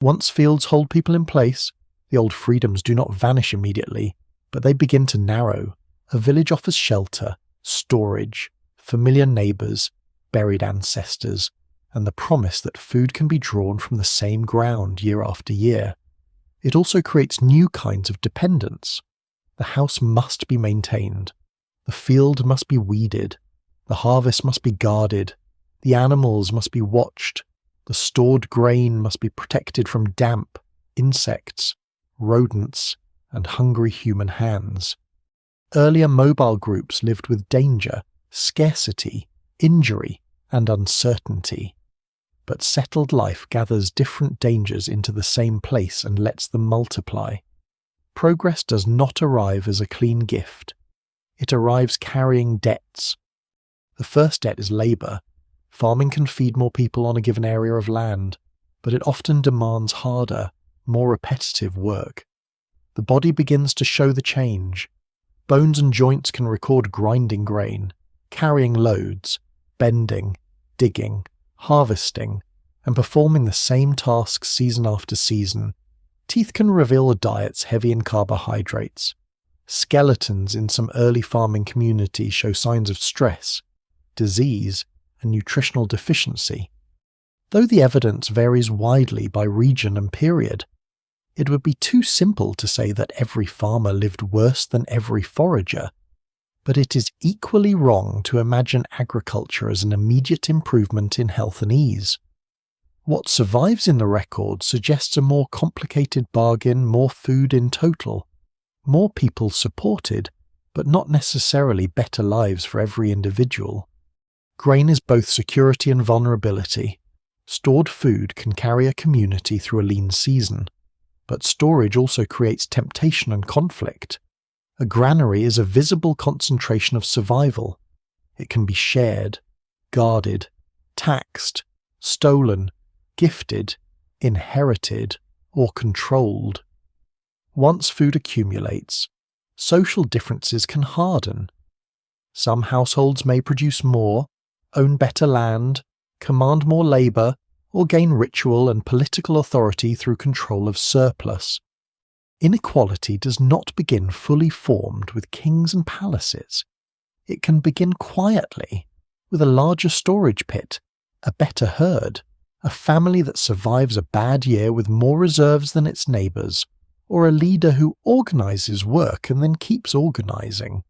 Once fields hold people in place, the old freedoms do not vanish immediately, but they begin to narrow. A village offers shelter, storage, familiar neighbours, buried ancestors, and the promise that food can be drawn from the same ground year after year. It also creates new kinds of dependence. The house must be maintained. The field must be weeded. The harvest must be guarded. The animals must be watched. The stored grain must be protected from damp, insects, rodents, and hungry human hands. Earlier mobile groups lived with danger, scarcity, injury, and uncertainty. but settled life gathers different dangers into the same place and lets them multiply. Progress does not arrive as a clean gift. It arrives carrying debts. The first debt is labour. Farming can feed more people on a given area of land, but it often demands harder, more repetitive work. The body begins to show the change. Bones and joints can record grinding grain, carrying loads, bending, digging, harvesting, and performing the same tasks season after season. Teeth can reveal diets heavy in carbohydrates. Skeletons in some early farming communities show signs of stress, disease, and nutritional deficiency. Though the evidence varies widely by region and period, it would be too simple to say that every farmer lived worse than every forager, but it is equally wrong to imagine agriculture as an immediate improvement in health and ease. What survives in the record suggests a more complicated bargain, more food in total, more people supported, but not necessarily better lives for every individual. Grain is both security and vulnerability. Stored food can carry a community through a lean season, but storage also creates temptation and conflict. A granary is a visible concentration of survival. It can be shared, guarded, taxed, stolen, gifted, inherited, or controlled. Once food accumulates, social differences can harden. Some households may produce more, own better land, command more labour, or gain ritual and political authority through control of surplus. Inequality does not begin fully formed with kings and palaces. It can begin quietly, with a larger storage pit, a better herd, a family that survives a bad year with more reserves than its neighbours, or a leader who organises work and then keeps organising.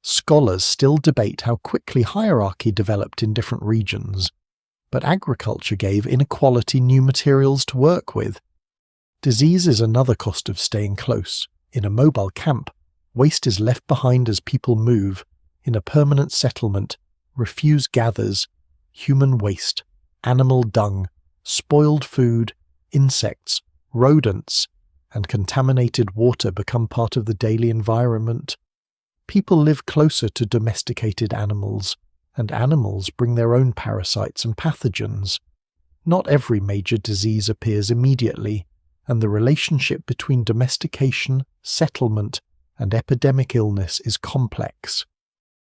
Scholars still debate how quickly hierarchy developed in different regions, but agriculture gave inequality new materials to work with. Disease is another cost of staying close. In a mobile camp, waste is left behind as people move. In a permanent settlement, refuse gathers, human waste, animal dung, spoiled food, insects, rodents, and contaminated water become part of the daily environment. People live closer to domesticated animals, and animals bring their own parasites and pathogens. Not every major disease appears immediately, and the relationship between domestication, settlement, and epidemic illness is complex.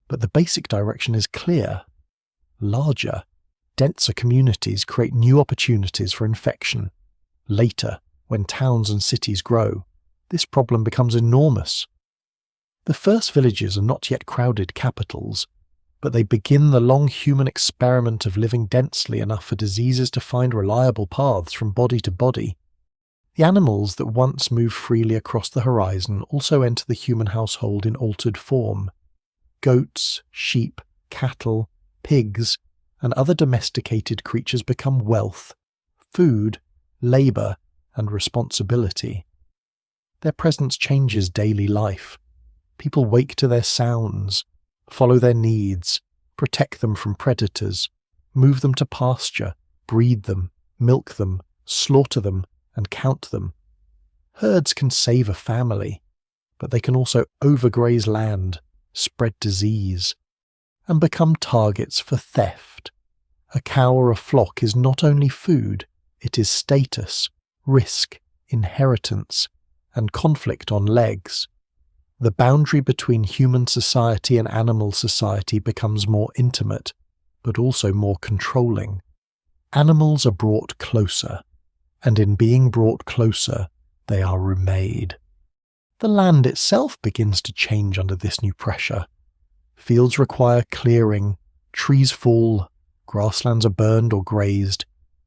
But the basic direction is clear. Larger, denser communities create new opportunities for infection. Later, when towns and cities grow, this problem becomes enormous. The first villages are not yet crowded capitals, but they begin the long human experiment of living densely enough for diseases to find reliable paths from body to body. The animals that once moved freely across the horizon also enter the human household in altered form. Goats, sheep, cattle, pigs, and other domesticated creatures become wealth, food, labour, and responsibility. Their presence changes daily life. People wake to their sounds, follow their needs, protect them from predators, move them to pasture, breed them, milk them, slaughter them, and count them. Herds can save a family, but they can also overgraze land, spread disease, and become targets for theft. A cow or a flock is not only food, it is status, risk, inheritance, and conflict on legs. The boundary between human society and animal society becomes more intimate, but also more controlling. Animals are brought closer, and in being brought closer, they are remade. The land itself begins to change under this new pressure. Fields require clearing, trees fall, grasslands are burned or grazed,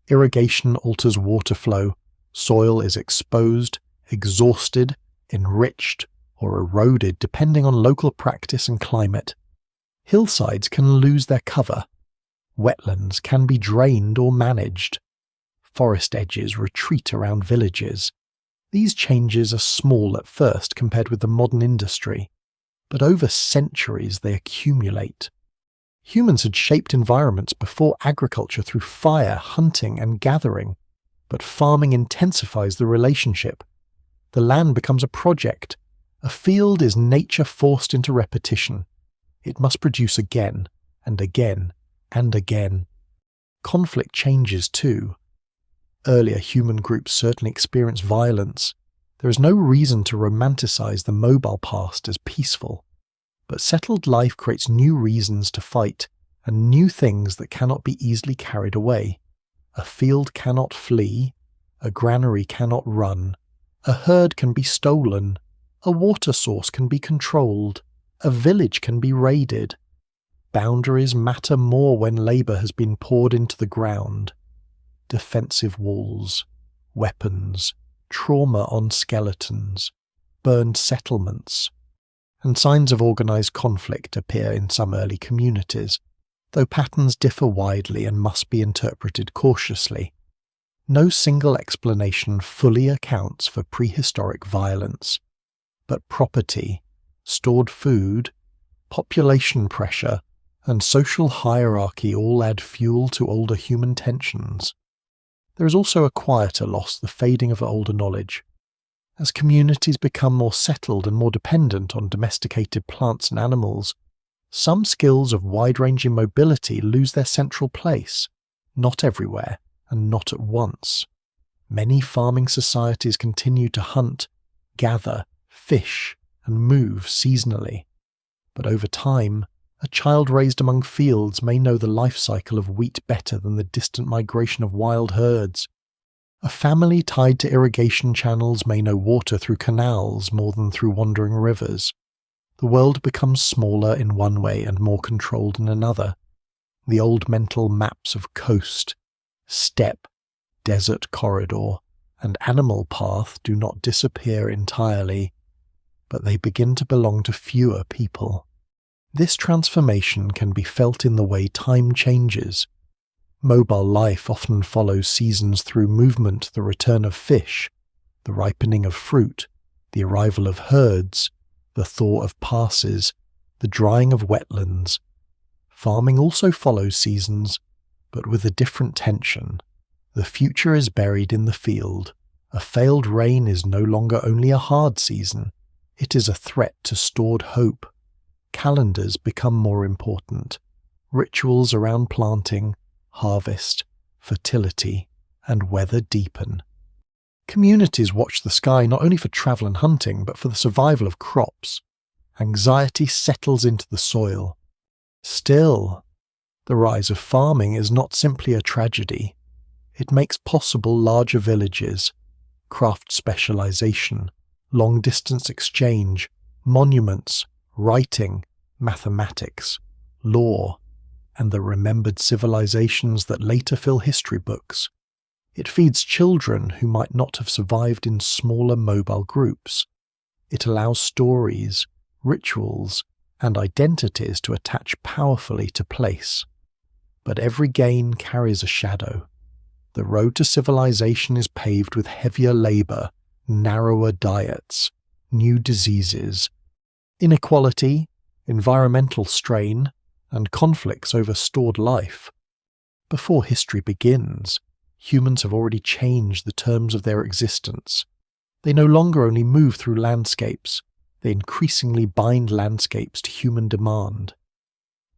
irrigation alters water flow, soil is exposed, exhausted, enriched, or eroded depending on local practice and climate. Hillsides can lose their cover. Wetlands can be drained or managed. Forest edges retreat around villages. These changes are small at first compared with the modern industry, but over centuries they accumulate. Humans had shaped environments before agriculture through fire, hunting, and gathering, but farming intensifies the relationship. The land becomes a project. A field is nature forced into repetition. It must produce again, and again, and again. Conflict changes too. Earlier human groups certainly experienced violence. There is no reason to romanticize the mobile past as peaceful. But settled life creates new reasons to fight, and new things that cannot be easily carried away. A field cannot flee, a granary cannot run, a herd can be stolen, a water source can be controlled, a village can be raided. Boundaries matter more when labour has been poured into the ground. Defensive walls, weapons, trauma on skeletons, burned settlements, and signs of organised conflict appear in some early communities, though patterns differ widely and must be interpreted cautiously. No single explanation fully accounts for prehistoric violence, but property, stored food, population pressure, and social hierarchy all add fuel to older human tensions. There is also a quieter loss, the fading of older knowledge. As communities become more settled and more dependent on domesticated plants and animals, some skills of wide-ranging mobility lose their central place, not everywhere and not at once. Many farming societies continue to hunt, gather, fish, and move seasonally. But over time, a child raised among fields may know the life cycle of wheat better than the distant migration of wild herds. A family tied to irrigation channels may know water through canals more than through wandering rivers. The world becomes smaller in one way and more controlled in another. The old mental maps of coast, steppe, desert corridor, and animal path do not disappear entirely, but they begin to belong to fewer people. This transformation can be felt in the way time changes. Mobile life often follows seasons through movement, the return of fish, the ripening of fruit, the arrival of herds, the thaw of passes, the drying of wetlands. Farming also follows seasons, but with a different tension. The future is buried in the field. A failed rain is no longer only a hard season, it is a threat to stored hope. Calendars become more important. Rituals around planting, harvest, fertility, and weather deepen. Communities watch the sky not only for travel and hunting, but for the survival of crops. Anxiety settles into the soil. Still, the rise of farming is not simply a tragedy. It makes possible larger villages, craft specialization, long-distance exchange, monuments, writing, mathematics, law, and the remembered civilizations that later fill history books. It feeds children who might not have survived in smaller mobile groups. It allows stories, rituals, and identities to attach powerfully to place. But every gain carries a shadow. The road to civilization is paved with heavier labor, narrower diets, new diseases, inequality, environmental strain, and conflicts over stored life. Before history begins, humans have already changed the terms of their existence. They no longer only move through landscapes, they increasingly bind landscapes to human demand.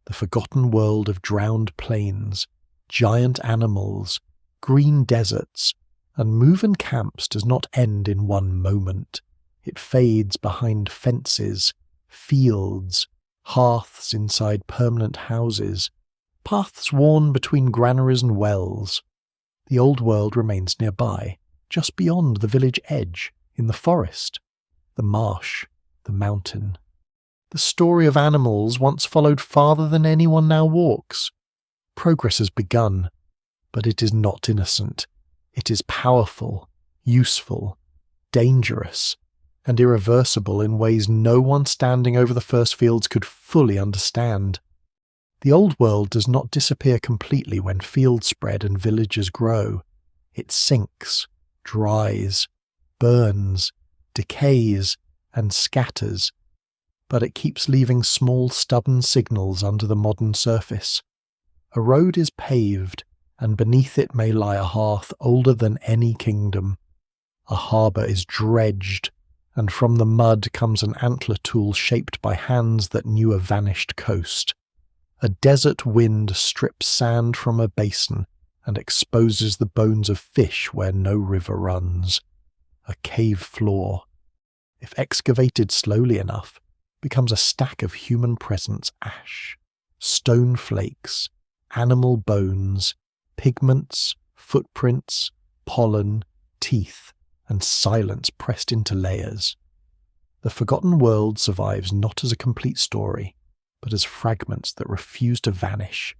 The forgotten world of drowned plains, giant animals, green deserts, and move-in camps does not end in one moment. It fades behind fences, fields, hearths inside permanent houses, paths worn between granaries and wells. The old world remains nearby, just beyond the village edge, in the forest, the marsh, the mountain. The story of animals once followed farther than anyone now walks. Progress has begun, but it is not innocent. It is powerful, useful, dangerous, and irreversible in ways no one standing over the first fields could fully understand. The old world does not disappear completely when fields spread and villages grow. It sinks, dries, burns, decays, and scatters. but it keeps leaving small, stubborn signals under the modern surface. A road is paved, and beneath it may lie a hearth older than any kingdom. A harbour is dredged, and from the mud comes an antler tool shaped by hands that knew a vanished coast. A desert wind strips sand from a basin and exposes the bones of fish where no river runs. A cave floor, if excavated slowly enough, becomes a stack of human presence ash, stone flakes, animal bones, pigments, footprints, pollen, teeth, and silence pressed into layers. The forgotten world survives not as a complete story, but as fragments that refuse to vanish.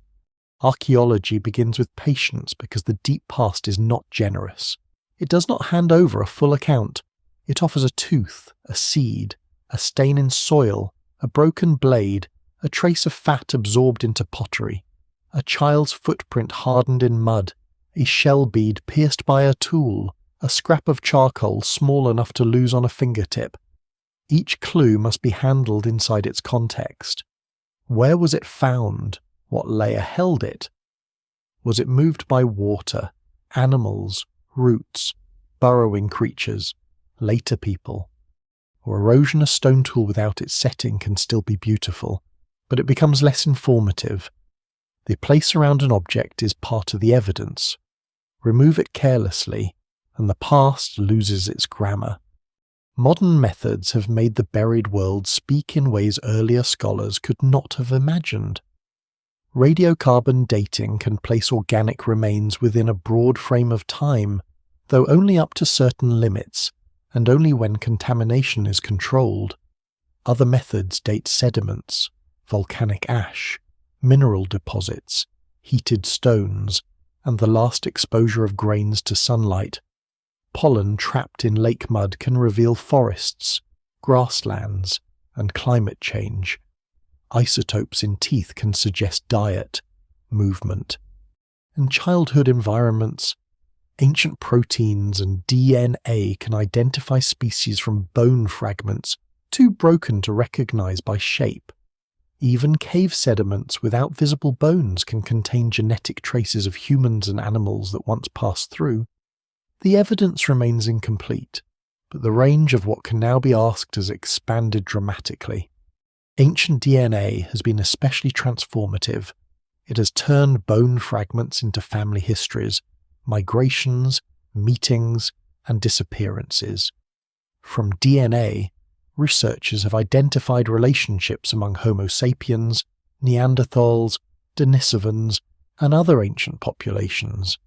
Archaeology begins with patience because the deep past is not generous. It does not hand over a full account. It offers a tooth, a seed, a stain in soil, a broken blade, a trace of fat absorbed into pottery, a child's footprint hardened in mud, a shell bead pierced by a tool, a scrap of charcoal small enough to lose on a fingertip. Each clue must be handled inside its context. Where was it found? What layer held it? Was it moved by water, animals, roots, burrowing creatures, later people? Or erosion a stone tool without its setting can still be beautiful, but it becomes less informative. The place around an object is part of the evidence. Remove it carelessly, and the past loses its grammar. Modern methods have made the buried world speak in ways earlier scholars could not have imagined. Radiocarbon dating can place organic remains within a broad frame of time, though only up to certain limits, and only when contamination is controlled. Other methods date sediments, volcanic ash, mineral deposits, heated stones, and the last exposure of grains to sunlight. Pollen trapped in lake mud can reveal forests, grasslands, and climate change. Isotopes in teeth can suggest diet, movement. In childhood environments, ancient proteins and DNA can identify species from bone fragments too broken to recognize by shape. Even cave sediments without visible bones can contain genetic traces of humans and animals that once passed through. The evidence remains incomplete, but the range of what can now be asked has expanded dramatically. Ancient DNA has been especially transformative. It has turned bone fragments into family histories, migrations, meetings, and disappearances. From DNA, researchers have identified relationships among Homo sapiens, Neanderthals, Denisovans, and other ancient populations.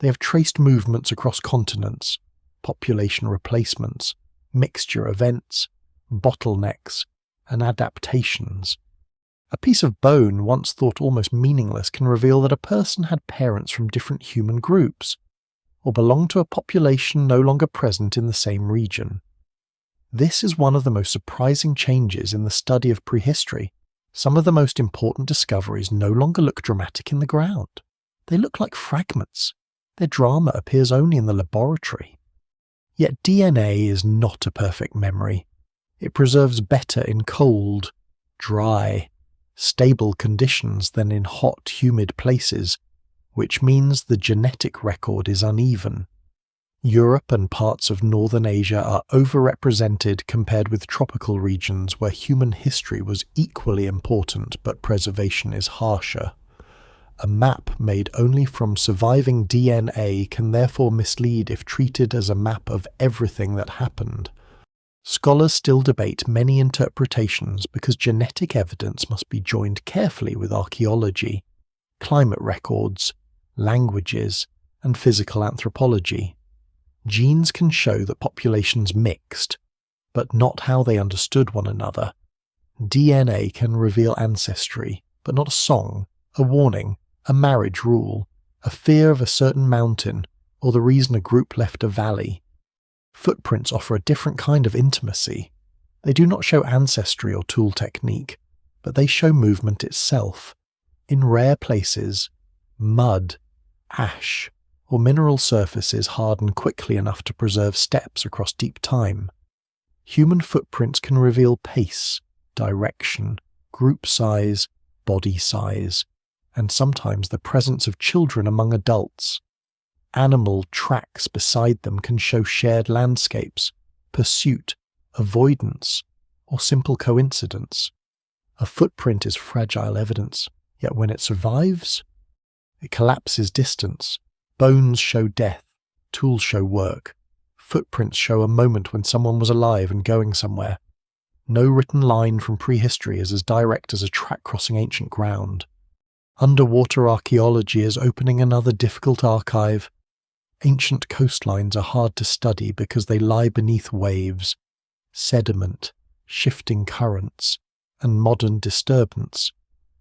They have traced movements across continents, population replacements, mixture events, bottlenecks, and adaptations. A piece of bone once thought almost meaningless can reveal that a person had parents from different human groups, or belonged to a population no longer present in the same region. This is one of the most surprising changes in the study of prehistory. Some of the most important discoveries no longer look dramatic in the ground. They look like fragments. Their drama appears only in the laboratory. Yet DNA is not a perfect memory. It preserves better in cold, dry, stable conditions than in hot, humid places, which means the genetic record is uneven. Europe and parts of northern Asia are overrepresented compared with tropical regions where human history was equally important but preservation is harsher. A map made only from surviving DNA can therefore mislead if treated as a map of everything that happened. Scholars still debate many interpretations because genetic evidence must be joined carefully with archaeology, climate records, languages, and physical anthropology. Genes can show that populations mixed, but not how they understood one another. DNA can reveal ancestry, but not a song, a warning, a marriage rule, a fear of a certain mountain, or the reason a group left a valley. Footprints offer a different kind of intimacy. They do not show ancestry or tool technique, but they show movement itself. In rare places, mud, ash, or mineral surfaces harden quickly enough to preserve steps across deep time. Human footprints can reveal pace, direction, group size, body size, and sometimes the presence of children among adults. Animal tracks beside them can show shared landscapes, pursuit, avoidance, or simple coincidence. A footprint is fragile evidence, yet when it survives, it collapses distance. Bones show death, tools show work. Footprints show a moment when someone was alive and going somewhere. No written line from prehistory is as direct as a track crossing ancient ground. Underwater archaeology is opening another difficult archive. Ancient coastlines are hard to study because they lie beneath waves, sediment, shifting currents, and modern disturbance,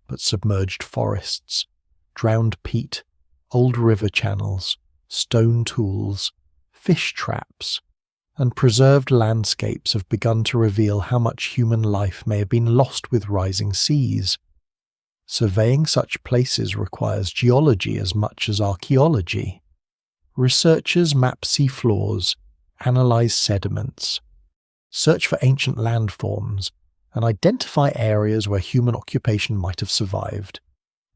but submerged forests, drowned peat, old river channels, stone tools, fish traps, and preserved landscapes have begun to reveal how much human life may have been lost with rising seas. Surveying such places requires geology as much as archaeology. Researchers map seafloors, analyze sediments, search for ancient landforms, and identify areas where human occupation might have survived.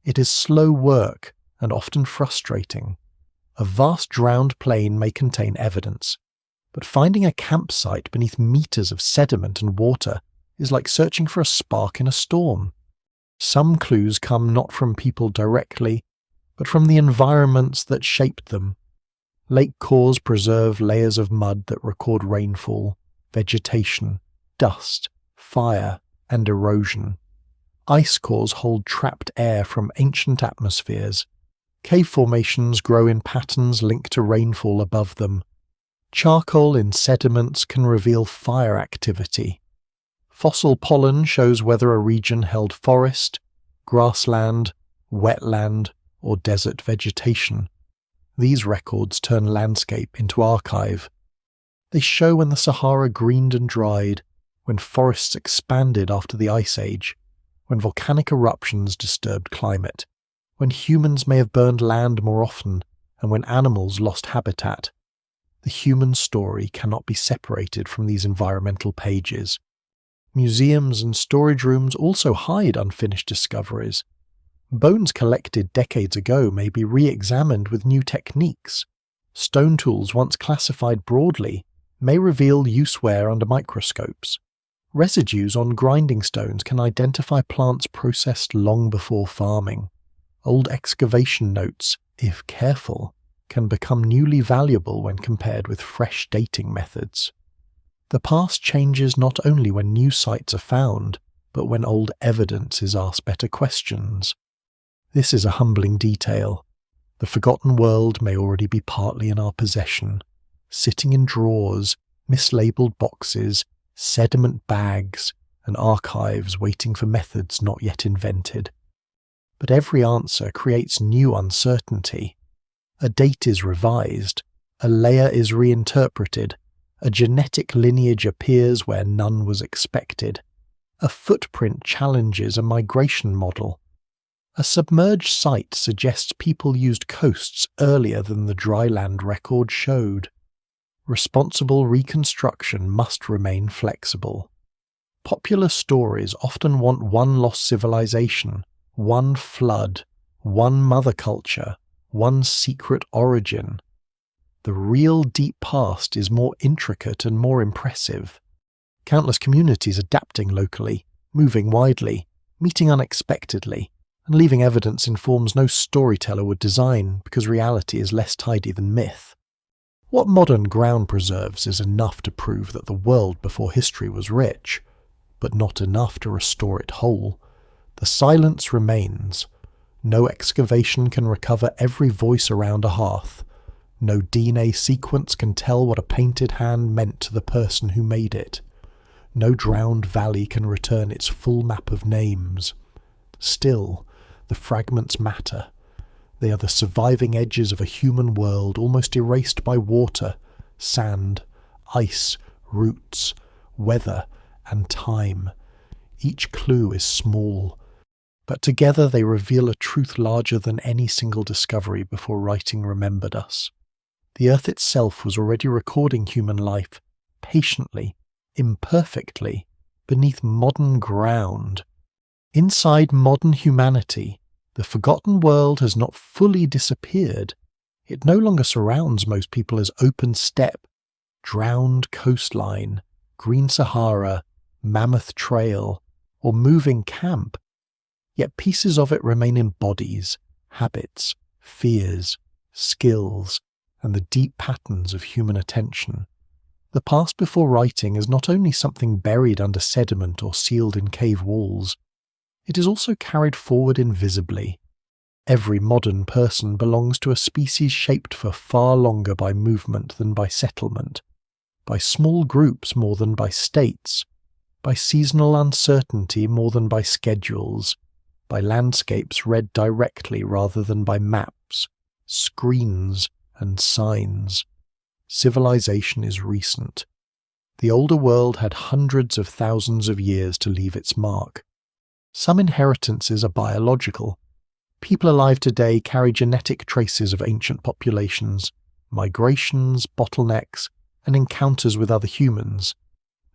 It is slow work and often frustrating. A vast drowned plain may contain evidence, but finding a campsite beneath meters of sediment and water is like searching for a spark in a storm. Some clues come not from people directly, but from the environments that shaped them. Lake cores preserve layers of mud that record rainfall, vegetation, dust, fire, and erosion. Ice cores hold trapped air from ancient atmospheres. Cave formations grow in patterns linked to rainfall above them. Charcoal in sediments can reveal fire activity. Fossil pollen shows whether a region held forest, grassland, wetland, or desert vegetation. These records turn landscape into archive. They show when the Sahara greened and dried, when forests expanded after the Ice Age, when volcanic eruptions disturbed climate, when humans may have burned land more often, and when animals lost habitat. The human story cannot be separated from these environmental pages. Museums and storage rooms also hide unfinished discoveries. Bones collected decades ago may be re-examined with new techniques. Stone tools once classified broadly may reveal useware under microscopes. Residues on grinding stones can identify plants processed long before farming. Old excavation notes, if careful, can become newly valuable when compared with fresh dating methods. The past changes not only when new sites are found, but when old evidence is asked better questions. This is a humbling detail. The forgotten world may already be partly in our possession, sitting in drawers, mislabeled boxes, sediment bags, and archives waiting for methods not yet invented. But every answer creates new uncertainty. A date is revised, a layer is reinterpreted, a genetic lineage appears where none was expected. A footprint challenges a migration model. A submerged site suggests people used coasts earlier than the dry land record showed. Responsible reconstruction must remain flexible. Popular stories often want one lost civilization, one flood, one mother culture, one secret origin. The real deep past is more intricate and more impressive. Countless communities adapting locally, moving widely, meeting unexpectedly, and leaving evidence in forms no storyteller would design because reality is less tidy than myth. What modern ground preserves is enough to prove that the world before history was rich, but not enough to restore it whole. The silence remains. No excavation can recover every voice around a hearth. No DNA sequence can tell what a painted hand meant to the person who made it. No drowned valley can return its full map of names. Still, the fragments matter. They are the surviving edges of a human world almost erased by water, sand, ice, roots, weather, and time. Each clue is small, but together they reveal a truth larger than any single discovery before writing remembered us. The earth itself was already recording human life, patiently, imperfectly, beneath modern ground. Inside modern humanity, the forgotten world has not fully disappeared. It no longer surrounds most people as open steppe, drowned coastline, green Sahara, mammoth trail, or moving camp. Yet pieces of it remain in bodies, habits, fears, skills, and the deep patterns of human attention. The past before writing is not only something buried under sediment or sealed in cave walls, it is also carried forward invisibly. Every modern person belongs to a species shaped for far longer by movement than by settlement, by small groups more than by states, by seasonal uncertainty more than by schedules, by landscapes read directly rather than by maps, screens, and signs. Civilization is recent. The older world had hundreds of thousands of years to leave its mark. Some inheritances are biological. People alive today carry genetic traces of ancient populations, migrations, bottlenecks, and encounters with other humans.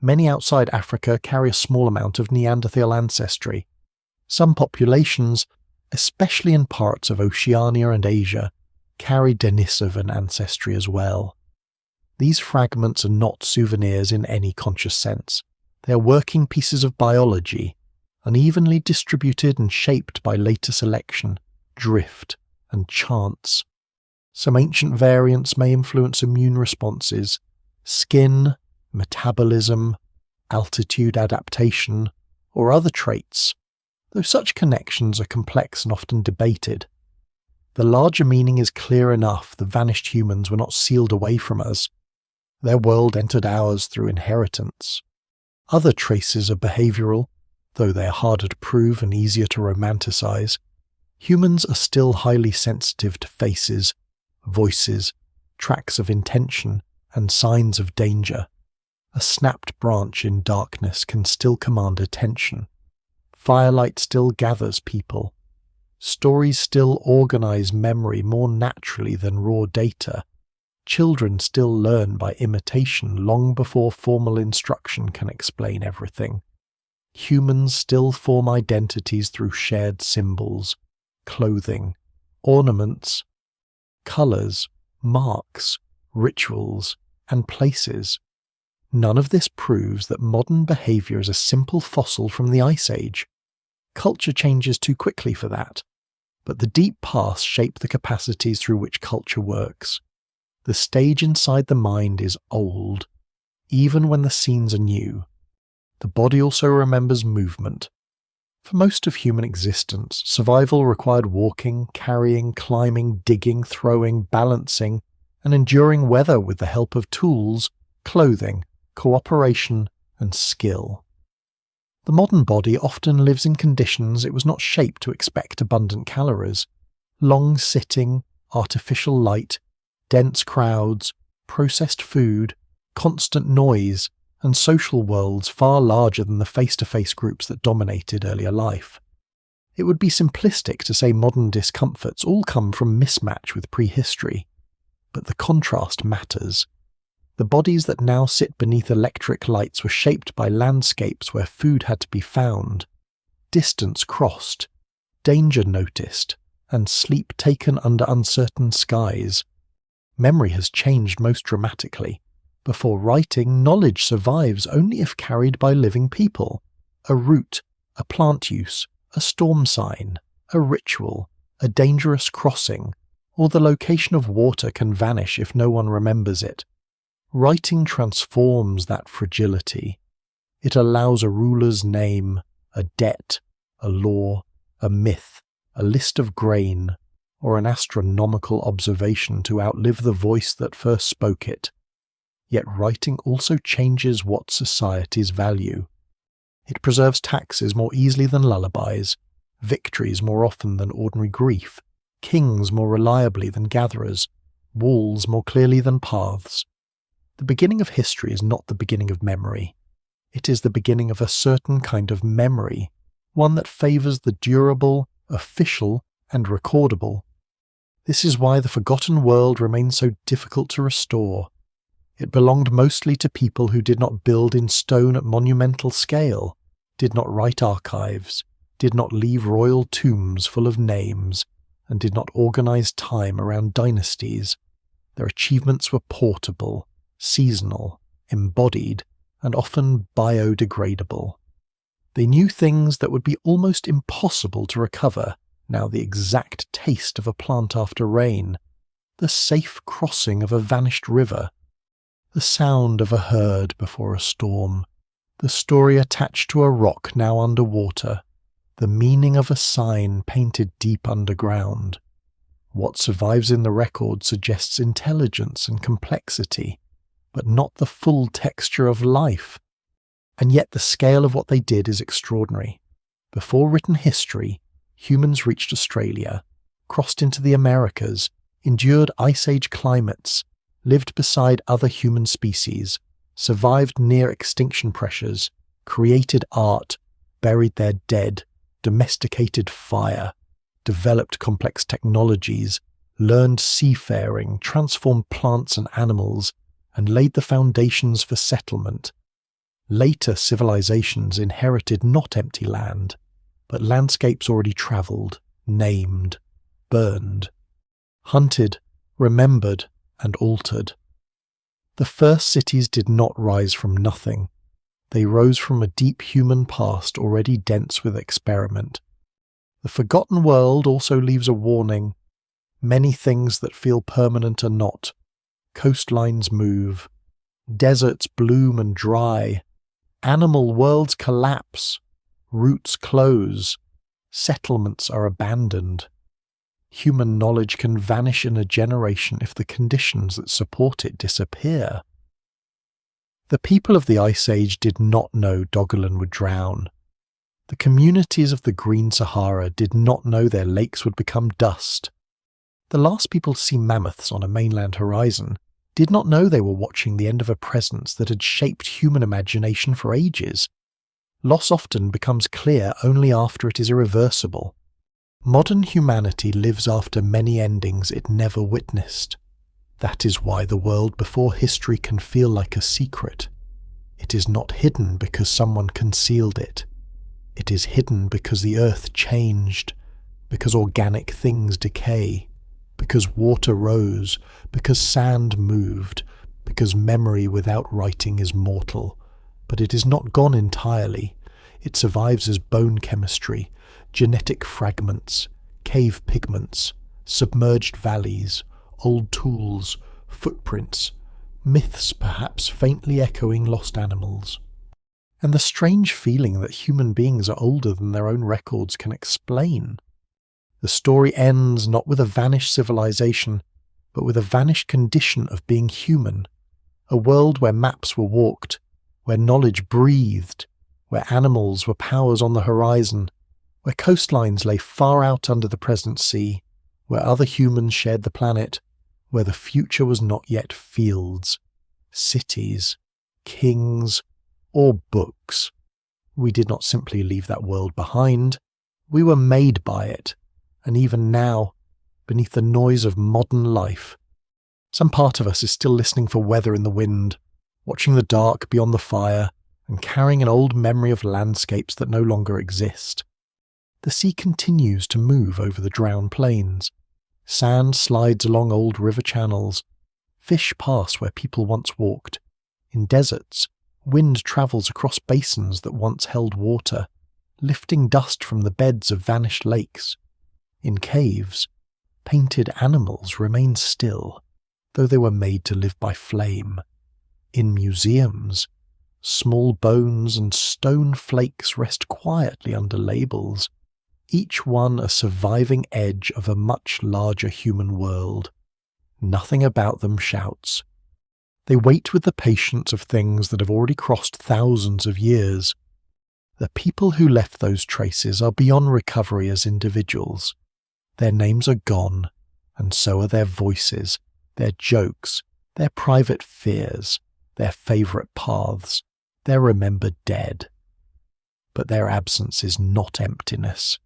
Many outside Africa carry a small amount of Neanderthal ancestry. Some populations, especially in parts of Oceania and Asia, carry Denisovan ancestry as well. These fragments are not souvenirs in any conscious sense. They are working pieces of biology, unevenly distributed and shaped by later selection, drift, and chance. Some ancient variants may influence immune responses, skin, metabolism, altitude adaptation, or other traits, though such connections are complex and often debated. The larger meaning is clear enough: the vanished humans were not sealed away from us. Their world entered ours through inheritance. Other traces are behavioural, though they are harder to prove and easier to romanticize. Humans are still highly sensitive to faces, voices, tracks of intention, and signs of danger. A snapped branch in darkness can still command attention. Firelight still gathers people. Stories still organize memory more naturally than raw data. Children still learn by imitation long before formal instruction can explain everything. Humans still form identities through shared symbols, clothing, ornaments, colours, marks, rituals, and places. None of this proves that modern behaviour is a simple fossil from the Ice Age. Culture changes too quickly for that, but the deep past shape the capacities through which culture works. The stage inside the mind is old, even when the scenes are new. The body also remembers movement. For most of human existence, survival required walking, carrying, climbing, digging, throwing, balancing, and enduring weather with the help of tools, clothing, cooperation, and skill. The modern body often lives in conditions it was not shaped to expect abundant calories. Long sitting, artificial light, dense crowds, processed food, constant noise, and social worlds far larger than the face-to-face groups that dominated earlier life. It would be simplistic to say modern discomforts all come from mismatch with prehistory, but the contrast matters. The bodies that now sit beneath electric lights were shaped by landscapes where food had to be found, distance crossed, danger noticed, and sleep taken under uncertain skies. Memory has changed most dramatically. Before writing, knowledge survives only if carried by living people. A route, a plant use, a storm sign, a ritual, a dangerous crossing, or the location of water can vanish if no one remembers it. Writing transforms that fragility. It allows a ruler's name, a debt, a law, a myth, a list of grain, or an astronomical observation to outlive the voice that first spoke it. Yet writing also changes what societies value. It preserves taxes more easily than lullabies, victories more often than ordinary grief, kings more reliably than gatherers, walls more clearly than paths. The beginning of history is not the beginning of memory. It is the beginning of a certain kind of memory, one that favours the durable, official, and recordable. This is why the forgotten world remains so difficult to restore. It belonged mostly to people who did not build in stone at monumental scale, did not write archives, did not leave royal tombs full of names, and did not organize time around dynasties. Their achievements were portable, seasonal, embodied, and often biodegradable. They knew things that would be almost impossible to recover, now the exact taste of a plant after rain, the safe crossing of a vanished river, the sound of a herd before a storm, the story attached to a rock now underwater, the meaning of a sign painted deep underground. What survives in the record suggests intelligence and complexity, but not the full texture of life. And yet the scale of what they did is extraordinary. Before written history, humans reached Australia, crossed into the Americas, endured Ice Age climates, lived beside other human species, survived near extinction pressures, created art, buried their dead, domesticated fire, developed complex technologies, learned seafaring, transformed plants and animals, and laid the foundations for settlement. Later civilizations inherited not empty land, but landscapes already travelled, named, burned, hunted, remembered, and altered. The first cities did not rise from nothing. They rose from a deep human past already dense with experiment. The forgotten world also leaves a warning. Many things that feel permanent are not. Coastlines move. Deserts bloom and dry. Animal worlds collapse. Roots close. Settlements are abandoned. Human knowledge can vanish in a generation if the conditions that support it disappear. The people of the Ice Age did not know Doggerland would drown. The communities of the Green Sahara did not know their lakes would become dust. The last people to see mammoths on a mainland horizon did not know they were watching the end of a presence that had shaped human imagination for ages. Loss often becomes clear only after it is irreversible. Modern humanity lives after many endings it never witnessed. That is why the world before history can feel like a secret. It is not hidden because someone concealed it. It is hidden because the earth changed, because organic things decay, because water rose, because sand moved, because memory without writing is mortal. But it is not gone entirely. It survives as bone chemistry, genetic fragments, cave pigments, submerged valleys, old tools, footprints, myths perhaps faintly echoing lost animals. And the strange feeling that human beings are older than their own records can explain. The story ends not with a vanished civilization, but with a vanished condition of being human, a world where maps were walked, where knowledge breathed, where animals were powers on the horizon, where coastlines lay far out under the present sea, where other humans shared the planet, where the future was not yet fields, cities, kings, or books. We did not simply leave that world behind. We were made by it, and even now, beneath the noise of modern life, some part of us is still listening for weather in the wind, watching the dark beyond the fire, and carrying an old memory of landscapes that no longer exist. The sea continues to move over the drowned plains. Sand slides along old river channels. Fish pass where people once walked. In deserts, wind travels across basins that once held water, lifting dust from the beds of vanished lakes. In caves, painted animals remain still, though they were made to live by flame. In museums, small bones and stone flakes rest quietly under labels, each one a surviving edge of a much larger human world. Nothing about them shouts. They wait with the patience of things that have already crossed thousands of years. The people who left those traces are beyond recovery as individuals. Their names are gone, and so are their voices, their jokes, their private fears, their favourite paths, their remembered dead. But their absence is not emptiness.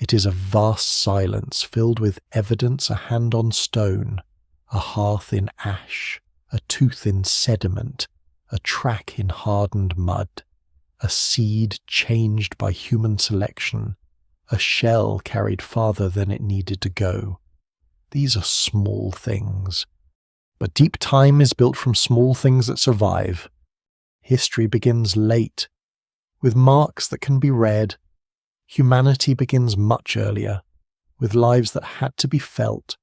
It is a vast silence filled with evidence a hand on stone, a hearth in ash, a tooth in sediment, a track in hardened mud, a seed changed by human selection, a shell carried farther than it needed to go. These are small things. But deep time is built from small things that survive. History begins late, with marks that can be read. Humanity begins much earlier, with lives that had to be felt,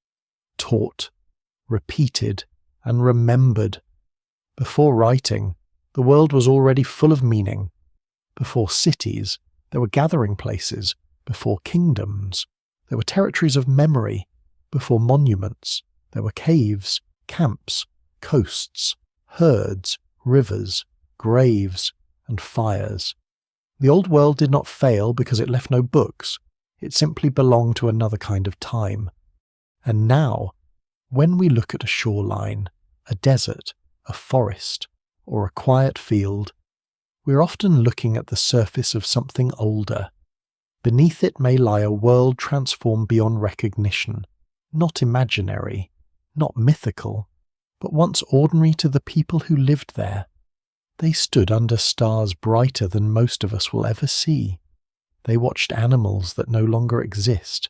taught, repeated, and remembered. Before writing, the world was already full of meaning. Before cities, there were gathering places. Before kingdoms, there were territories of memory. Before monuments, there were caves, camps, coasts, herds, rivers, graves, and fires. The old world did not fail because it left no books. It simply belonged to another kind of time. And now, when we look at a shoreline, a desert, a forest, or a quiet field, we're often looking at the surface of something older. Beneath it may lie a world transformed beyond recognition, not imaginary, not mythical, but once ordinary to the people who lived there. They stood under stars brighter than most of us will ever see. They watched animals that no longer exist.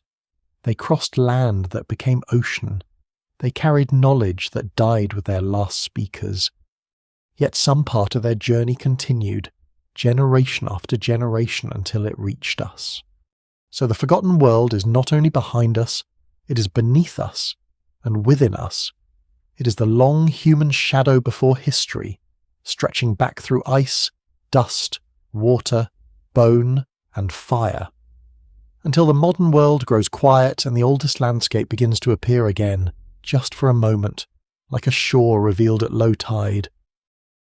They crossed land that became ocean. They carried knowledge that died with their last speakers. Yet some part of their journey continued, generation after generation, until it reached us. So the forgotten world is not only behind us, it is beneath us and within us. It is the long human shadow before history, stretching back through ice, dust, water, bone, and fire, until the modern world grows quiet and the oldest landscape begins to appear again, just for a moment, like a shore revealed at low tide,